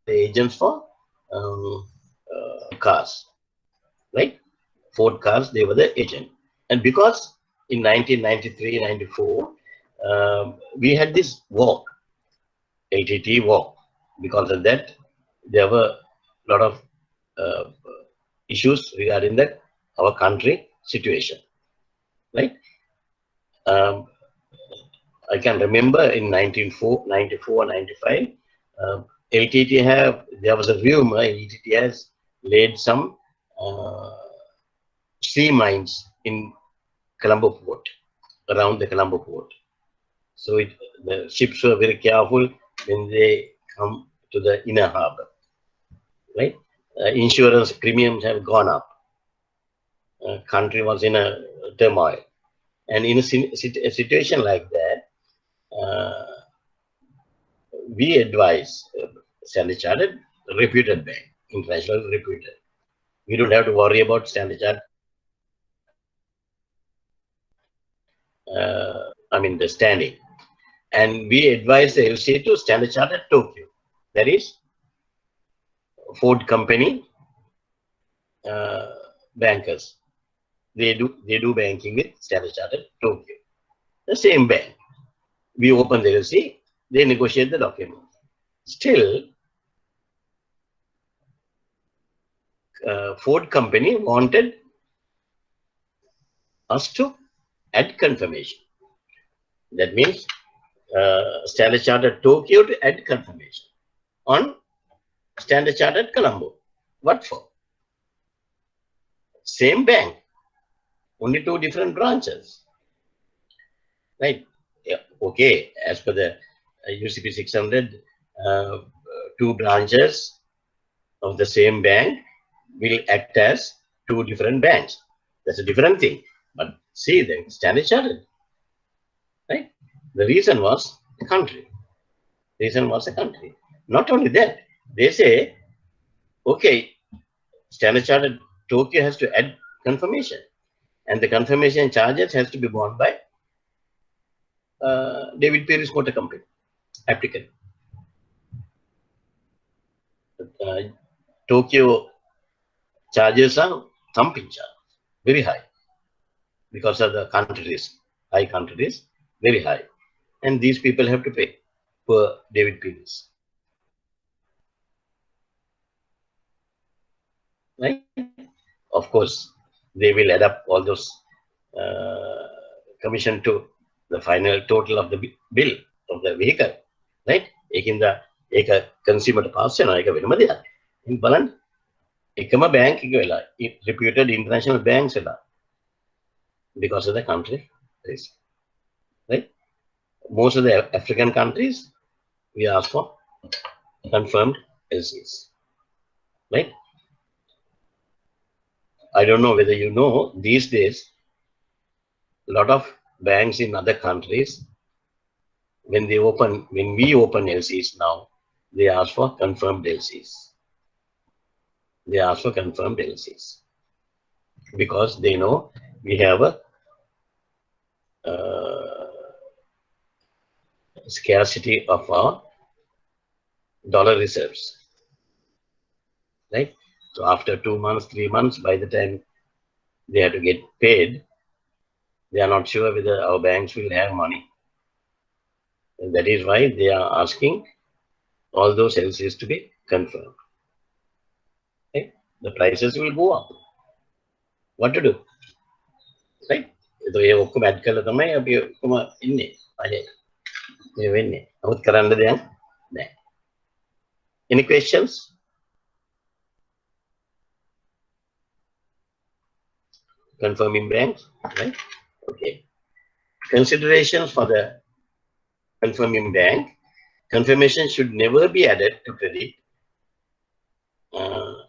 agents for cars, right? Ford cars, they were the agent. And because in 1993-94, we had this war, LTT war. Because of that, there were a lot of issues regarding our country situation, right? I can remember in 1994-95, LTT there was a rumor LTT has laid some sea mines in Colombo port, around the Colombo port. So the ships were very careful when they come to the inner harbor, right? Insurance premiums have gone up. Country was in a turmoil. And in a situation like that, we advise Standard Chartered, reputed bank, international reputed. We don't have to worry about Standard Chartered. The standing. And we advise the LC to Standard Chartered Tokyo. That is Ford company bankers. They do banking with Standard Chartered Tokyo. The same bank. We open the LC, they negotiate the document. Still, Ford company wanted us to add confirmation. That means Standard Chartered Tokyo to add confirmation on Standard Chartered Colombo. What for? Same bank, only two different branches. Right? Yeah, okay, as per the UCP 600, two branches of the same bank will act as two different banks. That's a different thing. But see, the Standard Chartered, right? The reason was the country. The reason was the country. Not only that, they say, okay, Standard Chartered Tokyo has to add confirmation, and the confirmation charges has to be borne by David Perry's motor company applicant. Tokyo charges are thumping charge, very high, because of the country risk, high country risk, very high, and these people have to pay for David Perry's. Right? Of course, they will add up all those commission to the final total of the bill of the vehicle, right? Eka consumer to pass and eka venama deya. In Balan, ekama bank reputed international banks because of the country risk, right? Most of the African countries, we ask for confirmed LCs, right? I don't know whether you know, these days, a lot of banks in other countries, when we open LCs now, they ask for confirmed LCs. They ask for confirmed LCs because they know we have a scarcity of our dollar reserves, right? So after 2 months, 3 months, by the time they have to get paid, they are not sure whether our banks will have money. And that is why they are asking all those LCs to be confirmed. Okay? The prices will go up. What to do? Right? Any questions? Confirming banks, right? Okay. Considerations for the confirming bank. Confirmation should never be added to credit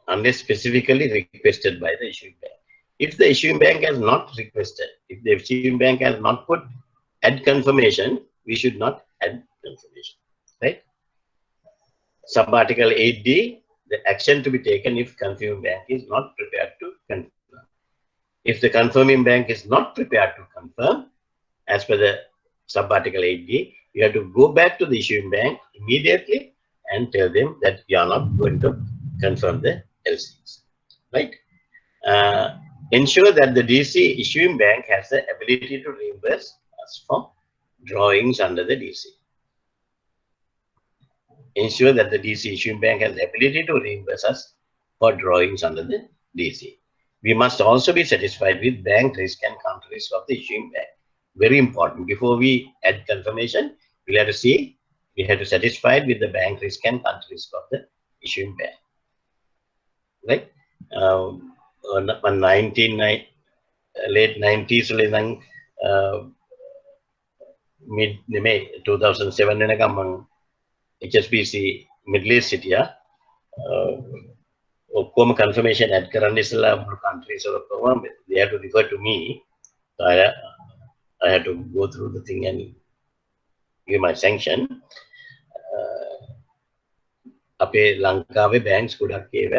unless specifically requested by the issuing bank. If the issuing bank has not requested, if the issuing bank has not put add confirmation, we should not add confirmation, right? Sub-article 8D, the action to be taken if confirming bank is not prepared to confirm. If the confirming bank is not prepared to confirm, as per the sub-article 8D, you have to go back to the issuing bank immediately and tell them that you are not going to confirm the LCs, right? Ensure that the DC issuing bank has the ability to reimburse us for drawings under the DC. Ensure that the DC issuing bank has the ability to reimburse us for drawings under the DC. We must also be satisfied with bank risk and counter risk of the issuing bank. Very important. Before we add confirmation, we have to see, we have to satisfy with the bank risk and counter risk of the issuing bank. Right? Late 90s, mid May 2007 HSBC Middle East City, confirmation at Karandisala countries, they have to refer to me. So I had to go through the thing and give my sanction. Ape Lankawe banks could have gave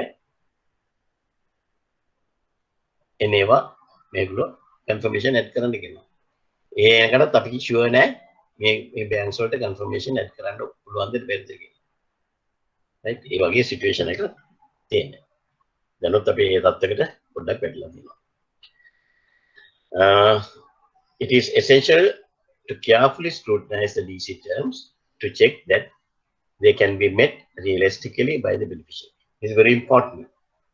eneva meglo confirmation at Karandikino. A kind of topic sure may banks or confirmation at Karando Luanda Belgium. Right? If a situation like that, then not the pay that put the pedal. It is essential to carefully scrutinize the DC terms to check that they can be met realistically by the beneficiary. It's very important,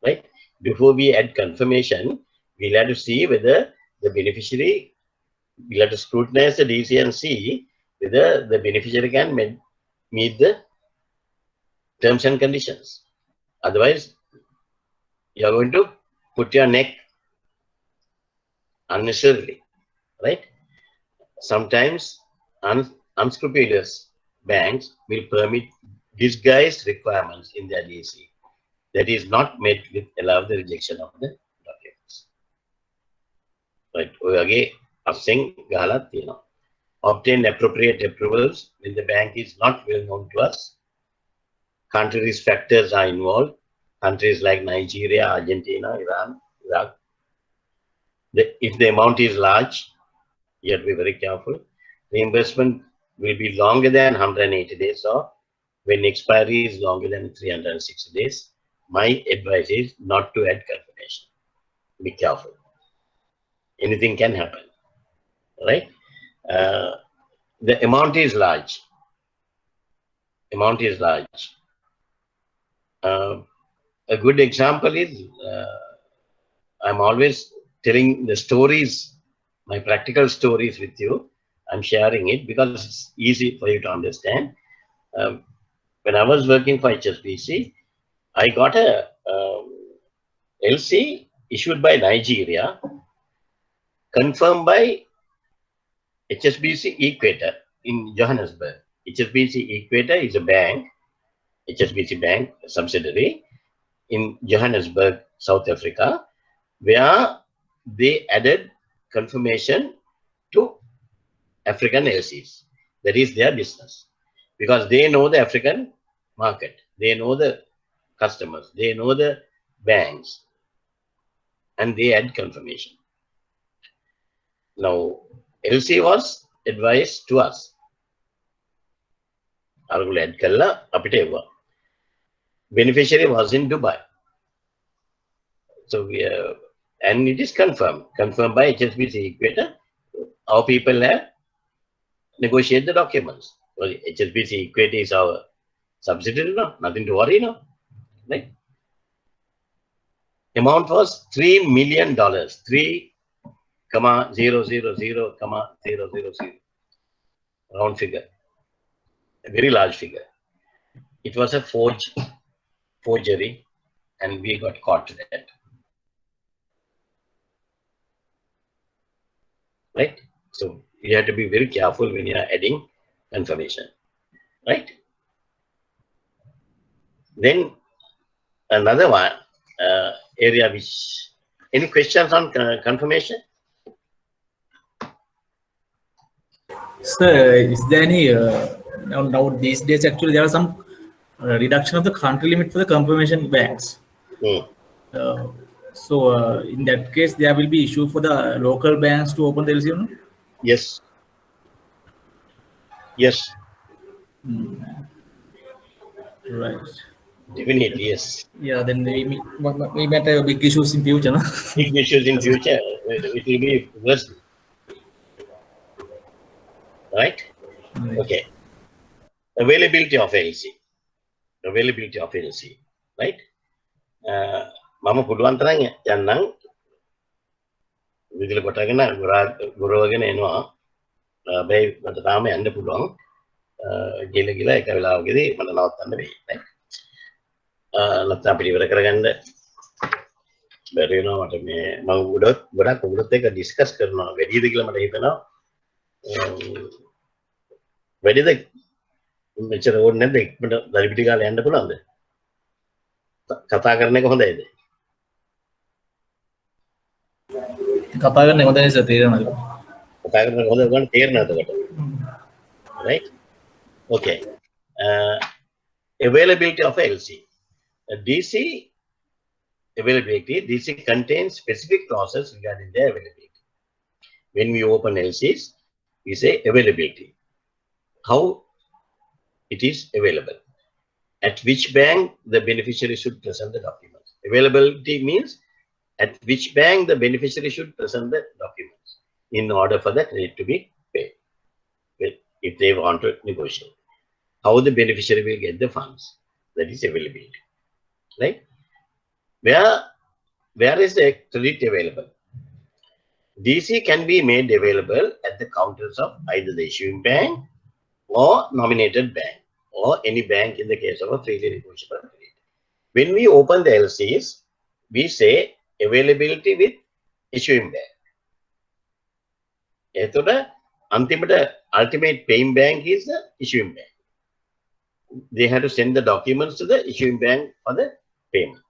right? Before we add confirmation, we'll have to see whether the beneficiary, we'll have to scrutinize the DC and see whether the beneficiary can meet the terms and conditions. Otherwise, you are going to put your neck unnecessarily, right? Sometimes unscrupulous banks will permit disguised requirements in their DC that is not met with allow the rejection of the documents. Right? Again, obtain appropriate approvals when the bank is not well known to us. Country risk factors are involved. Countries like Nigeria, Argentina, Iran, Iraq. If the amount is large, you have to be very careful. Reimbursement will be longer than 180 days or when expiry is longer than 360 days. My advice is not to add confirmation. Be careful. Anything can happen, right? The amount is large. Amount is large. A good example is I'm always telling the stories, my practical stories with you. I'm sharing it because it's easy for you to understand. When I was working for HSBC, I got a LC issued by Nigeria, confirmed by HSBC Equator in Johannesburg. HSBC Equator is a bank, HSBC Bank subsidiary in Johannesburg, South Africa, where they added confirmation to African LCs. That is their business because they know the African market, they know the customers, they know the banks, and they add confirmation. Now, LC was advised to us. Beneficiary was in Dubai. So we and it is confirmed by HSBC Equator. Our people have negotiated the documents. So HSBC Equator is our subsidiary, no? Nothing to worry, no? Right? Amount was $3 million, 3,000,000, round figure, a very large figure. It was a forgery, and we got caught to that. Right? So you have to be very careful when you are adding confirmation. Right? Then another one area which Any questions on confirmation? Sir, is there any now these days actually there are some reduction of the country limit for the confirmation banks. So in that case, there will be issue for the local banks to open the LC, no? Yes. Yes. Right. Definitely, yes. Yeah, then we might have big issues in future, no? Big issues in future. It will be worse. Right? Okay. Availability of LC. Availability of LC. Right? Mama පුළුවන් තරම් යන්නම් විදුලි කොටගෙන ගොරවගෙන එනවා. හැබැයි මට තාම යන්න පුළුවන්. ගිල එක වෙලාවකදී මට නවත්තන්න වෙයි. නැත්නම් අපිට ඉවර කරගන්න බැරි වෙනවා මට මේ මම ගොඩක් උගලත් එක්ක ඩිස්කස් කරනවා වැඩිද කියලා මට හිතෙනවා. වැඩිද මෙච්චර ඕනේ නැද්ද ඉක්මනට දරිපිටි කාලේ යන්න පුළුවන්ද? කතා කරන එක හොඳයිද? කතා කරන එක හොඳයි සර් තේරෙනවද? කතා කරන එක හොඳයි ගන්න තේරෙනවද එතකොට? Right? Okay. Availability of LC. DC availability. DC contains specific clauses regarding their availability. When we open LCs, we say availability. How it is available. At which bank the beneficiary should present the documents. Availability means at which bank the beneficiary should present the documents in order for the credit to be paid. If they want to negotiate. How the beneficiary will get the funds. That is availability. Right? Where is the credit available? DC can be made available at the counters of either the issuing bank or nominated bank or any bank in the case of a freely negotiable credit. When we open the LCs, we say availability with issuing bank. Ultimate paying bank is the issuing bank. They have to send the documents to the issuing bank for the payment.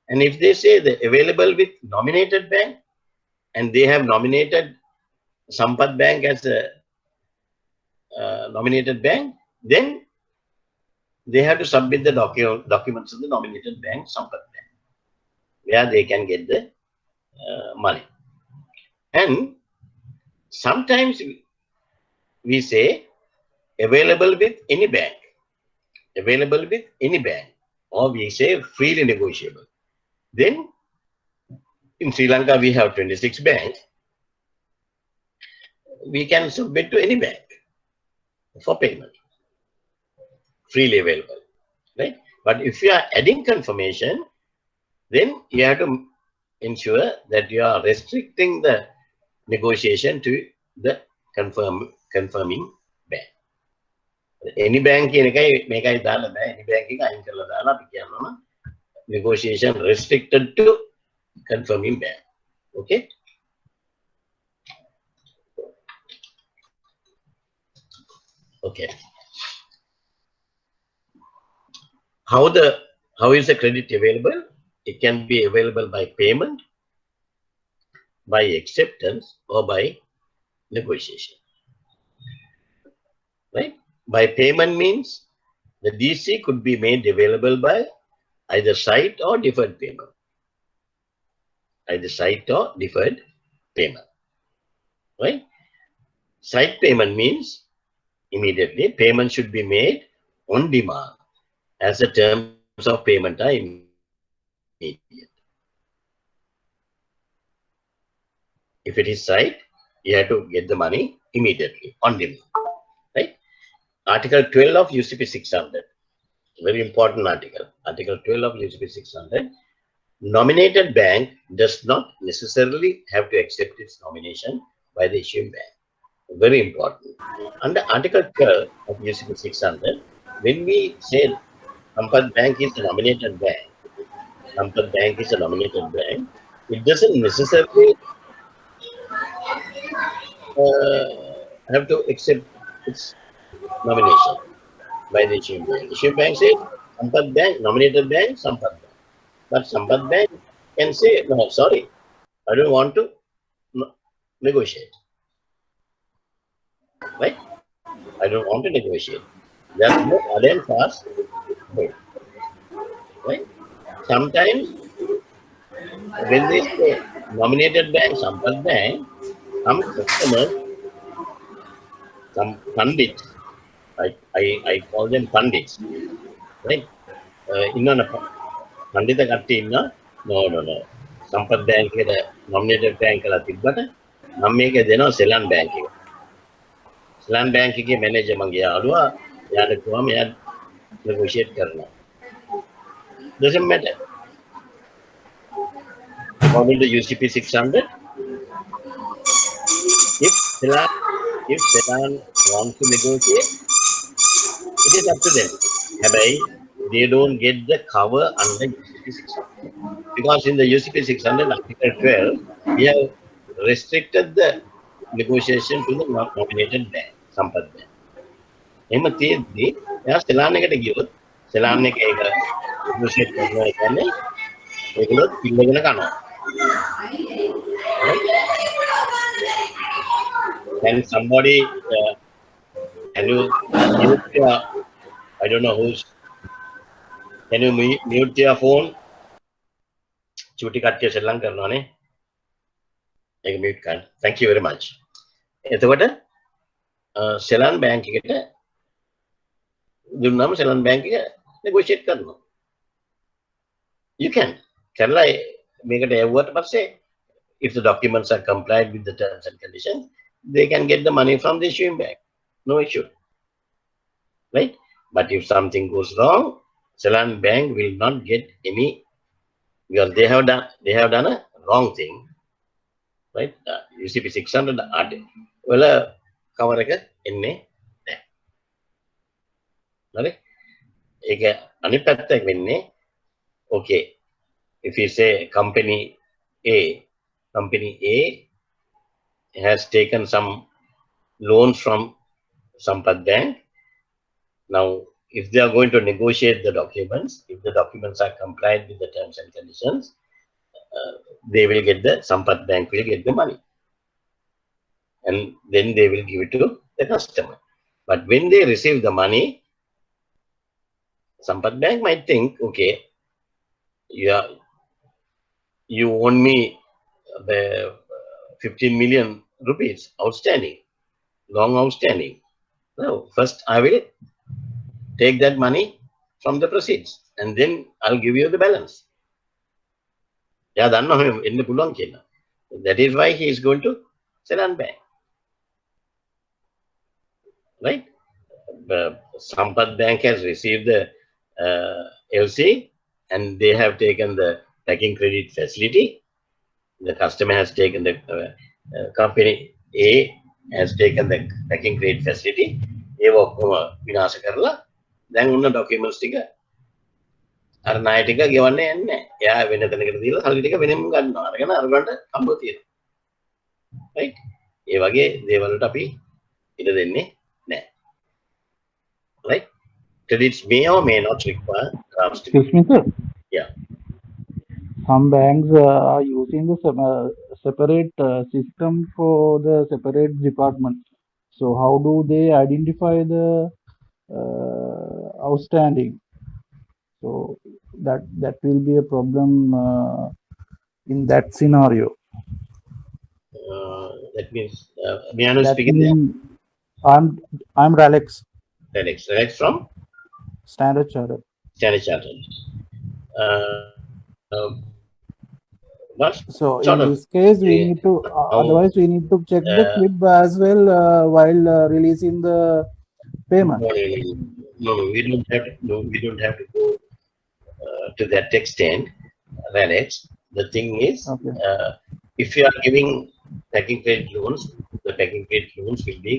And if they say the available with nominated bank and they have nominated Sampath Bank as a nominated bank, then they have to submit the documents to the nominated bank, Sampath Bank, where they can get the money. And sometimes we say available with any bank, available with any bank, or we say freely negotiable. Then in Sri Lanka we have 26 banks. We can submit to any bank for payment, freely available, right? But if you are adding confirmation, then you have to ensure that you are restricting the negotiation to the confirming bank. Any bank any bank negotiation restricted to confirming bank. Okay. Okay. How is the credit available? It can be available by payment, by acceptance, or by negotiation. Right? By payment means the DC could be made available by either sight or deferred payment. Either sight or deferred payment. Right? Sight payment means immediately payment should be made on demand as the terms of payment are immediate. If it is sight, you have to get the money immediately on demand. Right? Article 12 of UCP 600. Very important article. Article 12 of UCP 600. Nominated bank does not necessarily have to accept its nomination by the issuing bank. Very important. Under Article 12 of UCP 600, when we say Sampath Bank is a nominated bank, Sampath Bank is a nominated bank, it doesn't necessarily have to accept its nomination by the issuing bank. Issuing bank says Sampath Bank, nominated bank, Sampath Bank. But Sampath Bank can say, no, sorry, I don't want to negotiate. Right? I don't want to negotiate. There's no other and fast. Right? Sometimes when they say nominated bank, Sampath Bank, some customers, some pundits, I call them pundits, right? Inna Pandita Katina, no. Sampath Bank, nominated bank, Tibbata, Nameka, they know Ceylon Bank. Ceylon Bank manager Mangia Alua, Yadakua, negotiate Karna. Doesn't matter. According to UCP 600, if Ceylon wants to negotiate, it is up to them. They don't get the cover under UCP 600. Because in the UCP 600, Article 12, we have restricted the negotiation to the nominated bank, Sampath Bank. එහෙම තියෙද්දි එයා සෙලාන් එකට ගියොත් සෙලාන් එක ඒක negotiate කරනවා කියන්නේ ඒගොල්ලෝ පිල්ලගෙන කනවා. Can somebody can you mute your, I don't know who's, can you mute your phone? චූටි කට්ටිය සෙල්ලම් කරනවානේ. ඒක mute කරන්න. Thank you very much. එතකොට සෙලාන් බැංක් එකට දුන්නාම සෙලාන් බැංක් එක negotiate කරනවා. You can. කරලා මේකට යවුවට පස්සේ if the documents are complied with the terms and conditions, they can get the money from the issuing bank. No issue. Right? But if something goes wrong, Ceylon Bank will not get any, because they have done a wrong thing. Right? UCP 600 well cover එක එන්නේ නැහැ. හරි? ඒක අනිත් පැත්තක් වෙන්නේ okay, if you say company A has taken some loans from Sampath Bank. Now, if they are going to negotiate the documents, if the documents are complied with the terms and conditions, they will get Sampath Bank will get the money. And then they will give it to the customer. But when they receive the money, Sampath Bank might think, okay, you owe me the 15 million rupees outstanding, long outstanding. No, first I will take that money from the proceeds and then I'll give you the balance. Yeah, that is why he is going to Ceylon Bank. Right? Sampath Bank has received the LC and they have taken the packing credit facility. The customer has taken the company A has taken the packing credit facility. ඒව ඔක්කොම විනාශ කරලා දැන් උන්න ડોකියුමන්ට්ස් ටික අර ණය ටික ගෙවන්න යන්නේ නැහැ. එයා වෙන තැනකට දීලා සල්ලි ටික වෙනෙන් ගන්නවා. අරගෙන අරගන්න හම්බ තියෙනවා. right? ඒ වගේ දේවල් වලට අපි ඉඩ දෙන්නේ නැහැ. right? Credits may or may not require drafts. Excuse me, sir. Yeah. Some banks are using the separate system for the separate department. So how do they identify the outstanding? So that will be a problem in that scenario. That means Miano speaking there. I'm Ralex. Ralex from Standard Chartered. Standard Chartered. So in this case, we need to otherwise we need to check the clip as well while releasing the payment. No, we don't have to. No, we don't have to go to that extent, Alex. The thing is, okay. If you are giving packing credit loans, the packing credit loans will be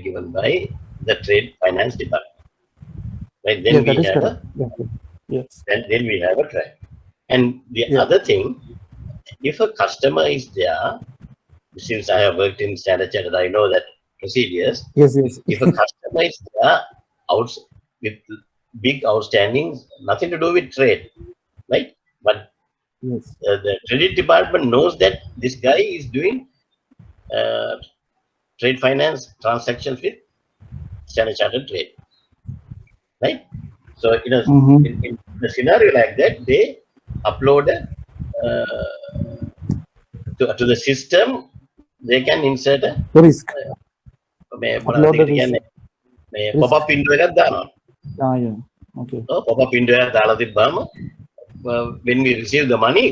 given by the Trade Finance Department. Right? Then we have yes. Then we have a track. And the other thing, if a customer is there, since I have worked in Standard Chartered, I know that procedures. Yes. If a customer is there with big outstandings, nothing to do with trade, right? But Yes. The credit department knows that this guy is doing trade finance transactions with Standard Chartered Trade, right? So in the scenario like that, they upload to the system. They can insert a risk. Upload the risk. Pop-up window එකක් දානවා. Yeah. Okay. Pop-up window එකක් දාලා තිබ්බාම when we receive the money,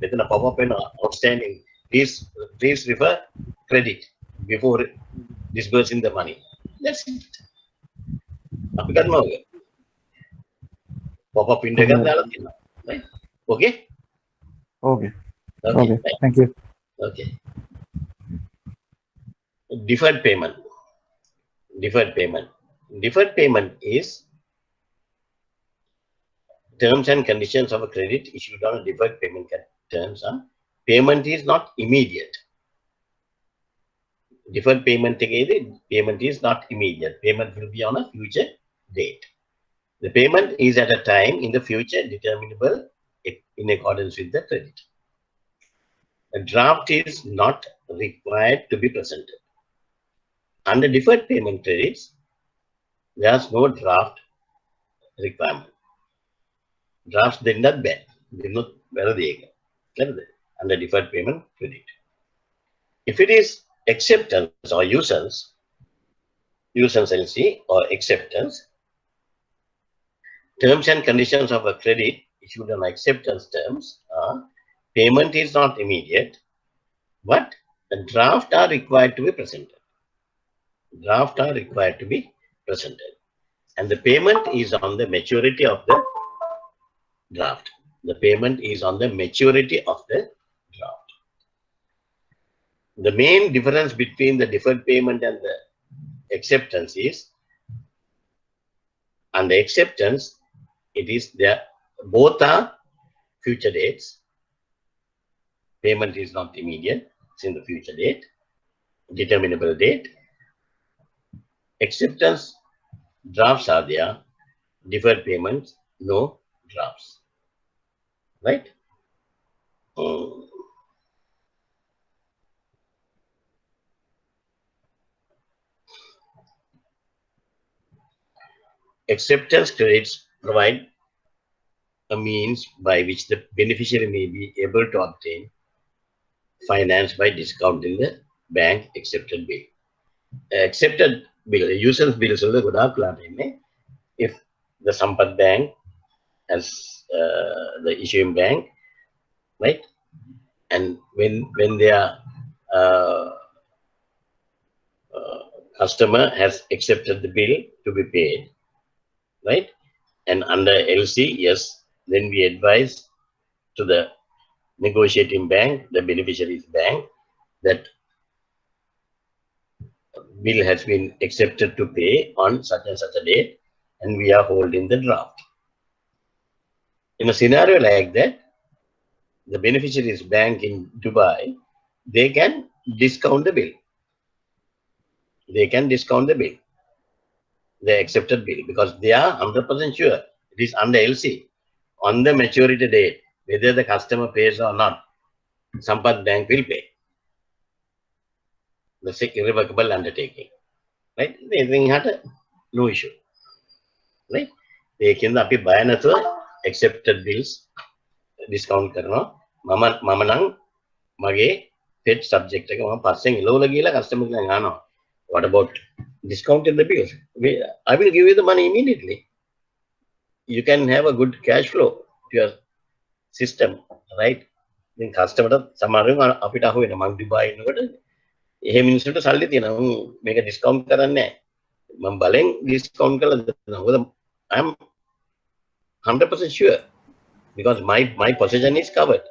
මෙතන pop-up වෙන outstanding. Please refer credit before disbursing the money. That's it. අපි කරනවා ඔය. Pop-up window එකක් දාලා තියෙනවා. Right? Okay? Okay. Thank you. Okay. Deferred payment. Deferred payment is terms and conditions of a credit issued on a deferred payment terms. Payment is not immediate. Deferred payment is not immediate. Payment will be on a future date. The payment is at a time in the future determinable in accordance with the credit. A draft is not required to be presented. Under deferred payment credits, there is no draft requirement. Drafts did not bad. Under deferred payment credit. If it is acceptance or usance LC or acceptance, terms and conditions of a credit issued on acceptance terms are payment is not immediate, but the draft are required to be presented. Draft are required to be presented. And the payment is on the maturity of the draft. The payment is on the maturity of the draft. The main difference between the deferred payment and the acceptance is, under acceptance, it is there, both are future dates. Payment is not immediate, it's in the future date, determinable date. Acceptance, drafts are there. Deferred payments, no drafts. Right? Acceptance credits provide a means by which the beneficiary may be able to obtain finance by discounting the bank accepted bill. Accepted bill, users bills, if the Sampath Bank as the issuing bank, right? And when their customer has accepted the bill to be paid, right? And under LC, yes, then we advise to the negotiating bank, the beneficiary's bank, that bill has been accepted to pay on such and such a date, and we are holding the draft. In a scenario like that, the beneficiary's bank in Dubai, they can discount the bill. They can discount the bill, the accepted bill, because they are 100% sure it is under LC. On the maturity date, whether the customer pays or not, Sampath Bank will pay. The irrevocable undertaking. Right? They had no issue. Right? They can be buying accepted bills, discount karna. Mama nang mage pet subject passing low lagila customer no. What about discounting the bills? I will give you the money immediately. You can have a good cash flow to your system, right? Then customer samaring apita ho in Dubai එහෙ මිනිස්සුන්ට සල්ලි තියෙනවා මේක discount කරන්නේ නැහැ මම බලෙන් discount කරලා දෙනවා මොකද I am 100% sure because my position is covered,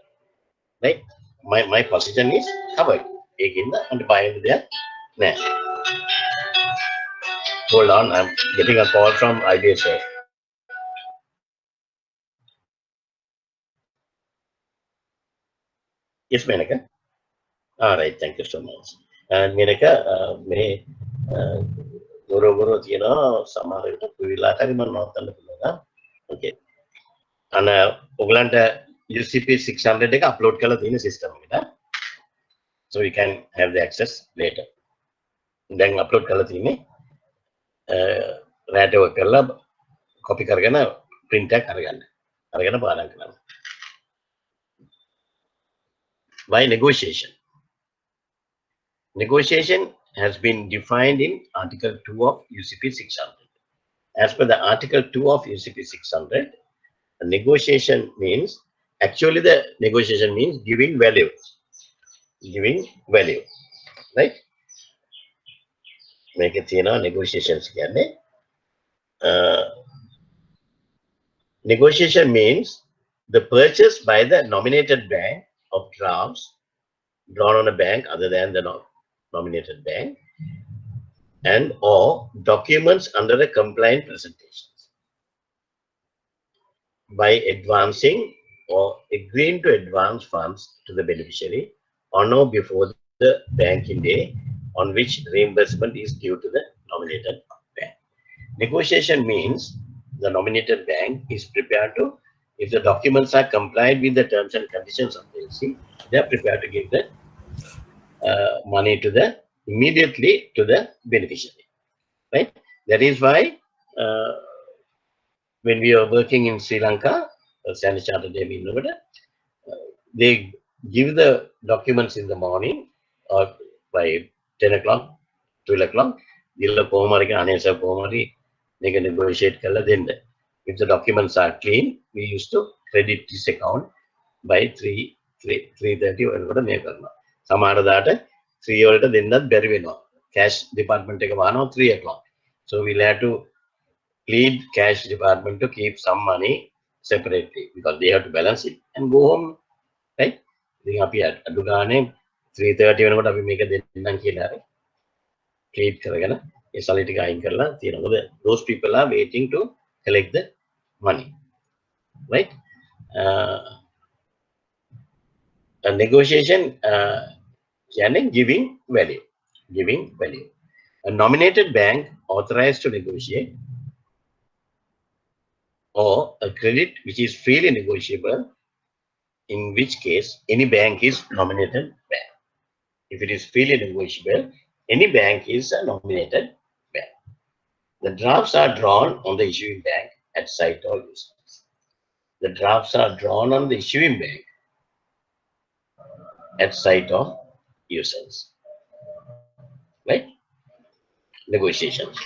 right? My position is covered. ඒකින්ද අන්ට බයෙන් දෙයක් නැහැ. Hold on, I'm getting a call from IBSF. Yes, Menaka. All right, thank you so much. And Menaka, may guru samar itu kuila kari man nonton dulu, okay? Ana Oglanta UCP 600 එක upload කරලා තියෙන system එකට. So you can have the access later. දැන් upload කරලා තියෙන්නේ රැට work කරලා copy කරගෙන print එකක් අරගෙන පාඩම් කරන්න. By negotiation. Negotiation has been defined in Article 2 of UCP 600. As per the Article 2 of UCP 600, negotiation means, actually the negotiation means giving value. Giving value. Right? Make it, negotiations. Negotiation means the purchase by the nominated bank of drafts drawn on a bank other than the nominated bank and or documents under the compliant presentations by advancing or agreeing to advance funds to the beneficiary on or before the banking day on which reimbursement is due to the nominated bank. Negotiation means the nominated bank is prepared to, if the documents are compliant with the terms and conditions of the LC, they are prepared to give the money to the immediately to the beneficiary. Right? That is why when we are working in Sri Lanka, Standard Chartered they give the documents in the morning or by 10 o'clock, 12 o'clock. They can negotiate. If the documents are clean, we used to credit this account by 3:30 or whatever. Some other that 3 or then that very well. Cash department take 3 o'clock. So we'll have to plead cash department to keep some money separately because they have to balance it and go home. Right? They are here at 3:30 or whatever we make a plead karagana. Those people are waiting to collect the money. Right? A negotiation giving value. Giving value. A nominated bank authorized to negotiate or a credit which is freely negotiable, in which case any bank is nominated bank. If it is freely negotiable, any bank is a nominated bank. The drafts are drawn on the issuing bank at site or users. The drafts are drawn on the issuing bank at site of users. Right? Negotiations.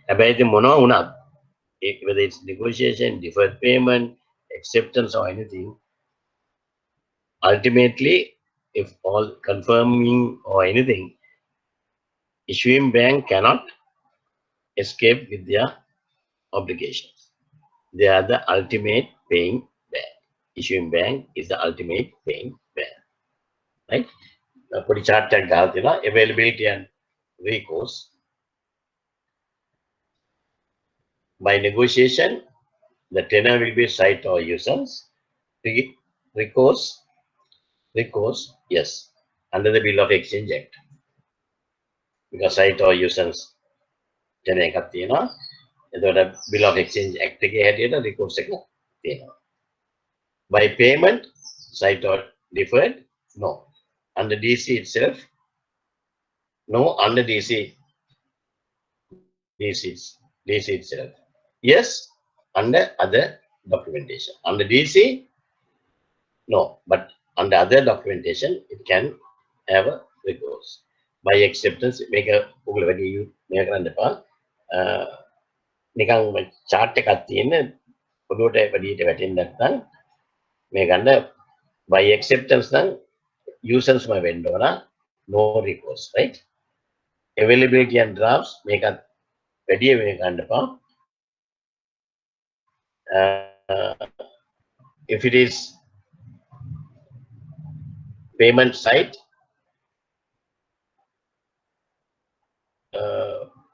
About the mono, whether it's negotiation, deferred payment, acceptance or anything, ultimately, if all confirming or anything, issuing bank cannot escape with their obligations. They are the ultimate paying bank. Issuing bank is the ultimate paying bank. Right? Put a chart tag availability and recourse. By negotiation, the tenor will be site or users. Recourse, yes, under the Bill of Exchange Act. Because site or users tenor එකක් තියෙනවා. එතකොට Bill of Exchange Act එකේ හැටියට recourse එක තියෙනවා. By payment, site or deferred, no. Under DC itself, no. Under DC itself, yes. Under other documentation, under DC, no. But under other documentation, it can have a recourse. By acceptance, make a chart by acceptance, users my vendor, no recourse, right? Availability and drafts make a video if it is payment site,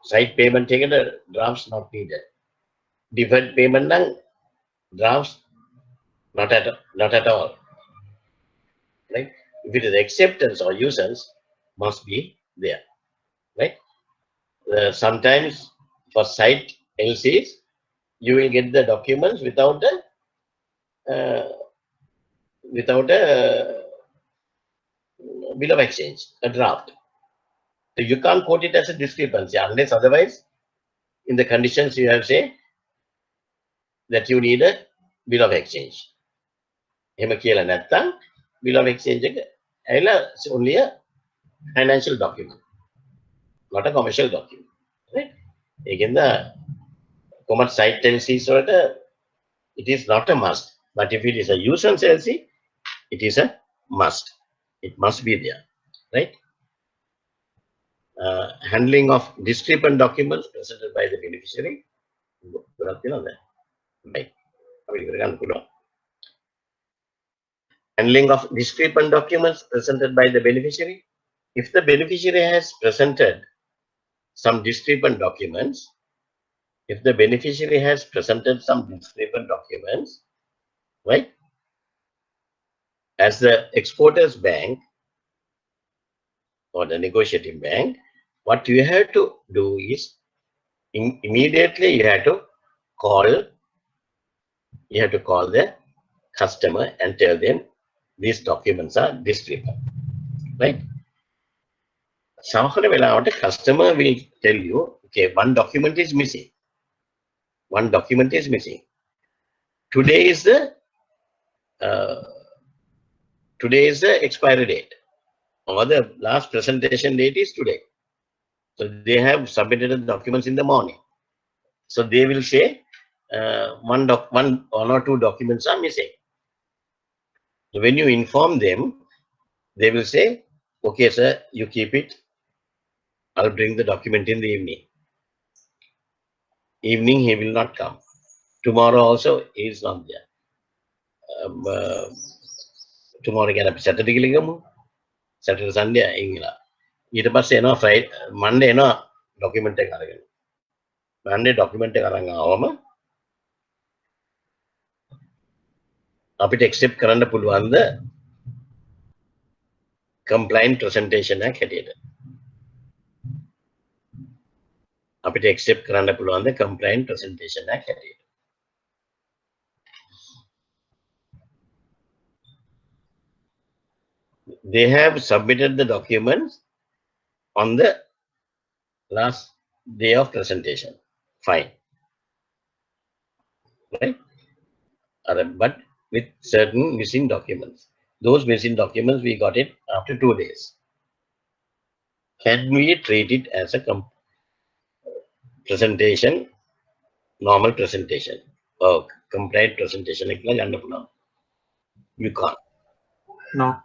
site payment taken, drafts not needed. Deferred payment drafts not at all. Right? If it is acceptance or users, must be there. Right? Sometimes for site LCs, you will get the documents without the without a bill of exchange, a draft. So you can't quote it as a discrepancy unless otherwise in the conditions you have say that you need a bill of exchange. එහෙම කියලා නැත්නම් bill of exchange එක ඇවිල්ලා only a financial document, not a commercial document. Right? ඒකෙන්ද commerce site LCs වලට it is not a must, but if it is a use-and LC, it is a must. It must be there, right? Handling of discrepant documents presented by the beneficiary. Right. Handling of discrepant documents presented by the beneficiary. If the beneficiary has presented some discrepant documents, right, as the exporter's bank or the negotiating bank, what you have to do is immediately you have to call the customer and tell them these documents are discrepant, right? Some customer will tell you, okay, one document is missing. Today is the expiry date, or the last presentation date is today. So they have submitted the documents in the morning. So they will say one or two documents are missing. So when you inform them, they will say, okay, sir, you keep it. I'll bring the document in the evening. Evening, he will not come. Tomorrow also, he is not there. Tomorrow can be Saturday, Saturday, Sunday, Ingla. ඊට පස්සේ එනවා Friday, Monday එනවා document එක අරගෙන. Monday document එක අරන් ආවම අපිට accept කරන්න පුළුවන්ද compliant presentation එකක් හැටියට. අපිට accept කරන්න පුළුවන්ද compliant presentation එකක් හැටියට. They have submitted the documents on the last day of presentation. Fine. Right? But with certain missing documents. Those missing documents, we got it after 2 days. Can we treat it as a presentation, normal presentation, or compliant presentation? You can't. No.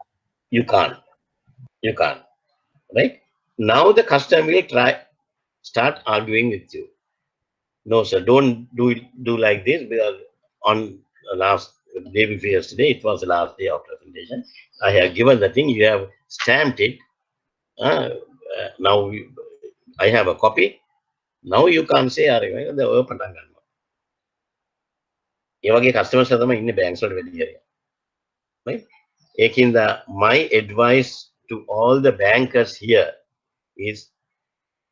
You can't. Right? Now the customer will start arguing with you. No, sir, don't do like this, because on last day before yesterday, it was the last day of presentation. I have given the thing, you have stamped it. Now I have a copy. Now you can't say, the open customers are in the banks. Right? My advice to all the bankers here is,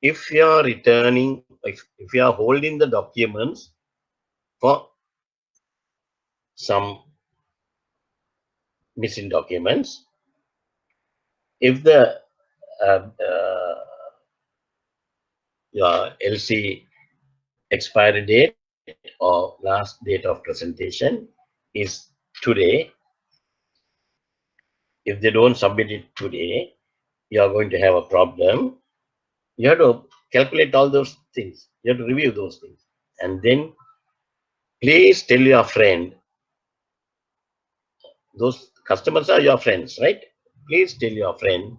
if you are returning, if you are holding the documents for some missing documents, if the your LC expiry date or last date of presentation is today, if they don't submit it today, you are going to have a problem. You have to calculate all those things. You have to review those things. And then please tell your friend, those customers are your friends, right? Please tell your friend,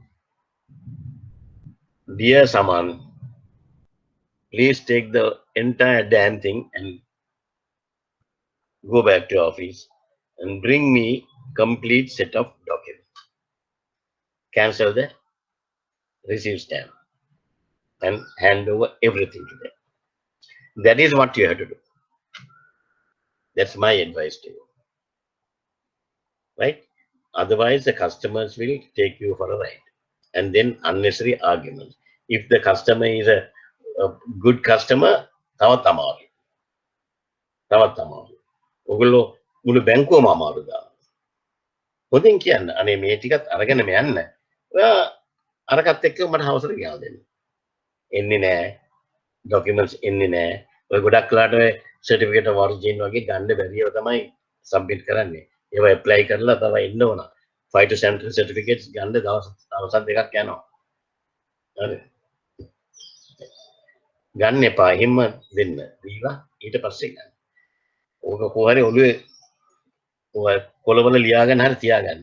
dear someone, please take the entire damn thing and go back to office and bring me complete set of documents. Cancel the receive stamp and hand over everything to them. That is what you have to do. That's my advice to you. Right? Otherwise, the customers will take you for a ride. And then unnecessary arguments. If the customer is a good customer, තවත් අමාරුයි. ඔයගොල්ලෝ මුළු බැංකුවම අමාරු දානවා. හොඳින් කියන්න. අනේ මේ ටිකත් අරගෙන යන්න. ඔයා අරකට එක්ක මට හවසට ගියාල් දෙන්න. එන්නේ නැහැ. ඩොකියුමන්ට්ස් එන්නේ නැහැ. ඔය ගොඩක් වෙලාට ඔය සර්ටිෆිකේට් ඔෆ් ඔරිජින් වගේ ගන්න බැරිව තමයි සබ්මිට් කරන්නේ. ඒවා ඇප්ලයි කරලා තව එන්න ඕන. ෆයිටෝසැනිටරි සර්ටිෆිකේට්ස් ගන්න දවස් දෙකක් යනවා. හරි. ගන්න එපා. එහෙම දෙන්න. දීලා ඊට පස්සේ ගන්න. ඕක කොහරි ඔළුවේ ඔය කොළවල ලියාගෙන හරි තියාගන්න.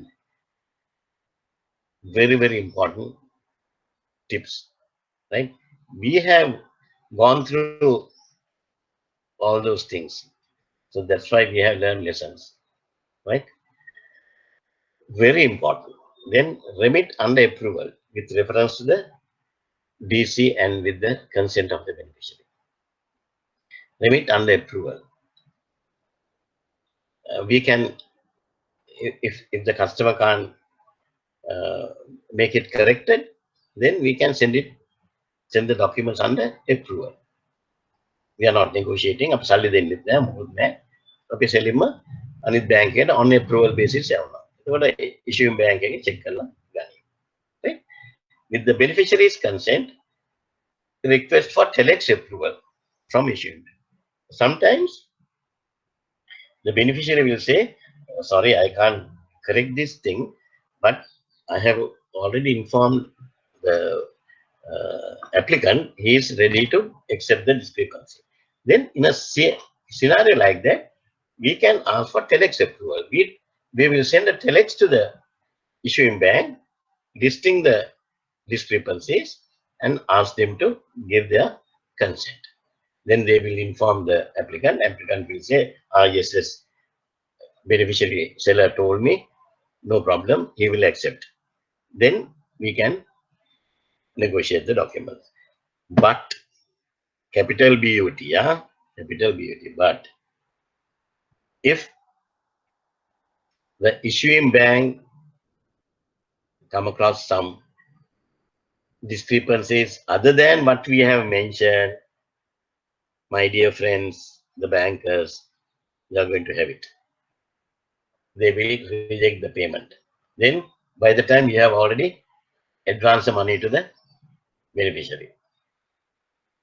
Very, very important tips. Right? We have gone through all those things. So that's why we have learned lessons. Right? Very important. Then remit under approval with reference to the DC and with the consent of the beneficiary. Remit under approval. We can, if the customer can't make it corrected, then we can send the documents under approval. We are not negotiating. අපි සල්ලි දෙන්නෙත් නෑ මොකුත් නෑ. අපි සෙලින්ම අනිත් බැංකුවට on approval basis යවනවා. ඒකට issuing bank එකේ check කරලා ගන්න. Right? With the beneficiary's consent, request for telex approval from issuing bank. Sometimes the beneficiary will say, sorry, I can't correct this thing, but I have already informed the applicant he is ready to accept the discrepancy. Then in a scenario like that, we can ask for telex approval. We will send a telex to the issuing bank listing the discrepancies and ask them to give their consent. Then they will inform the applicant. Applicant will say, yes, beneficiary seller told me, no problem, he will accept. Then we can negotiate the documents. But capital BUT, yeah, capital BUT. But if the issuing bank come across some discrepancies other than what we have mentioned, my dear friends, the bankers, they are going to have it. They will reject the payment. Then by the time you have already advanced the money to the beneficiary.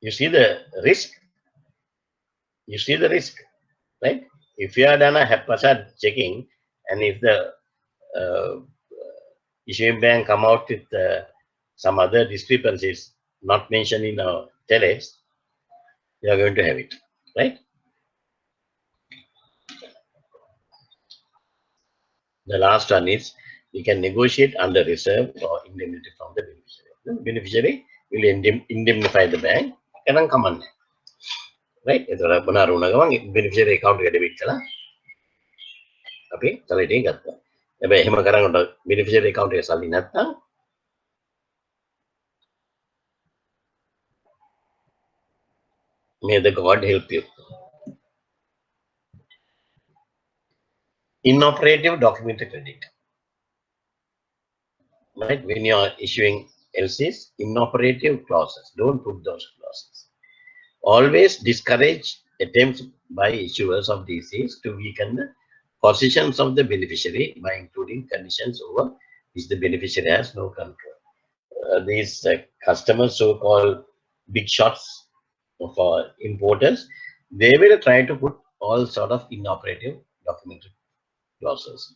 You see the risk? You see the risk, right? If you have done a haphazard checking and if the issuing bank come out with some other discrepancies not mentioned in our telex, you are going to have it, right? The last one is we can negotiate under reserve or indemnity from the beneficiary. The beneficiary will indemnify the bank. Can come on, right? It's a beneficiary account get debit. Okay, so I think that the beneficiary account is something that may the God help you. Inoperative documented credit. Right? When you are issuing LCs, inoperative clauses. Don't put those clauses. Always discourage attempts by issuers of DCs to weaken the positions of the beneficiary by including conditions over which the beneficiary has no control. These customers, so-called big shots for importers, they will try to put all sort of inoperative documented clauses.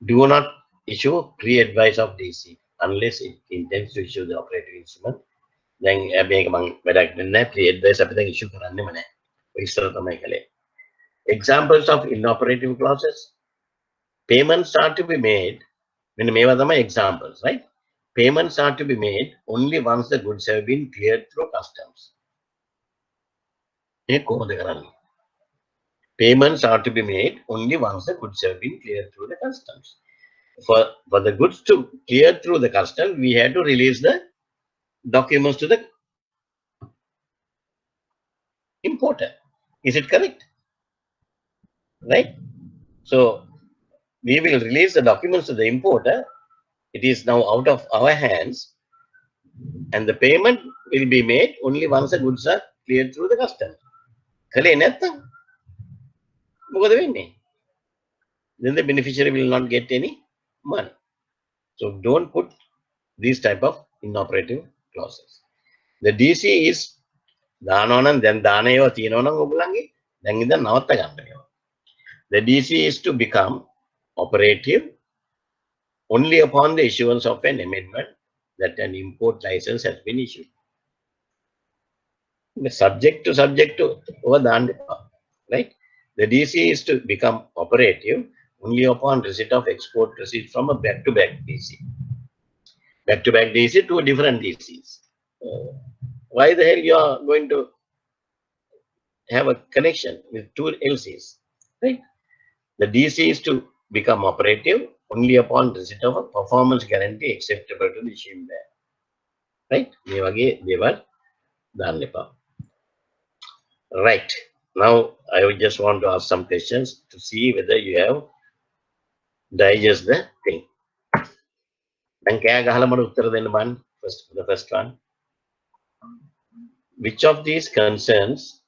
Do not issue pre-advice of DC unless it intends to issue the operating instrument. Then pre-advice issue examples of inoperative clauses. Payments are to be made when examples, right? Payments are to be made only once the goods have been cleared through customs. Payments are to be made only once the goods have been cleared through the customs. For the goods to clear through the customs, we had to release the documents to the importer. Is it correct? Right? So we will release the documents to the importer. It is now out of our hands, and the payment will be made only once the goods are cleared through the customs. then the beneficiary will not get any money. So don't put these type of inoperative clauses. The DC is Danonan, then Danayo, Tinonan Obulangi, then in the Navatagambayo. The DC is to become operative only upon the issuance of an amendment that an import license has been issued. The subject to over the right? The DC is to become operative only upon receipt of export receipt from a back-to-back DC. Back-to-back DC to different DCs. Why the hell you are going to have a connection with two LCs, right? The DC is to become operative only upon receipt of a performance guarantee acceptable to the issuing bank, right? Right. Now I would just want to ask some questions to see whether you have digest the thing. The first one. Which of these concerns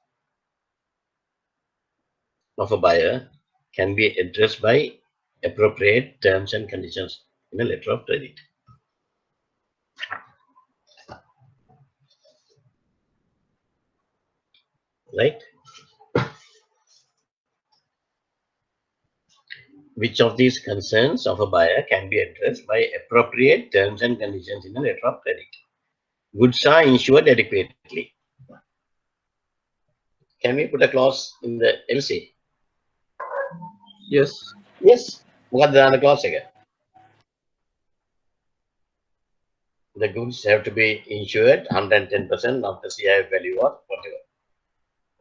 of a buyer can be addressed by appropriate terms and conditions in a letter of credit? Right? Which of these concerns of a buyer can be addressed by appropriate terms and conditions in a letter of credit? Goods are insured adequately. Can we put a clause in the LC? Yes. Yes. What the clause again? The goods have to be insured 110% of the CIF value or whatever.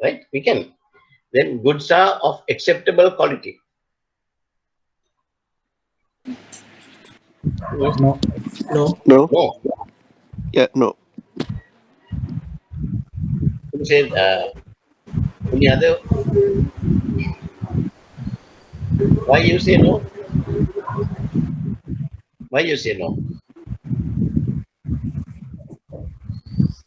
Right? We can. Then goods are of acceptable quality. No. No. No. No. Yeah, no. Who said any other? Why you say no? Why you say no?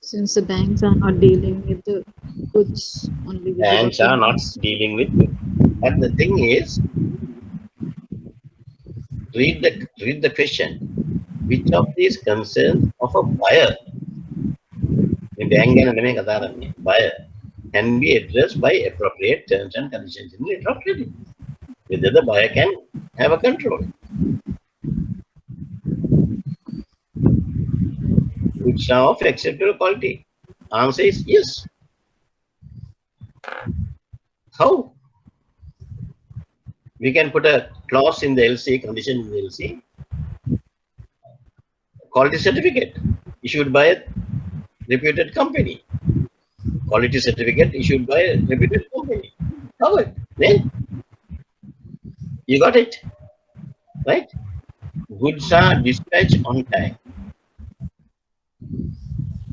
Since the banks are not dealing with the goods, only with the Banks are not documents. dealing with goods. But the thing is, read the question. Which of these concerns of a buyer, buyer, can be addressed by appropriate terms and conditions in the letter of credit? Whether the buyer can have a control. Goods are of acceptable quality. Answer is yes. How? We can put a clause in the LC, condition in the LC. Quality certificate issued by a reputed company. Quality certificate issued by a reputed company. Covered. Then you got it. Right? Goods are dispatched on time.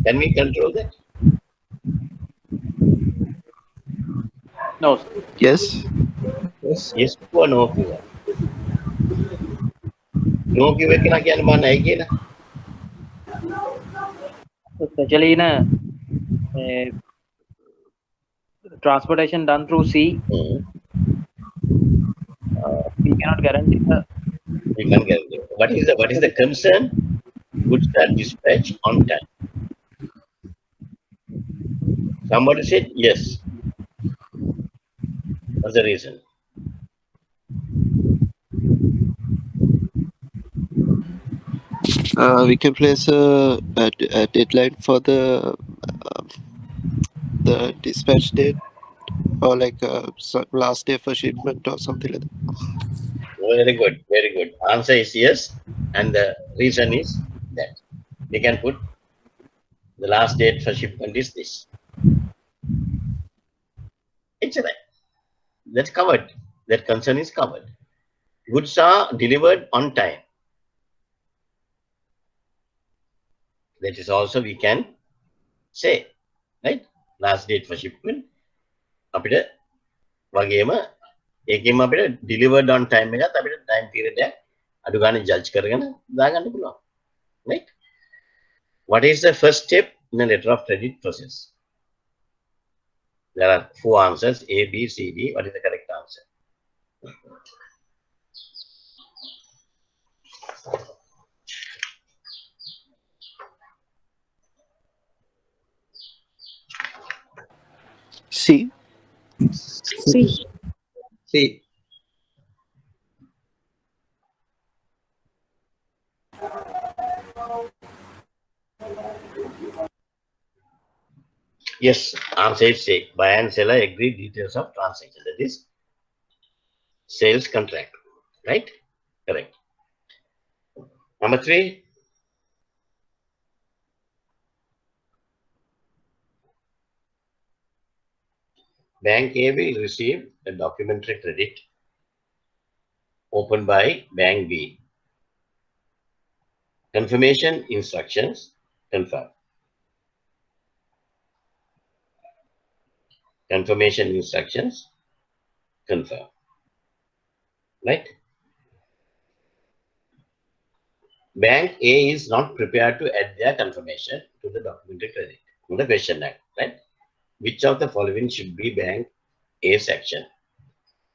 Can we control that? No. Yes. Yes. Yes or no? No, Especially in a transportation done through sea, we cannot guarantee the. We can guarantee. What is the concern? Goods are dispatched on time. Somebody said yes. What's the reason? We can place a deadline for the dispatch date, or like last day for shipment or something like that. Very good, very good. Answer is yes, and the reason is that we can put the last date for shipment is this. It's right. That's covered. That concern is covered. Goods are delivered on time. That is also we can say, right? Last date for shipment. අපිට වගේම ඒකෙම අපිට delivered on time එකත් අපිට time period එක අඩු ගන්න judge කරගෙන දාගන්න පුළුවන්. Right? What is the first step in a letter of credit process? There are 4 answers, A, B, C, D. What is the correct answer? C. C. C. Yes, answer is C. Buyer and seller agree details of transaction. That is sales contract. Right? Correct. Number 3. Bank A will receive a documentary credit opened by Bank B. Confirmation instructions confirm. Confirmation instructions confirm. Right? Bank A is not prepared to add their confirmation to the documentary credit. The question now, right? Which of the following should be Bank A's action?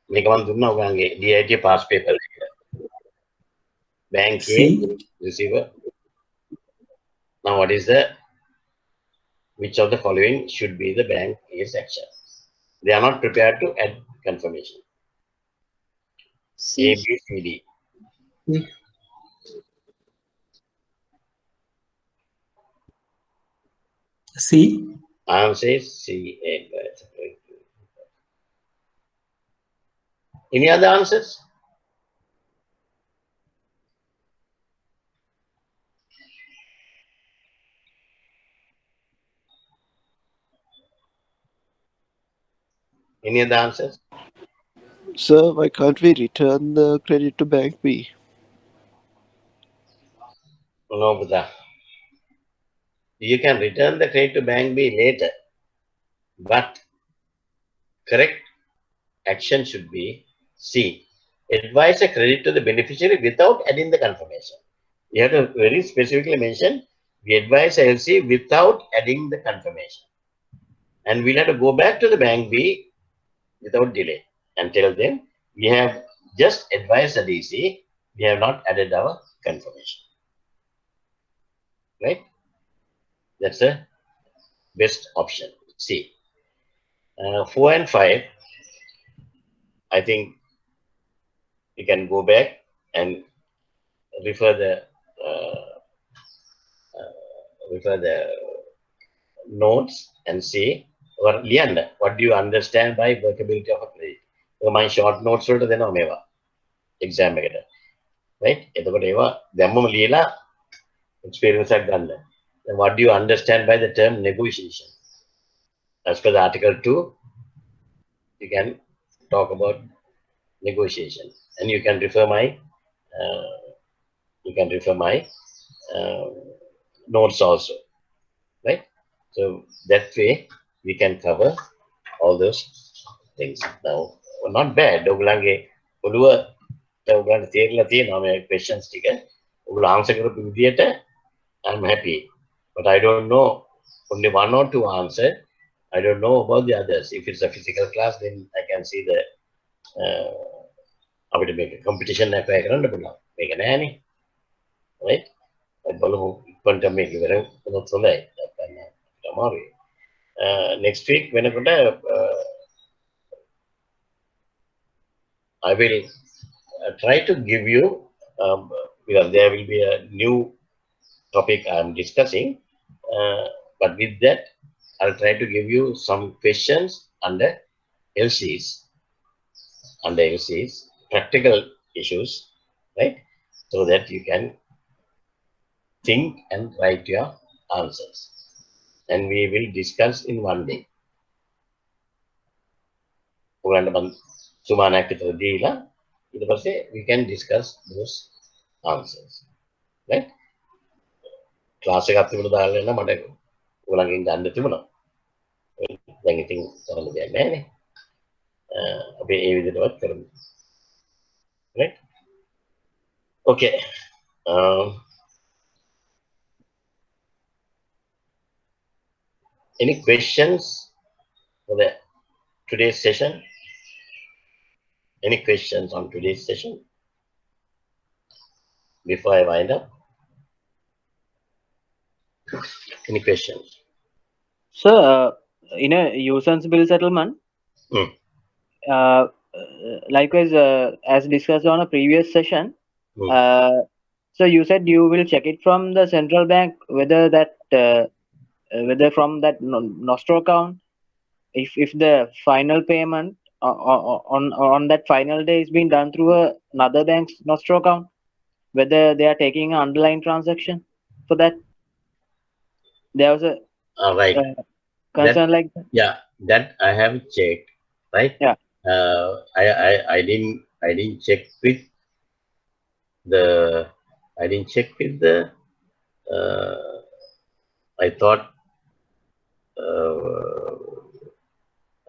Make one DIT pass paper. Bank A receiver. Now, what is the which of the following should be the Bank A's action? They are not prepared to add confirmation. C. A, B, C, D. C. Answer is C. A. Any other answers? Any other answers? Sir, why can't we return the credit to Bank B? No, Buddha. You can return the credit to Bank B later, but correct action should be C. Advise a credit to the beneficiary without adding the confirmation. You have to very specifically mention we advise a LC without adding the confirmation. And we'll have to go back to the Bank B without delay and tell them we have just advised the DC, we have not added our confirmation. Right? That's the best option. C. 4 and 5, I think you can go back and refer the notes and see, or Leander, what do you understand by workability of a credit? My short notes වලට දෙනවා මේවා exam එකට. Right? එතකොට ඒවා දැම්මම ලියලා experience එකක් ගන්න. Then what do you understand by the term negotiation? As per the article 2, you can talk about negotiation, and you can refer my notes also, right? So that way we can cover all those things. Now, not bad. ඔයගොල්ලන්ගේ ඔළුව ඔයගොල්ලන්ට තේරලා තියෙනවා මේ questions ටික. ඔයගොල්ලෝ answer කරපු විදියට I'm happy, but I don't know only 1 or 2 answer. I don't know about the others. If it's a physical class, then I can see the අපිට මේක competition එකක් කරන්න පුළුවන්. මේක නෑනේ. Right? බලමු ඉක්මනට මේක ඉවර වුණොත් හොඳයි. නැත්නම් අමාරුයි. Next week වෙනකොට I will try to give you because there will be a new topic I am discussing, but with that I'll try to give you some questions under LCs, practical issues, right? So that you can think and write your answers, and we will discuss in one day. We can discuss those answers, right? Class එක අත්තිබුණු දාලා එන්න මට ඔයගොල්ලන්ගෙන් ගන්න තිබුණා. දැන් ඉතින් කරන්න දෙයක් නැහැ නේ. අපි ඒ විදිහටවත් කරමු. Right? Okay. Any questions for today's session? Any questions on today's session before I wind up? Any questions? Sir, in a nuisance bill settlement, Hmm. likewise, as discussed on a previous session, Hmm. so you said you will check it from the central bank whether that whether from that nostro account, if the final payment on that final day is being done through another bank's nostro account, whether they are taking an underlying transaction for that. There was a Right. concern like that. Yeah, that I have checked. Right. Yeah. I didn't check with the. I didn't check with the. I thought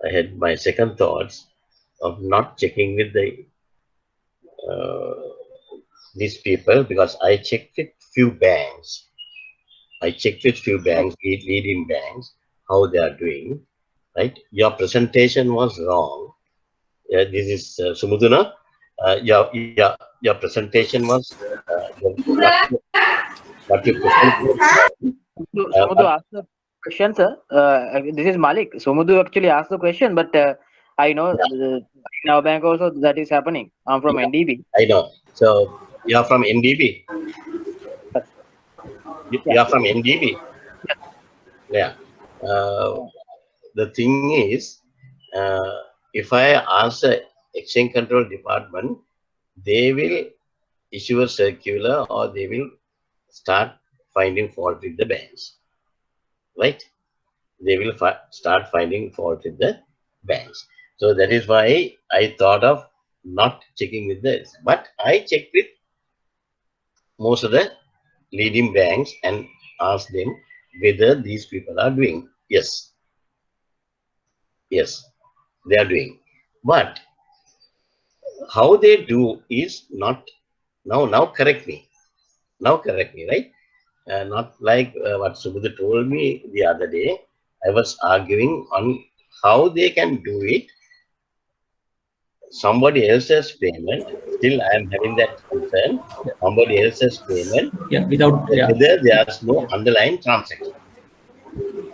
I had my second thoughts of not checking with the these people, because I checked with few banks. I checked with few banks, leading banks, how they are doing. Right? Your presentation was wrong. This is Sumuduna. Your presentation was what you presented. Sumudu asked the question, sir. This is Malik. Sumudu actually asked the question, but I know in our bank also that is happening. I'm from NDB. I know. So you are from NDB. You are from NDB. Yeah. The thing is, if I ask the exchange control department, they will issue a circular or they will start finding fault with the banks. Right? They will start finding fault with the banks. So that is why I thought of not checking with this. But I checked with most of the leading banks and asked them whether these people are doing. Yes. Yes, they are doing. But how they do is not now correct me. Now correct me, right? Not like what Subudha told me the other day. I was arguing on how they can do it. Somebody else's payment. Still, I am having that concern. Somebody else's payment. Yeah, without whether there's no underlying transaction.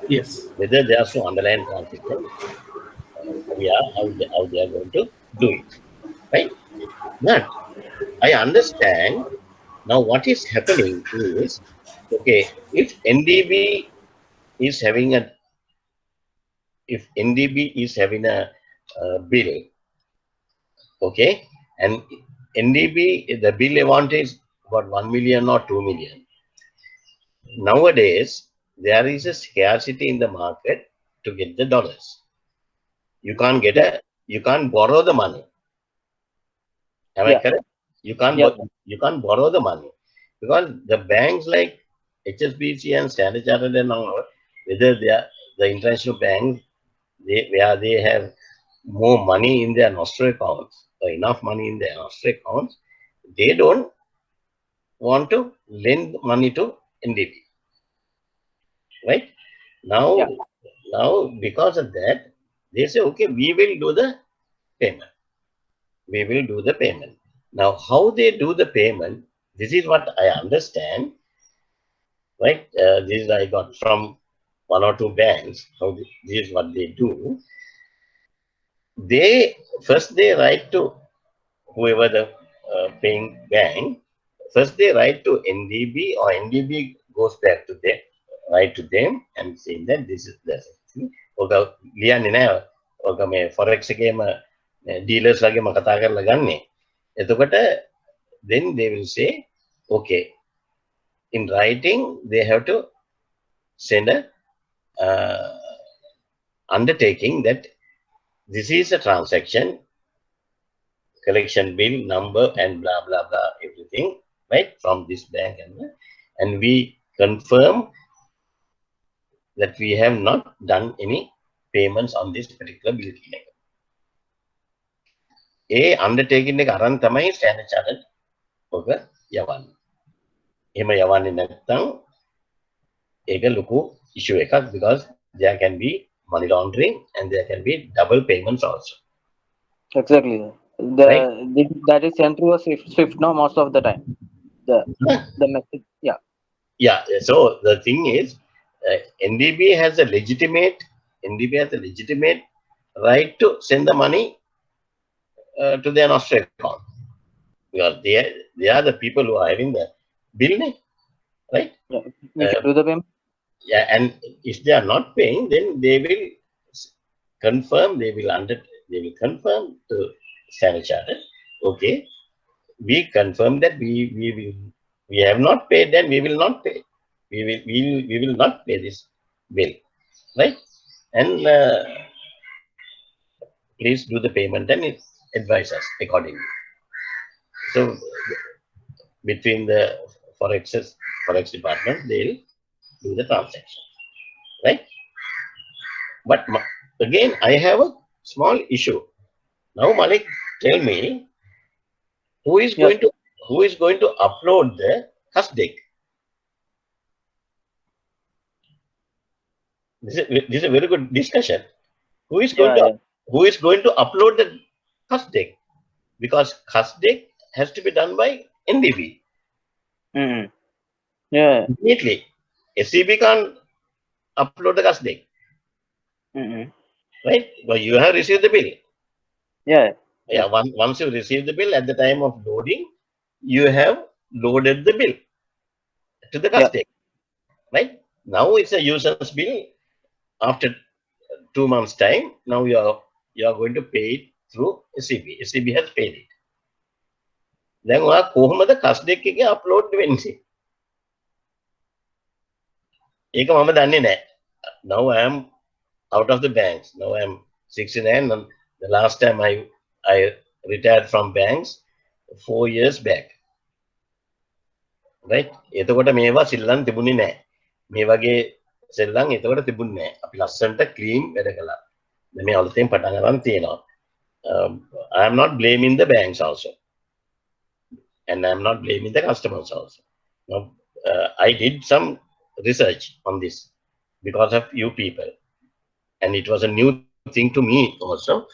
Yes. Whether there's no underlying transaction. How they are going to do it, right? But I understand now what is happening is, okay, if NDB is having a bill, okay, and NDB, the bill amount is about 1 million or 2 million. Nowadays, there is a scarcity in the market to get the dollars. You can't borrow the money. Am I correct? You can't borrow the money, because the banks like HSBC and Standard Chartered and all, whether they are the international banks, where they have more money in their nostro accounts, or enough money in their nostro accounts, they don't want to lend money to NDB. Right? Now because of that, they say, okay, we will do the payment. We will do the payment. Now, how they do the payment, this is what I understand, right? This I got from one or two banks. How this is what they do. They write to whoever the paying bank. First, they write to NDB, or NDB goes back to them, write to them and saying that this is the thing. Oga liyan nina, oga me forex game dealers lagi makata kar laganne. Then they will say, okay, in writing, they have to send a undertaking that this is a transaction, collection bill, number, and blah, blah, blah, everything, right, from this bank. And we confirm that we have not done any payments on this particular bill. Undertaking එක අරන් තමයි Standard Chartered ඔක යවන්නේ. එහෙම යවන්නේ නැත්නම් ඒක ලොකු issue එකක්, because there can be money laundering and there can be double payments also. Exactly. That is sent through a Swift no, most of the time. The message, Yeah. So the thing is, NDB has a legitimate NDB has a legitimate right to send the money to their nostro account. Because they are the people who are having the bill, right? We should do the payment. Yeah, and if they are not paying, then they will confirm. They will confirm to Standard Chartered. Okay, we confirm that we have not paid, then we will not pay. We will not pay this bill, right? And please do the payment and advise us accordingly. So between the forex department, they'll do the transaction, right? But again, I have a small issue. Now, Malik, tell me, who is going to upload the CASDEC? This is a very good discussion. Who is going to upload the CASDEC? Because CASDEC has to be done by NDB. Yeah. Immediately, SCB can't upload the CASDEC. Right? But you have received the bill. Yeah. Yeah. Once you receive the bill, at the time of loading, you have loaded the bill to the CASDEC. Right? Now it's a user's bill. After 2 months' time, now you are going to pay it through SCB. SCB has paid it. Then ඔයා කොහොමද CASDEC එකේ upload වෙන්නේ? ඒක මම දන්නේ නැහැ. Now I am out of the banks. Now I am 69. And the last time I retired from banks 4 years back. Right? එතකොට මේවා සිල්ලම් තිබුණේ නැහැ. මේ වගේ සෙල්ලම් එතකොට තිබුණේ නැහැ. අපි ලස්සනට ක්ලීන් වැඩ කළා. දැන් මේ අලුතෙන් පටන් ගන්න තියෙනවා. I am not blaming the banks also. And I am not blaming the customers also. Now, I did some research on this because of you people. And it was a new thing to me also.